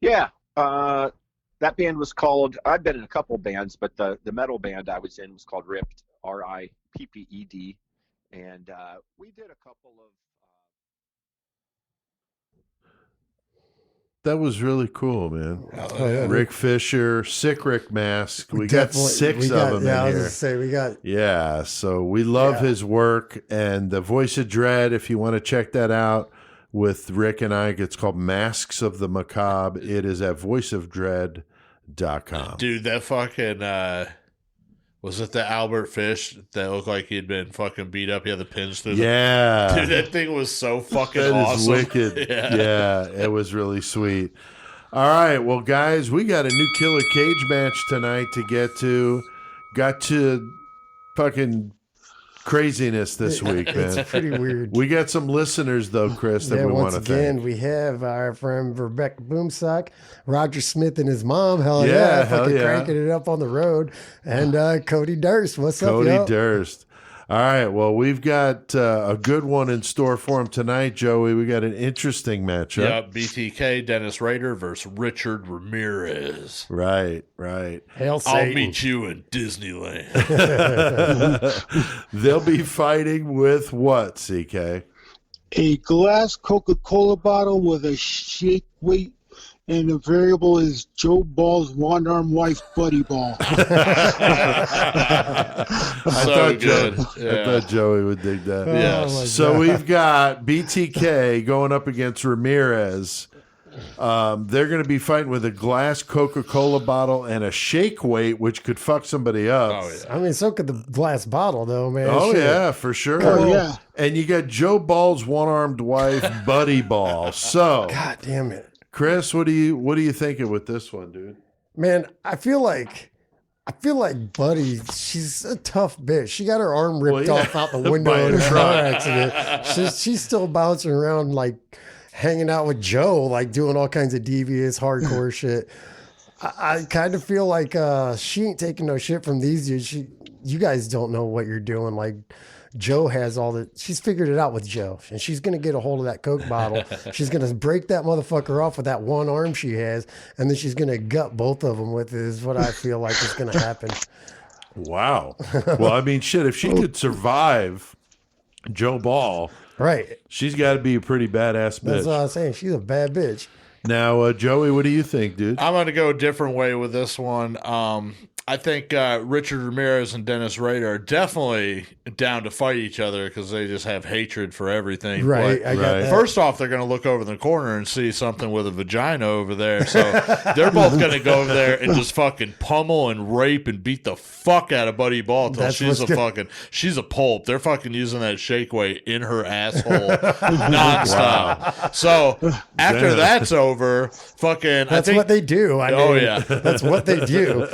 Yeah. That band was called, I've been in a couple bands, but the metal band I was in was called Ripped, RIPPED. And we did a couple of. That was really cool, man. Oh, yeah. Rick Fisher, Sick Rick Mask. We got Definitely- six we got- of them Yeah, I in was here. gonna say we got. Yeah, so we love Yeah. his work, and the Voice of Dread, if you want to check that out with Rick and I, it's called Masks of the Macabre. It is at voiceofdread.com. Dude, that fucking was it the Albert Fish that looked like he'd been fucking beat up? He had the pins through Yeah. Dude, that thing was so fucking That is awesome. wicked. Yeah. Yeah, it was really sweet. All right, well, guys, we got a new Killer Cage match tonight to get to. Got to fucking craziness this week, man. It's pretty weird. We got some listeners, though, Chris, that we want once to again, thank. we have our friend Rebecca Boomsock, Roger Smith and his mom. Hell Yeah, yeah, hell fucking yeah. cranking it up on the road. And Cody Durst, what's Cody up, yo? Durst. All right, well, we've got a good one in store for him tonight, Joey. We got an interesting matchup. Yeah, BTK, Dennis Rader versus Richard Ramirez. Right. Hail I'll Satan. meet you in Disneyland. They'll be fighting with what, CK? A glass Coca-Cola bottle with a shake weight, and the variable is Joe Ball's one-arm wife, Buddy Ball. So good. I thought Joey would dig that. Yes. my So God. we've got BTK going up against Ramirez. They're going to be fighting with a glass Coca-Cola bottle and a shake weight, which could fuck somebody up. Oh, yeah. I mean, so could the glass bottle, though, man. Oh, Shit. yeah, for sure. Oh, yeah. And you got Joe Ball's one-armed wife, Buddy Ball. So, God damn it. Chris, what are you thinking with this one, dude? Man, I feel like Buddy, she's a tough bitch. She got her arm ripped Well, yeah. off out the window By a in a truck. car accident. She's still bouncing around, like hanging out with Joe, like doing all kinds of devious, hardcore shit. I kind of feel like she ain't taking no shit from these dudes. You guys don't know what you're doing. Like Joe has she's figured it out with Joe, and she's gonna get a hold of that Coke bottle. She's gonna break that motherfucker off with that one arm she has, and then she's gonna gut both of them with it. Is what I feel like is gonna happen. Wow. Well, I mean, shit, if she could survive Joe Ball, Right. she's got to be a pretty badass That's what I bitch. was saying. She's a bad bitch. Now, Joey, what do you think, dude? I'm going to go a different way with this one. I think Richard Ramirez and Dennis Rader are definitely down to fight each other because they just have hatred for everything. Right. But I got Right. that. first off, they're going to look over the corner and see something with a vagina over there. So they're both going to go over there and just fucking pummel and rape and beat the fuck out of Buddy Ball until That's she's what's she's a pulp. They're fucking using that shake weight in her asshole nonstop. So after Damn. that's over, fucking That's what they do. I mean, Oh, yeah. That's what they do.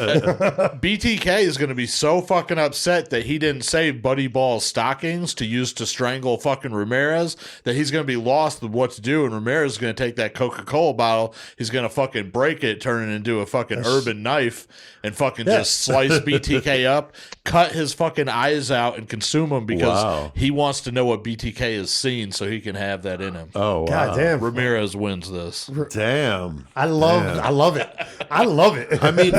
BTK is going to be so fucking upset that he didn't save Buddy Ball's stockings to use to strangle fucking Ramirez that he's going to be lost with what to do. And Ramirez is going to take that Coca-Cola bottle. He's going to fucking break it, turn it into a fucking urban knife and fucking Yeah. just slice BTK up, cut his fucking eyes out and consume them because Wow. he wants to know what BTK has seen so he can have that in him. Oh, wow. God damn. Ramirez wins this. Damn. I love it. I love it. I mean,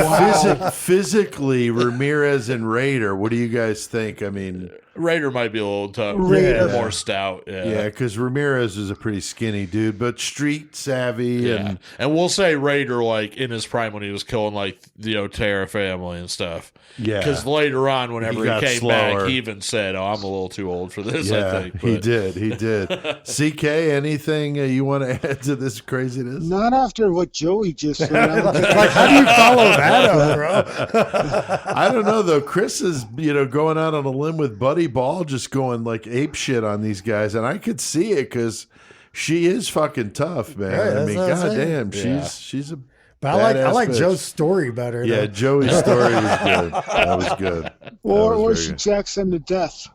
physically, Ramirez and Raider, what do you guys think? I mean, Raider might be a little tough, Raider. more stout. yeah, because Ramirez is a pretty skinny dude, but street savvy. Yeah, And and we'll say Raider like in his prime when he was killing like the Otero family and stuff. Yeah. because later on, whenever He he, got came slower. back, he even said, "Oh, I'm a little too old for this." I yeah, think he but- did. He did. CK, anything you want to add to this craziness? Not after what Joey just said. Like, how do you follow that up, bro? I don't know though. Chris is going out on a limb with Buddy Ball, just going like ape shit on these guys, and I could see it because she is fucking tough, man. Right, I that's mean, what I'm saying. goddamn, Yeah. she's a But I Badass like bitch. Joe's story better. Yeah, though. Joey's story was good. That was good. Or was she very jacks them to death.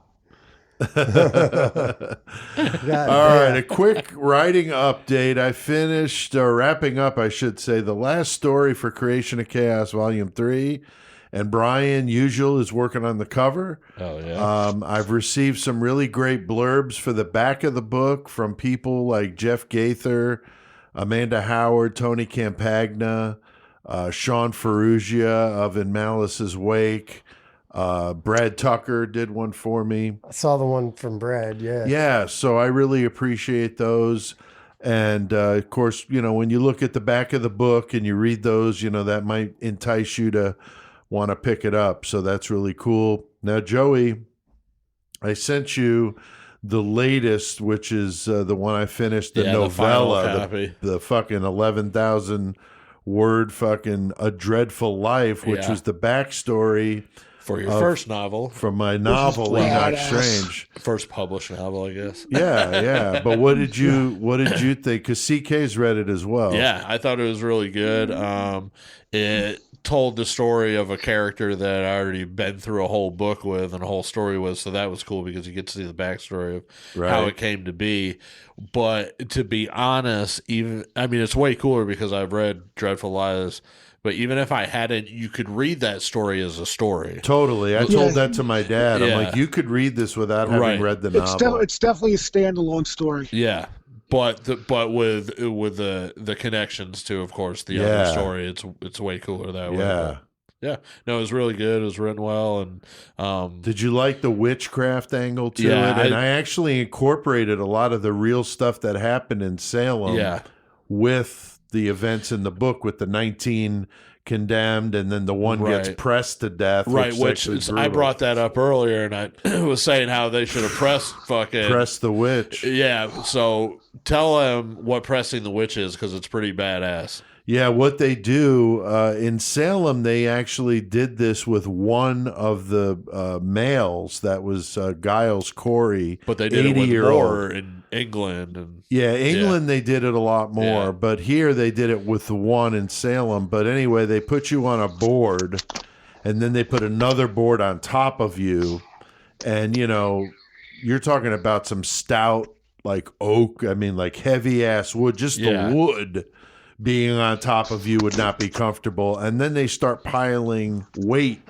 God All right, damn. a quick writing update. I finished, wrapping up, I should say, the last story for Creation of Chaos, Volume 3. And Brian, usual, is working on the cover. Oh, yeah. I've received some really great blurbs for the back of the book from people like Jeff Gaither, Amanda Howard, Tony Campagna, Sean Ferrugia of In Malice's Wake. Brad Tucker did one for me. I saw the one from Brad. Yeah. Yeah, so I really appreciate those. And of course, when you look at the back of the book and you read those, that might entice you to want to pick it up. So that's really cool. Now, Joey, I sent you the latest, which is the one I finished, the novella, the final copy. the fucking 11,000 word fucking A Dreadful Life, which was the backstory For your first novel. from my novel, Enoch badass. Strange. First published novel, I guess. Yeah. But what did you think? Because CK's read it as well. Yeah, I thought it was really good. It told the story of a character that I already been through a whole book with and a whole story with, so that was cool because you get to see the backstory of how it came to be. But to be honest, it's way cooler because I've read Dreadful Lies. But even if I hadn't, you could read that story as a story. Totally. I told that to my dad. Yeah. I'm like, you could read this without having read the novel. It's definitely a standalone story. Yeah. But with the connections to, of course, the other story, it's way cooler that way. Yeah. Yeah. No, it was really good. It was written well. And Did you like the witchcraft angle to Yeah, it? And I actually incorporated a lot of the real stuff that happened in Salem with the events in the book, with the 19 condemned and then the one gets pressed to death. Right, which I brought that up earlier, and I was saying how they should have pressed the witch. Yeah, so tell them what pressing the witch is, because it's pretty badass. Yeah, what they do in Salem, they actually did this with one of the males. That was Giles Corey, but they did it with more in England. And England they did it a lot more, but here they did it with the one in Salem. But anyway, they put you on a board, and then they put another board on top of you, and you're talking about some stout like oak. I mean, like heavy ass wood, just the wood. Being on top of you would not be comfortable. And then they start piling weight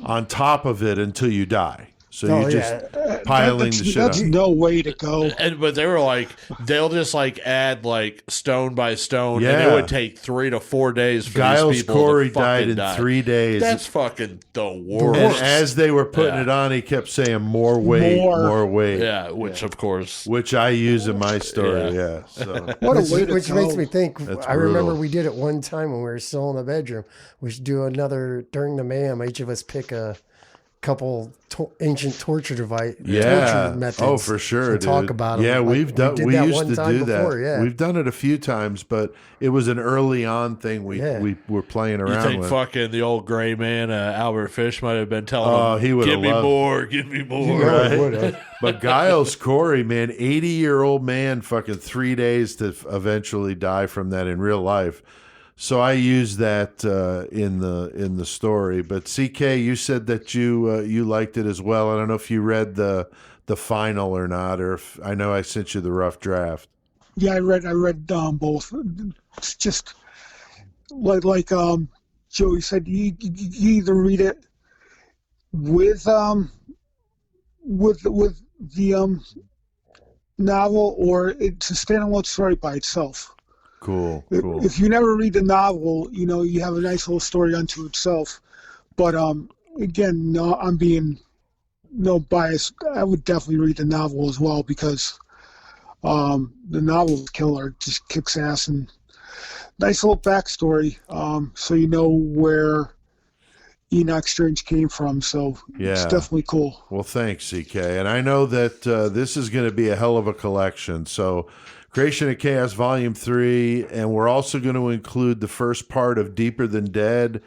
on top of it until you die. So you're just piling the shit That's on. no way to go. But they were like, they'll just add like stone by stone, and it would take 3 to 4 days for Giles these people Corey to died in die. 3 days. That's fucking the worst. And as they were putting it on, he kept saying, more weight, more weight. Yeah, which of course. Which I use in my story, So. What a way to Which go. makes me think, That's I remember brutal. we did it one time when we were still in the bedroom. We should do another, during the Mayhem, each of us pick a couple ancient torture torture methods. Oh, for sure, and talk dude. about them. Yeah, Like, we've done. did We that used one to time do before, that. Yeah. We've done it a few times, but it was an early on thing. We were playing You around think with. fucking the old gray man, Albert Fish, might have been telling him, he would give have me loved- more, give me more. Right? But Giles Corey, man, 80-year-old man, fucking 3 days to eventually die from that in real life. So I used that in the story. But CK, you said that you liked it as well. I don't know if you read the final or not, or if I know I sent you the rough draft. Yeah, I read both. It's just like Joey said, you either read it with the novel, or it's a standalone story by itself. Cool. If you never read the novel, you have a nice little story unto itself. But again, no, I'm being no bias. I would definitely read the novel as well, because the novel's killer, just kicks ass, and nice little backstory. So you know where Enoch Strange came from. So it's definitely cool. Well, thanks, CK. And I know that this is going to be a hell of a collection. So Creation of Chaos Volume 3, and we're also going to include the first part of Deeper Than Dead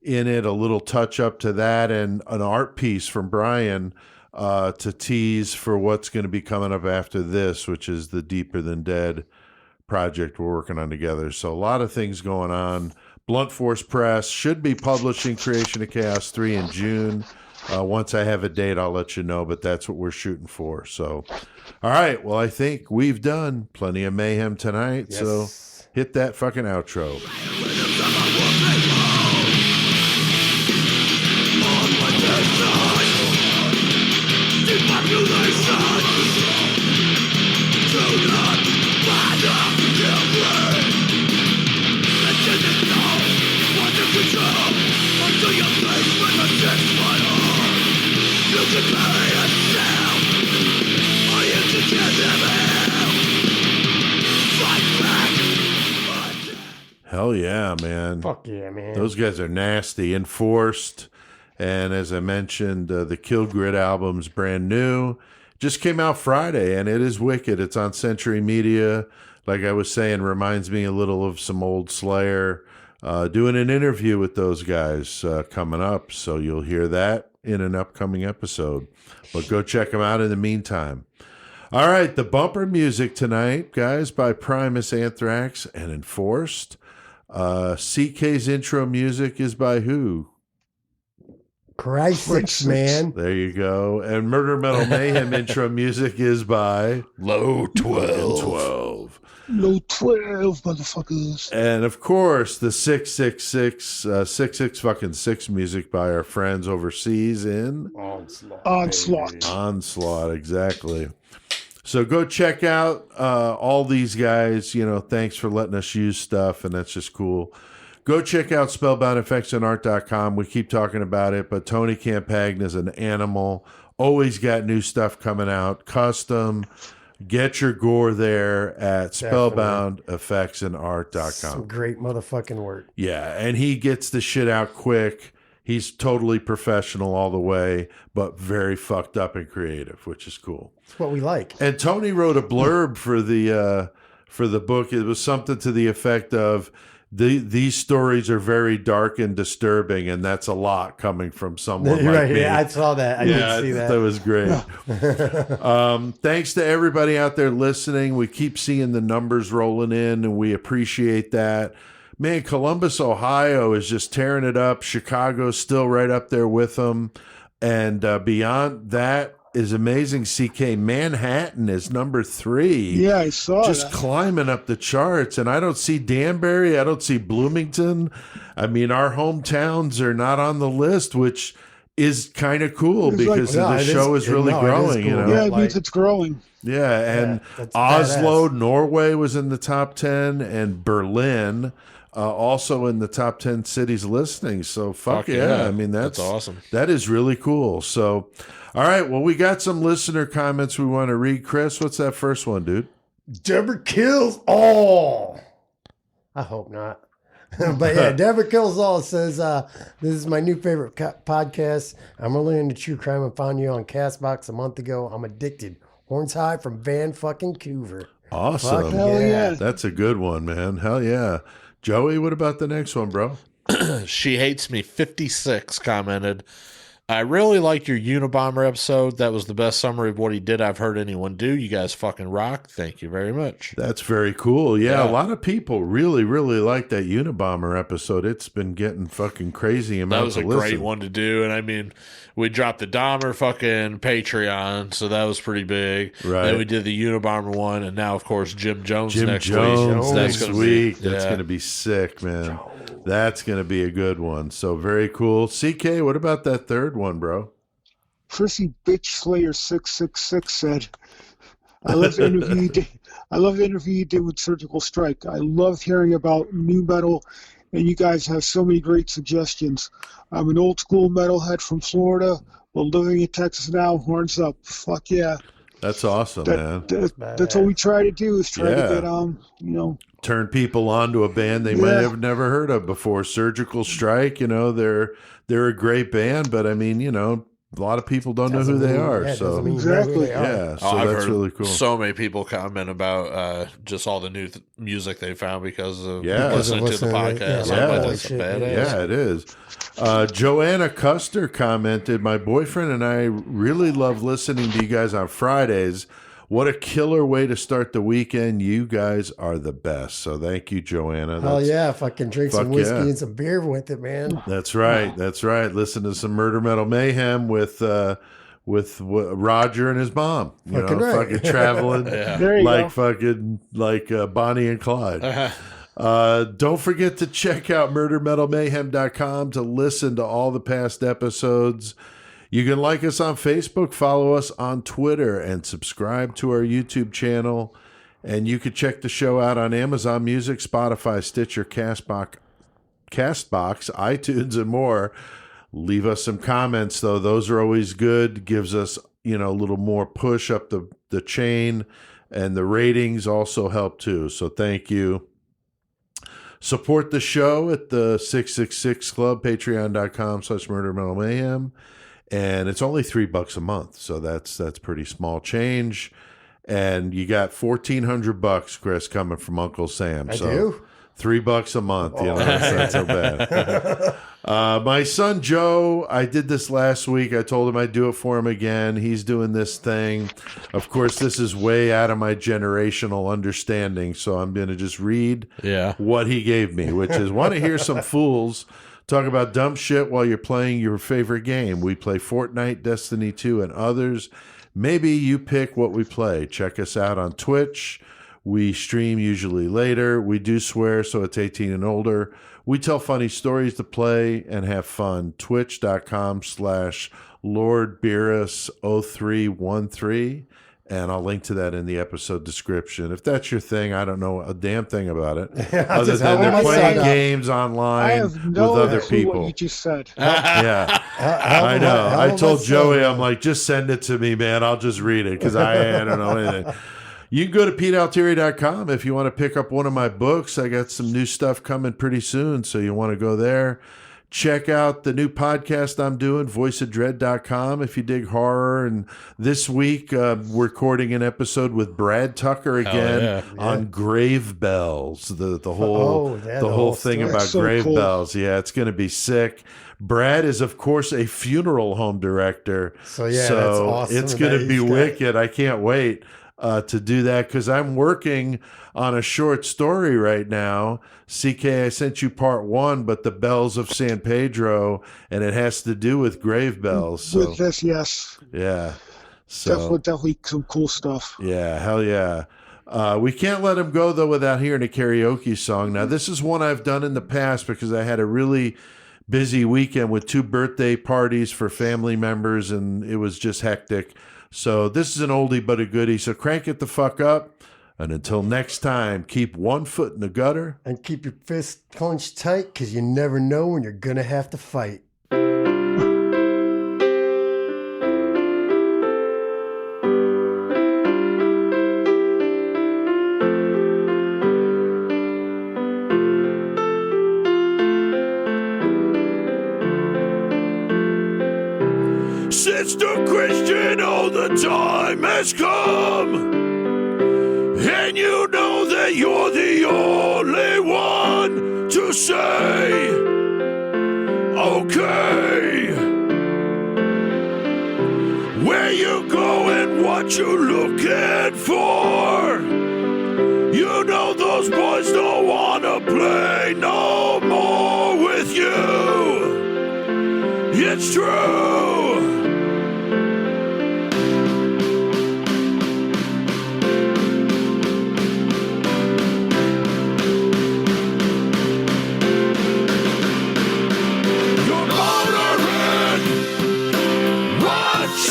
in it, a little touch up to that, and an art piece from Brian to tease for what's going to be coming up after this, which is the Deeper Than Dead project we're working on together. So a lot of things going on. Blunt Force Press. Should be publishing Creation of Chaos 3 in June. Once I have a date, I'll let you know, but that's what we're shooting for. So, all right. Well, I think we've done plenty of mayhem tonight. Yes. So hit that fucking outro. Hell yeah, man. Fuck yeah, man. Those guys are nasty. Enforced. And as I mentioned, the Kill Grid album's brand new. Just came out Friday, and it is wicked. It's on Century Media. Like I was saying, reminds me a little of some old Slayer. Doing an interview with those guys coming up, so you'll hear that in an upcoming episode. But go check them out in the meantime. All right, the bumper music tonight, guys, by Primus, Anthrax, and Enforced. CK's intro music is by who? Christ, man. There you go. And Murder Metal Mayhem intro music is by Low 12. Low 12, motherfuckers. And of course, the 666 fucking 6 music by our friends overseas in Onslaught, exactly. So go check out all these guys. You know, thanks for letting us use stuff, and that's just cool. Go check out spellboundeffectsandart.com. We keep talking about it, but Tony Campagna is an animal. Always got new stuff coming out, custom. Get your gore there at spellboundeffectsandart.com. Some great motherfucking work. Yeah, and he gets the shit out quick. He's totally professional all the way, but very fucked up and creative, which is cool. That's what we like. And Tony wrote a blurb for the book. It was something to the effect of, these stories are very dark and disturbing, and that's a lot coming from someone like me. Yeah, I saw that. I did see that. That was great. Thanks to everybody out there listening. We keep seeing the numbers rolling in, and we appreciate that. Man, Columbus, Ohio is just tearing it up. Chicago's still right up there with them. And beyond that is amazing. CK, Manhattan is number 3. Yeah, I saw just that. climbing up the charts. And I don't see Danbury. I don't see Bloomington. I mean, our hometowns are not on the list, which is kind of cool It's because like- the show is really growing. You know? Yeah, it means it's growing. Yeah, and that's Oslo, badass. Norway was in the top 10, and Berlin also in the top 10 cities listening. So fuck yeah. I mean, that's awesome. That is really cool. So, all right, well, we got some listener comments we want to read. Chris, what's that first one, dude? Deborah kills all. I hope not. But yeah, Deborah Kills All says, this is my new favorite podcast. I'm really into true crime and found you on Castbox a month ago. I'm addicted. Horns high from Van fucking Coover. Awesome. Fuck Hell yeah. That's a good one, man. Hell yeah. Joey, what about the next one, bro? She Hates Me 56 commented, I really liked your Unabomber episode. That was the best summary of what he did I've heard anyone do. You guys fucking rock. Thank you very much. That's very cool. Yeah, Yeah. a lot of people really, really like that Unabomber episode. It's been getting fucking crazy That amounts was a of listen. great one to do. And I mean, we dropped the Dahmer fucking Patreon, so that was pretty big. Right. Then we did the Unabomber one, and now, of course, Jim Jones Jim next Jones week. next gonna week. Be, That's yeah. going to be sick, man. That's going to be a good one. So very cool. CK, what about that third one, bro? Prissy Bitch Slayer 666 said, I love the interview you did. I love the interview you did with Surgical Strike. I loved hearing about new metal, and you guys have so many great suggestions. I'm an old school metalhead from Florida, but living in Texas now. Horns up. Fuck yeah. That's awesome, man. That's what we try to do, is try Yeah. to get Turn people onto a band they might have never heard of before. Surgical Strike, they're a great band, but I mean, a lot of people don't know who they are. So Exactly. yeah, so I've that's heard really cool. So many people comment about just all the new music they found because of Yeah. listening to the podcast. Yeah. I'm like, Yeah. that's badass. Yeah, it is. Joanna Custer commented, my boyfriend and I really love listening to you guys on Fridays. What a killer way to start the weekend. You guys are the best. So thank you, Joanna. Hell yeah, if I can drink some fuck whiskey yeah. and some beer with it, man. That's right. That's right. Listen to some Murder Metal Mayhem with Roger and his mom. You Fucking know, right. fucking traveling There you like go. fucking like Bonnie and Clyde. Don't forget to check out murdermetalmayhem.com to listen to all the past episodes. You can like us on Facebook, follow us on Twitter, and subscribe to our YouTube channel. And you can check the show out on Amazon Music, Spotify, Stitcher, Castbox, iTunes, and more. Leave us some comments, though. Those are always good. Gives us, a little more push up the chain. And the ratings also help, too. So thank you. Support the show at the 666 Club, patreon.com/murdermetalmayhem. And it's only $3 a month, so that's pretty small change. And you got $1,400, Chris, coming from Uncle Sam. I so do? $3 a month. That's not so bad. My son Joe, I did this last week. I told him I'd do it for him again. He's doing this thing. Of course, this is way out of my generational understanding, so I'm going to just read what he gave me, which is, want to hear some fools talk about dumb shit while you're playing your favorite game. We play Fortnite, Destiny 2, and others. Maybe you pick what we play. Check us out on Twitch. We stream usually later. We do swear, so it's 18 and older. We tell funny stories to play and have fun. Twitch.com/LordBeerus0313. And I'll link to that in the episode description. If that's your thing, I don't know a damn thing about it. Other than they're playing games I online have no with other clue people. what you just said. Yeah, I know. I told Joey, I'm like, just send it to me, man. I'll just read it because I don't know anything. You can go to PeteAltieri.com if you want to pick up one of my books. I got some new stuff coming pretty soon, so you want to go there. Check out the new podcast I'm doing, voiceofdread.com, if you dig horror. And this week, we're recording an episode with Brad Tucker again on grave bells. The whole thing story. about So grave cool. bells. Yeah, it's going to be sick. Brad is, of course, a funeral home director. So, yeah, that's awesome. It's going to that be he's got- wicked. I can't wait to do that because I'm working on a short story right now. CK, I sent you part 1, but the bells of San Pedro, and it has to do with grave bells. So, With this, yes. yeah. So, Definitely some cool stuff. yeah, hell yeah. We can't let him go, though, without hearing a karaoke song. Now, this is one I've done in the past because I had a really busy weekend with 2 birthday parties for family members, and it was just hectic. So this is an oldie but a goodie. So crank it the fuck up. And until next time, keep one foot in the gutter. And keep your fist clenched tight because you never know when you're going to have to fight. Sister Christian, oh, the time has come. And you know that you're the only one to say, okay. Where you going, what you looking for? You know those boys don't want to play no more with you. It's true.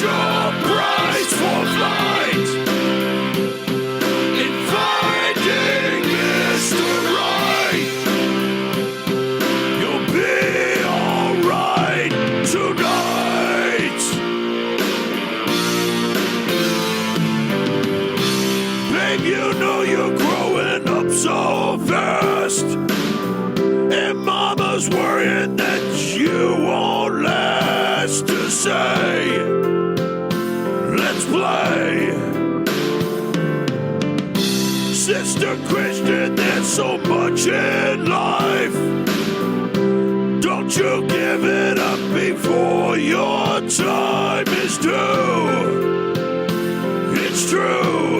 Your price for flight in finding Mr. Right. You'll be alright tonight. Babe, you know you're growing up so fast, and mama's worrying that you won't last to say, let's play. Sister Christian, there's so much in life. Don't you give it up before your time is due. It's true.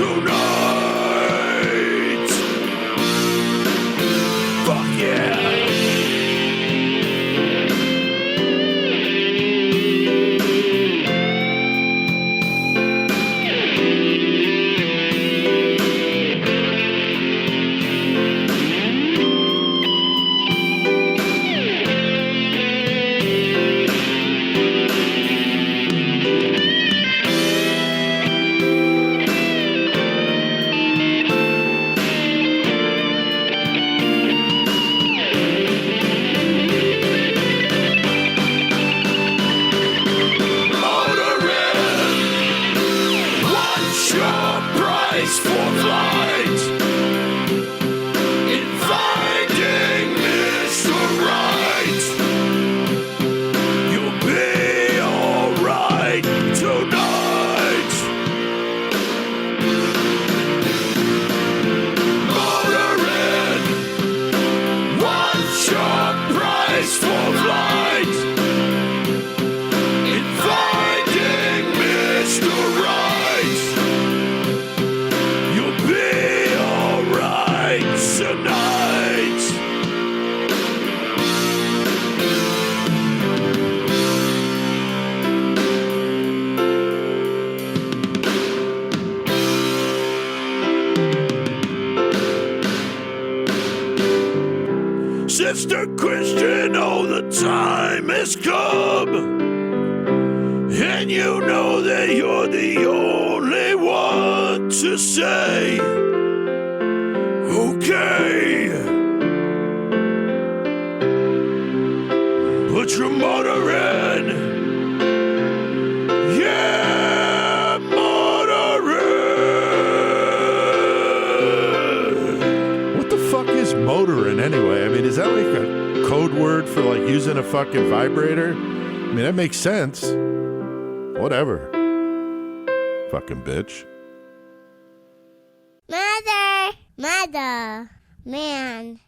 tonight. Fuck yeah. Sister Christian, oh, the time has come, and you know that you're the only one to say, okay, but you're motoring, yeah, motoring. What the fuck is motoring anyway? I mean, is that like a code word for like using a fucking vibrator? I mean, that makes sense. Whatever. Fucking bitch. Mother, man.